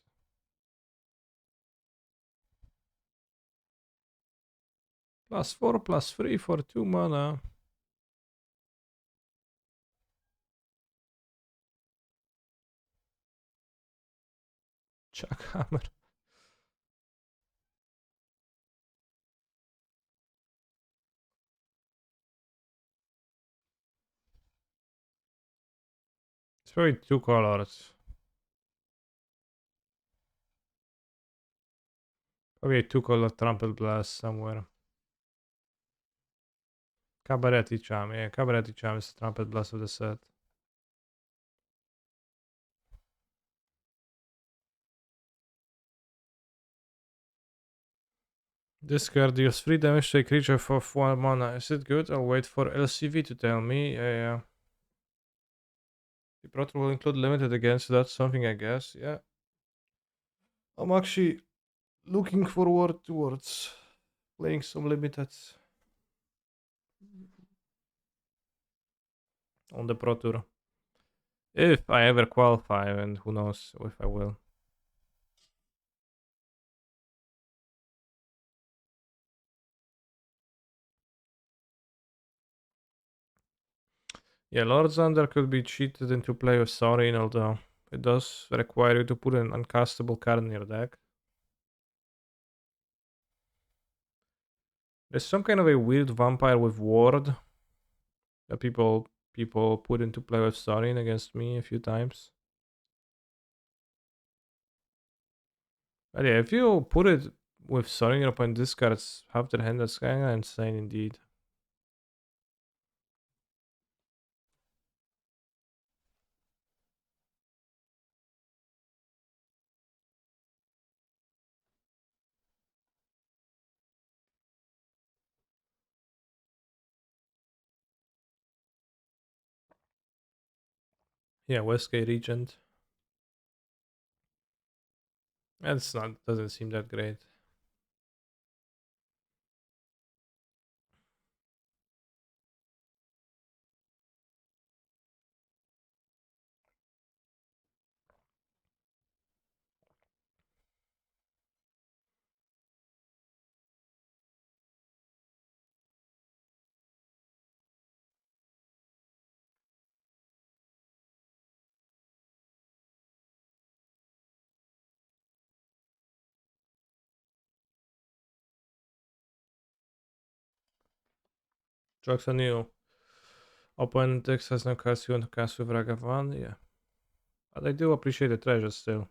+4, +3 for 2 mana. Chuckhammer. It's probably 2 colors. Probably a 2-color trumpet blast somewhere. Cabaret Charm. Yeah, Cabaret Charm is the trumpet blast of the set. Discard deals 3 damage to a creature for 1 mana. Is it good? I'll wait for LCV to tell me. Yeah. The Pro Tour will include limited again, so that's something I guess. Yeah. I'm actually looking forward towards playing some limited on the Pro Tour. If I ever qualify, and who knows if I will. Yeah, Lord Xander could be cheated into play with Sorin, although it does require you to put an uncastable card in your deck. There's some kind of a weird vampire with ward that people put into play with Sorin against me a few times. But yeah, if you put it with Sorin your opponent discards half their hand, that's kinda insane indeed. Yeah, Westgate Regent. That's not doesn't seem that great. Drugs on you. Opponent X has no cards you want to cast with Ragavan, yeah. But I do appreciate the treasure still.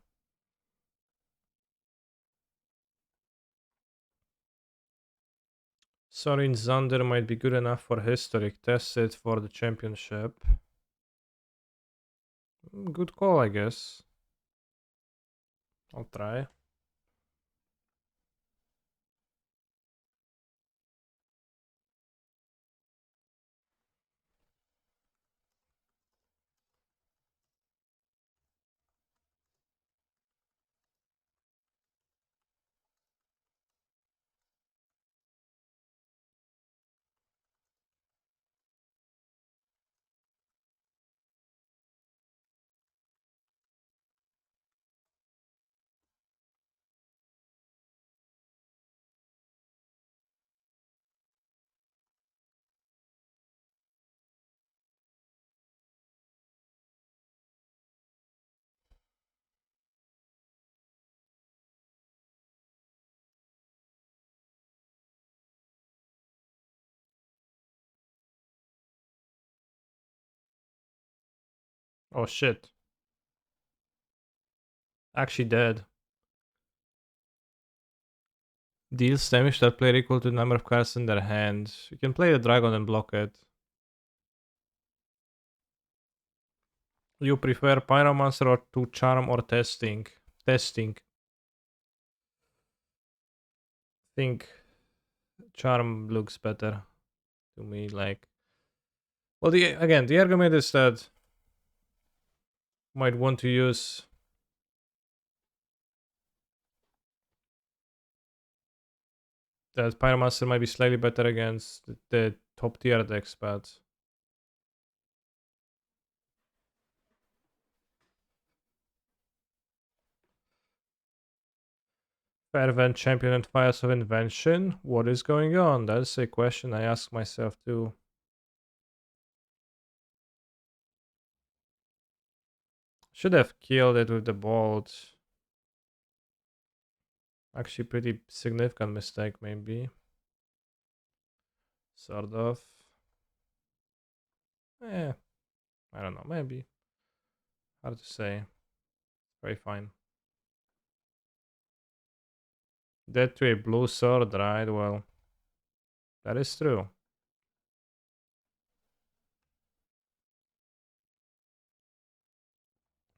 Sorin Zander might be good enough for Historic. Test it for the championship. Good call, I guess. I'll try. Oh shit. Actually dead. Deals damage that player equal to the number of cards in their hand. You can play the dragon and block it. You prefer Pyromancer or to Charm or Testing? Testing. Think Charm looks better to me. Like, well, the argument is that might want to use that Pyromancer might be slightly better against the top tier decks, but Fervent Champion and Fires of Invention. What is going on? That's a question I ask myself too. Should have killed it with the bolt. Actually, pretty significant mistake, maybe. Sort of. Eh, I don't know. Maybe. Hard to say. Very fine. Dead to a blue sword, right? Well, that is true.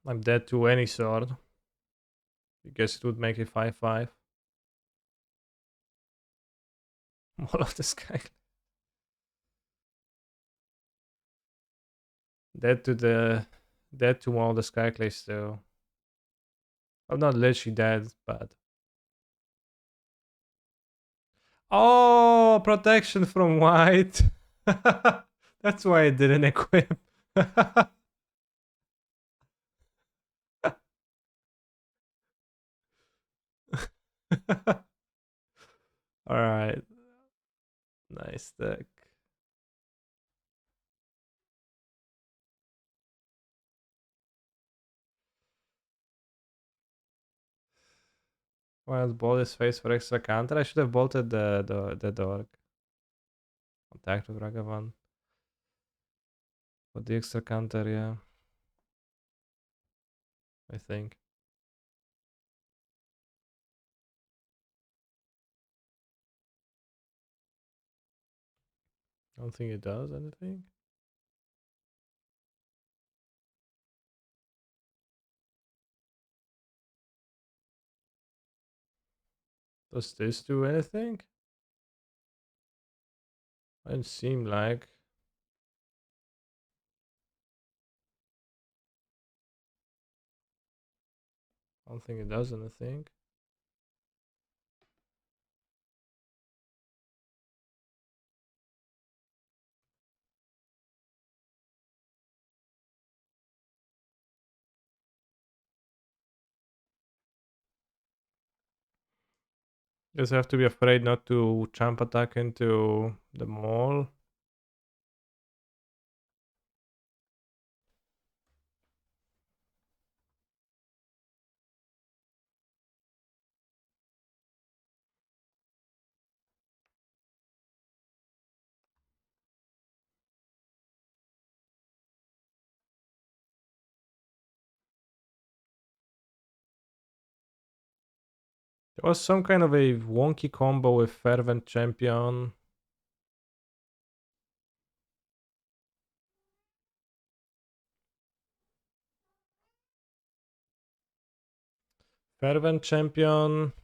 I'm dead to any sword. I guess it would make it 5-5. All of the sky. Dead to the dead to all the skyclays too. I'm not literally dead, but oh, protection from white. That's why I didn't equip. All right, nice deck. Wild ball is face for extra counter. I should have bolted the dog. Attacked with Ragavan. For the extra counter, yeah. I think. I don't think it does anything. Does this do anything? Doesn't seem like. I don't think it does anything. Just have to be afraid not to jump attack into the mall. There was some kind of a wonky combo with Fervent Champion. Fervent Champion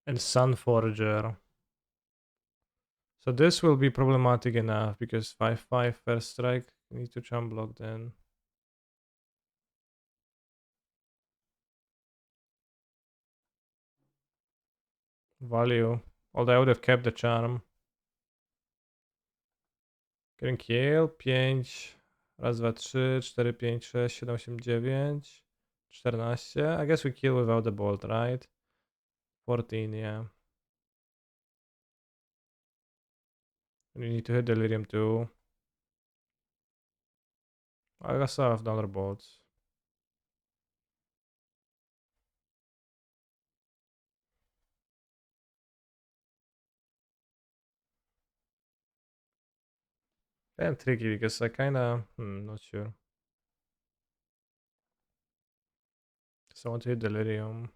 and Sun Forger. So this will be problematic enough because 5/5 first strike. Need to jump block then. Value. Although I would have kept the charm. Kierunek kill. 5. Raz, dwa, trzy, 4, 5, 6, 7, 8, 9. 14. I guess we kill without the bolt, right? 14, yeah. We need to hit Delirium too. I guess I have dollar bolts. Damn tricky because I kinda not sure. So I want to hit Delirium.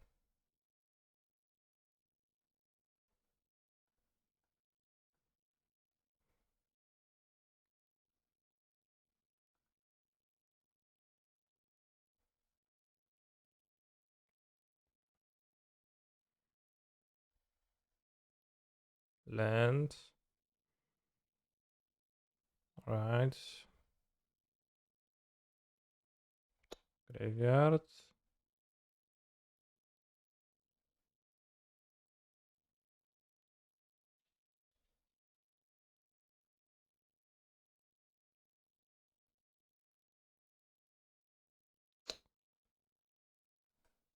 Land. Right. Graveyard.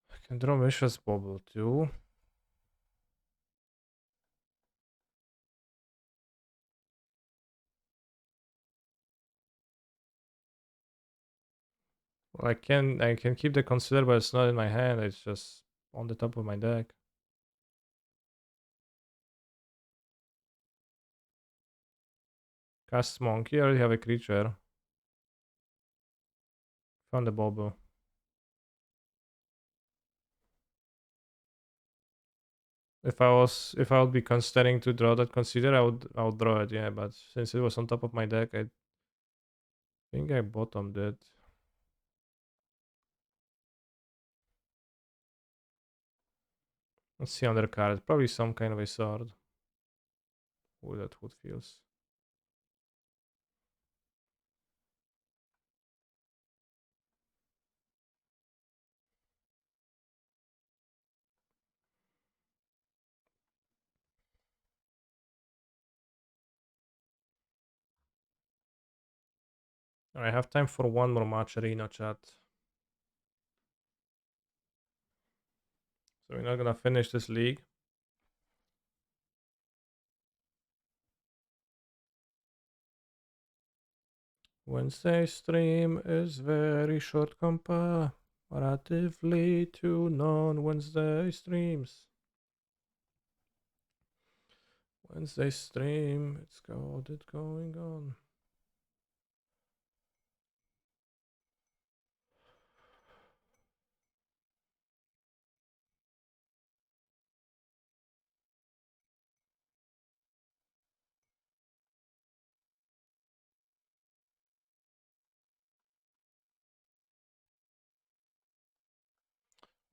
I can draw Mishra's Bobble too. Well, I can keep the consider, but it's not in my hand. It's just on the top of my deck. Cast Monkey. I already have a creature. Found the Bobble. If I would be considering to draw that consider, I would draw it, yeah. But since it was on top of my deck, I think I bottomed it. Let's see under card. Probably some kind of a sword. Oh, that wood feels. I have time for one more match arena chat. So we're not gonna finish this league. Wednesday stream is very short comparatively to non-Wednesday streams. Wednesday stream, it's got it going on.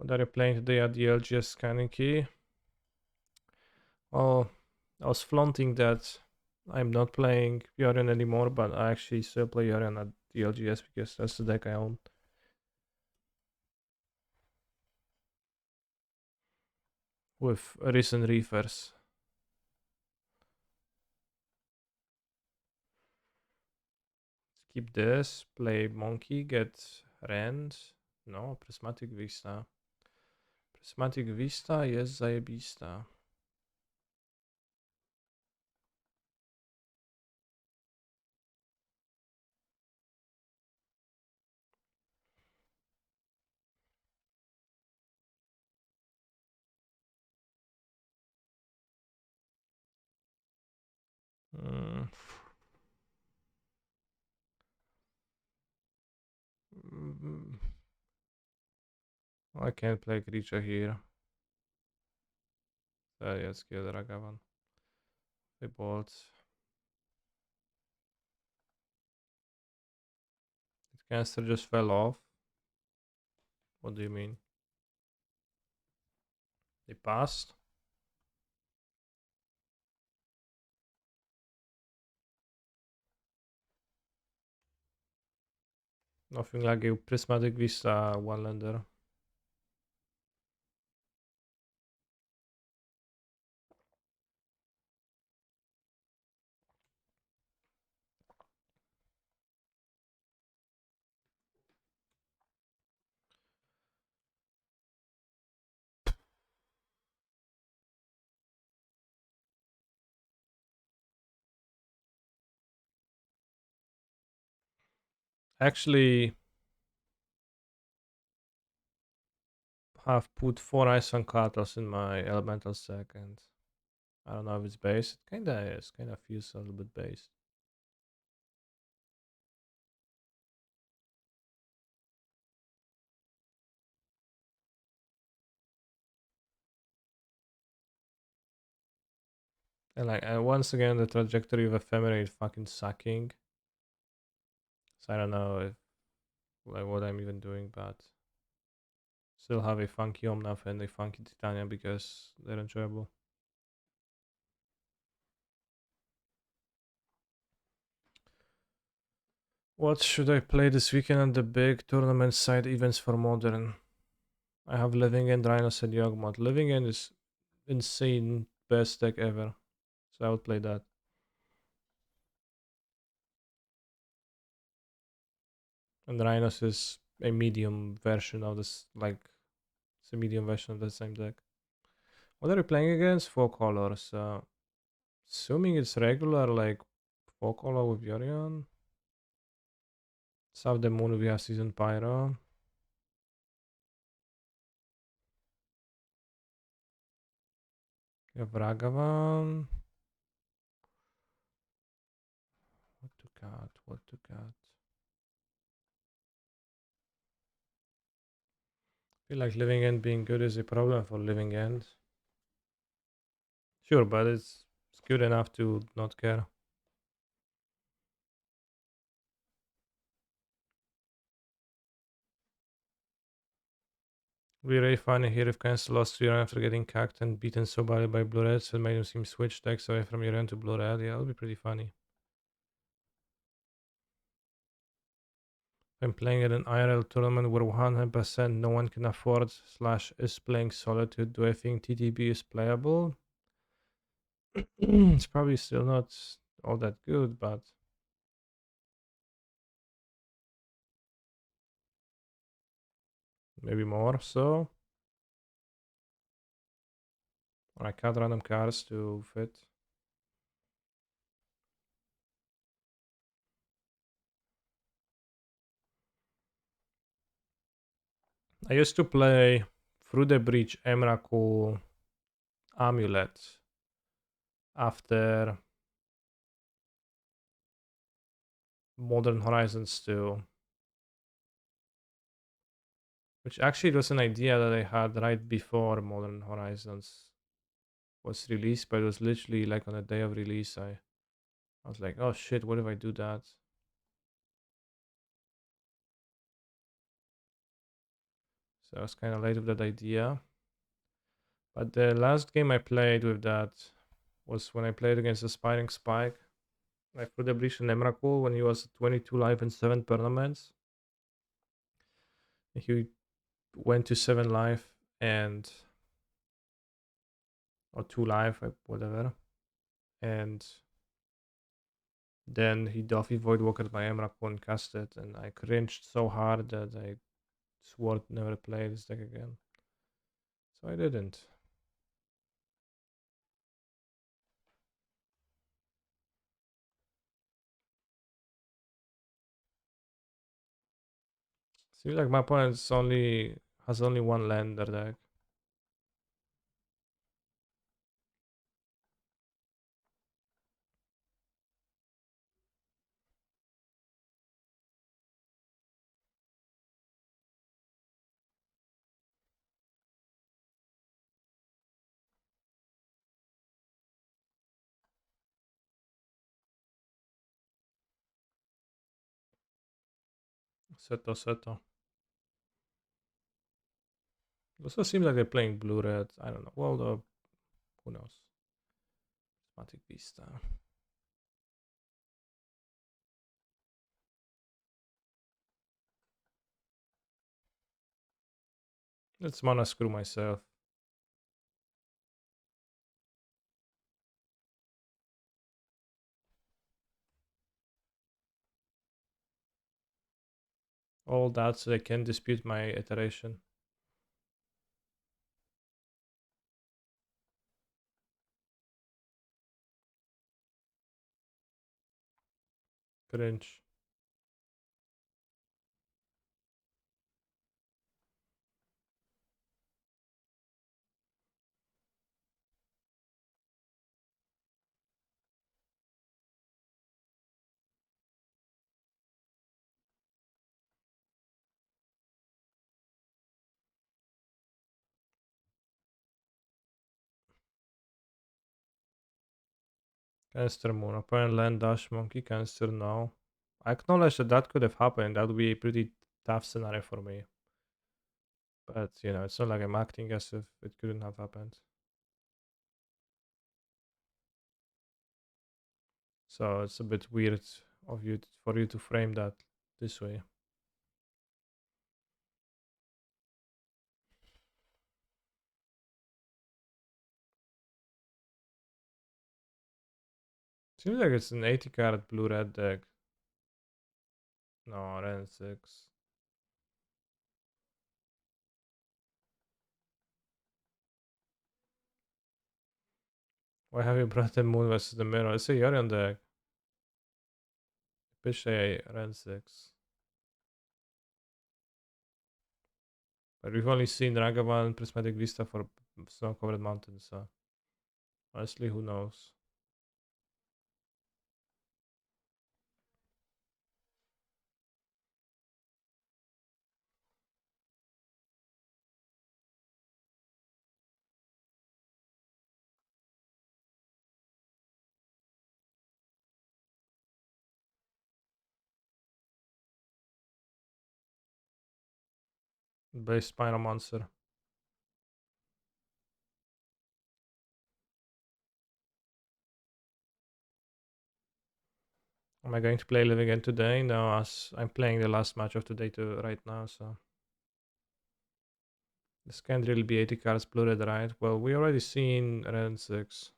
What are you playing today at the LGS scanning key? Oh, I was flaunting that I'm not playing Yorion anymore, but I actually still play Yorion at the LGS because that's the deck I own. With recent reefers. Keep this, play Monkey, get Rend. No, Prismatic Vista. Prismatic Vista jest zajebista. Mm. Mm. I can't play creature here. Let's kill Ragavan. They bolt. The cancer just fell off. What do you mean? They passed? Nothing like a Prismatic Vista one-lander. Actually, have put 4 ice on Katos in my elemental stack, and I don't know if it's based. It kinda is. Kinda feels a little bit based. And like, once again, the trajectory of Ephemerate fucking sucking. So I don't know if like what I'm even doing, but still have a funky Omnath and a funky Titania because they're enjoyable. What should I play this weekend on the big tournament side events for Modern? I have Living End, Rhinos, and Yawgmoth. Living End is insane, best deck ever. So I would play that. And Rhinos is a medium version of this, like, it's a medium version of the same deck. What are you playing against? 4 colors. Assuming it's regular, like 4 color with Yorion. South the Moon, we have Seasoned Pyro. You have Ragavan. What to cut? What to cut? I feel like Living End being good is a problem for Living End. Sure, but it's good enough to not care. Be really funny here if Cancel lost to Iran after getting cacked and beaten so badly by Blue Red, so it made him seem switch decks away from Iran to Blue Red. Yeah, that'll be pretty funny. I'm playing at an IRL tournament where 100% no one can afford slash is playing Solitude. Do I think TTB is playable? It's probably still not all that good, but maybe more so. Or I cut random cards to fit. I used to play Through the Breach Emrakul Amulet after Modern Horizons 2, which actually was an idea that I had right before Modern Horizons was released, but it was literally like on the day of release. I was like, oh shit, what if I do that? So I was kind of late with that idea. But the last game I played with that was when I played against Aspiring Spike. I threw the Breach and Emrakul when he was 22 live in 7 tournaments. He went to 7 live and or 2 live, whatever. And then he Duffy Voidwalker by Emrakul and cast it, and I cringed so hard that I swore to never play this deck again. So I didn't. Seems like my opponent has only one lander deck. Seto Seto. It also seems like they're playing blue red. I don't know. Well, who knows? Matic Vista. Let's mana screw myself. All that so they can dispute my iteration. Cringe. Cancer Moon. Opponent land dash monkey. Cancer now. I acknowledge that that could have happened. That would be a pretty tough scenario for me. But, you know, it's not like I'm acting as if it couldn't have happened. So it's a bit weird of you for you to frame that this way. Seems like it's an 80 card blue red deck. No, red 6. Why have you brought the moon versus the mirror? It's a Yorion deck. Pitch a red 6. But we've only seen Ragavan Prismatic Vista for snow covered mountains, so honestly, who knows? Base Pyromancer. Am I going to play Live Again today? No, as I'm playing the last match of today right now, so this can't really be 80 cards blue-red, right? Well, we already seen red and 6.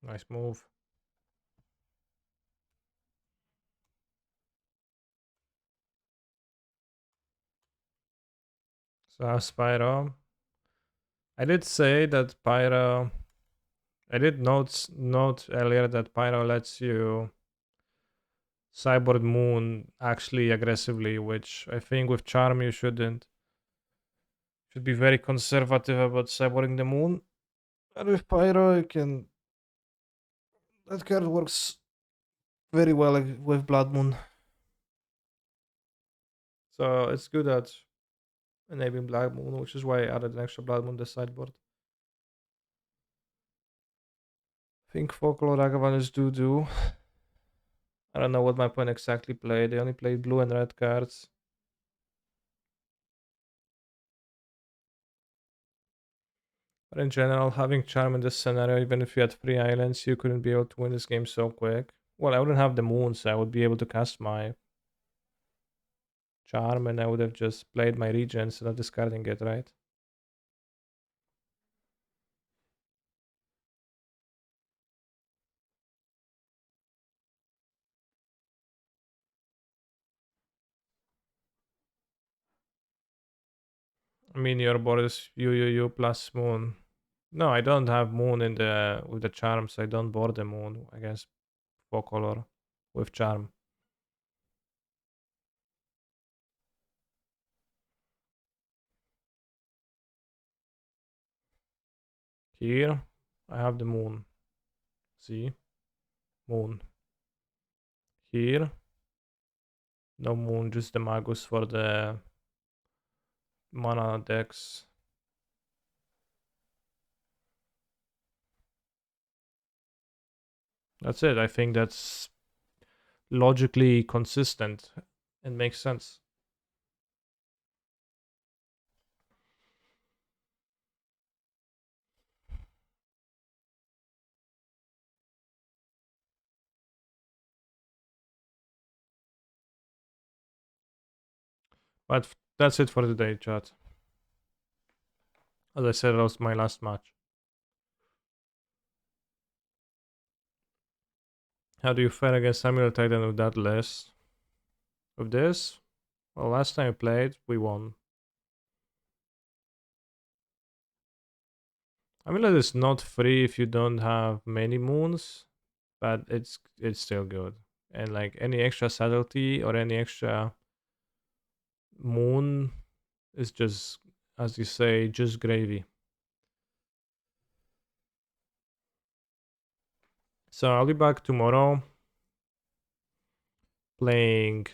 Nice move. So Spyro. I did say that Pyro. I did note earlier that Pyro lets you cyborg moon actually aggressively, which I think with Charm you shouldn't. Should be very conservative about cyborging the moon. And with Pyro, you can. That card works very well with Blood Moon. So it's good at enabling Blood Moon, which is why I added an extra Blood Moon to the sideboard. I think Folklore Ragavan is doo-doo. I don't know what my opponent exactly played. They only played blue and red cards. But in general, having Charm in this scenario, even if you had 3 islands, you couldn't be able to win this game so quick. Well, I wouldn't have the moon, so I would be able to cast my Charm and I would have just played my Regen instead of discarding it, right? I mean, your board is you plus moon. No, I don't have moon in the with the charms. I don't board the moon. I guess 4 color with charm. Here, I have the moon. See, moon. Here, no moon, just the magus for the mana decks. That's it. I think that's logically consistent and makes sense. But that's it for today, chat. As I said, that was my last match. How do you fare against Samuel Titan with that list? With this? Well, last time I played, we won. Amulet is not free if you don't have many moons, but it's still good. And like any extra subtlety or any extra moon is just, as you say, just gravy. So I'll be back tomorrow playing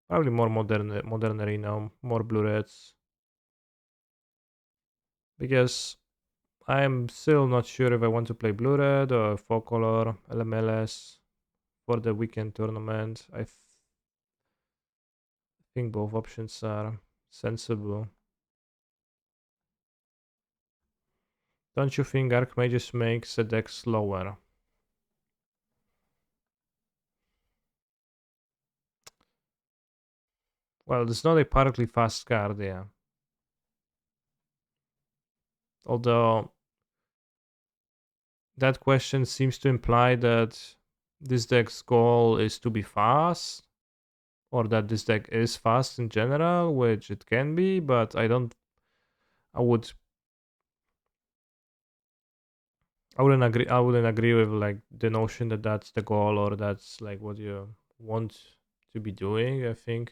probably more modern arena, more blue reds. Because I'm still not sure if I want to play blue red or 4 color LMLS for the weekend tournament. I think both options are sensible. Don't you think Archmages makes the deck slower? Well, it's not a particularly fast card, yeah. Although that question seems to imply that this deck's goal is to be fast, or that this deck is fast in general, which it can be, but I don't. I would. I wouldn't agree. I wouldn't agree with like the notion that that's the goal or that's like what you want to be doing. I think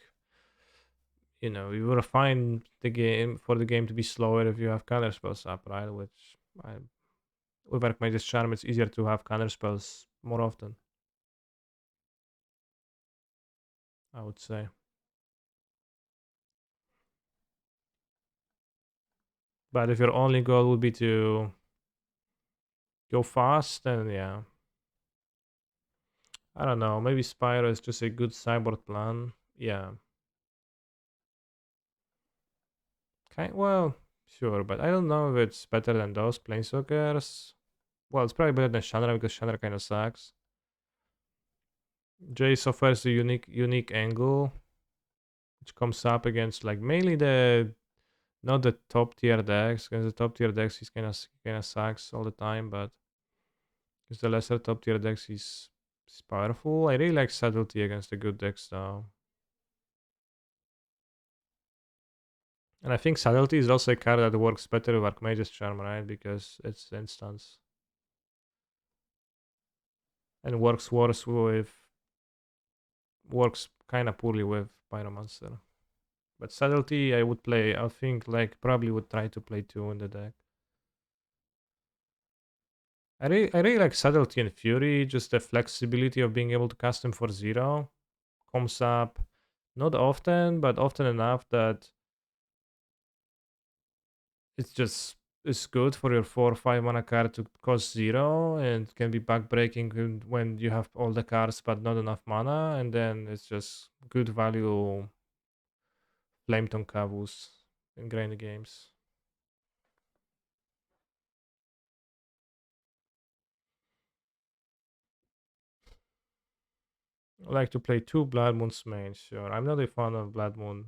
you will find the game for the game to be slower if you have counter spells up, right? Which I with Archmage's Charm, it's easier to have counter spells more often, I would say. But if your only goal would be to go fast, then yeah. I don't know. Maybe Spyro is just a good sideboard plan. Yeah. Well, sure, but I don't know if it's better than those Planeswalkers. Well, it's probably better than Chandra because Chandra kind of sucks. Jace offers a unique angle, which comes up against like mainly the not the top tier decks. Because the top tier decks he's kind of sucks all the time, but because the lesser top tier decks he's powerful. I really like subtlety against the good decks though. And I think subtlety is also a card that works better with Archmage's Charm, right? Because it's instance. And works kind of poorly with Pyromancer. But subtlety, I would play. I think like probably would try to play two in the deck. I really like subtlety and fury. Just the flexibility of being able to cast them for 0 comes up not often, but often enough that it's good for your 4 or 5 mana card to cost 0 and can be backbreaking when you have all the cards but not enough mana, and then it's just good value Flametongue Cavus in grainy games. I like to play two Blood Moon's main, sure. I'm not a fan of Blood Moon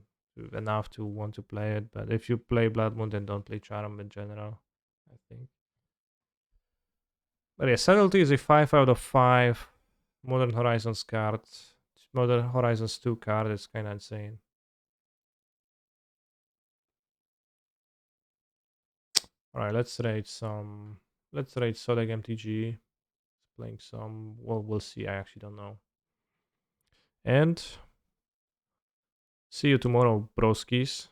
enough to want to play it, but if you play Blood Moon, then don't play Charm in general, I think. But yeah, Subtlety is a 5 out of 5 Modern Horizons card. Modern Horizons 2 card is kind of insane. Alright, let's raid some. Let's raid Sodek MTG. Playing some. Well, we'll see. I actually don't know. And see you tomorrow, broskies.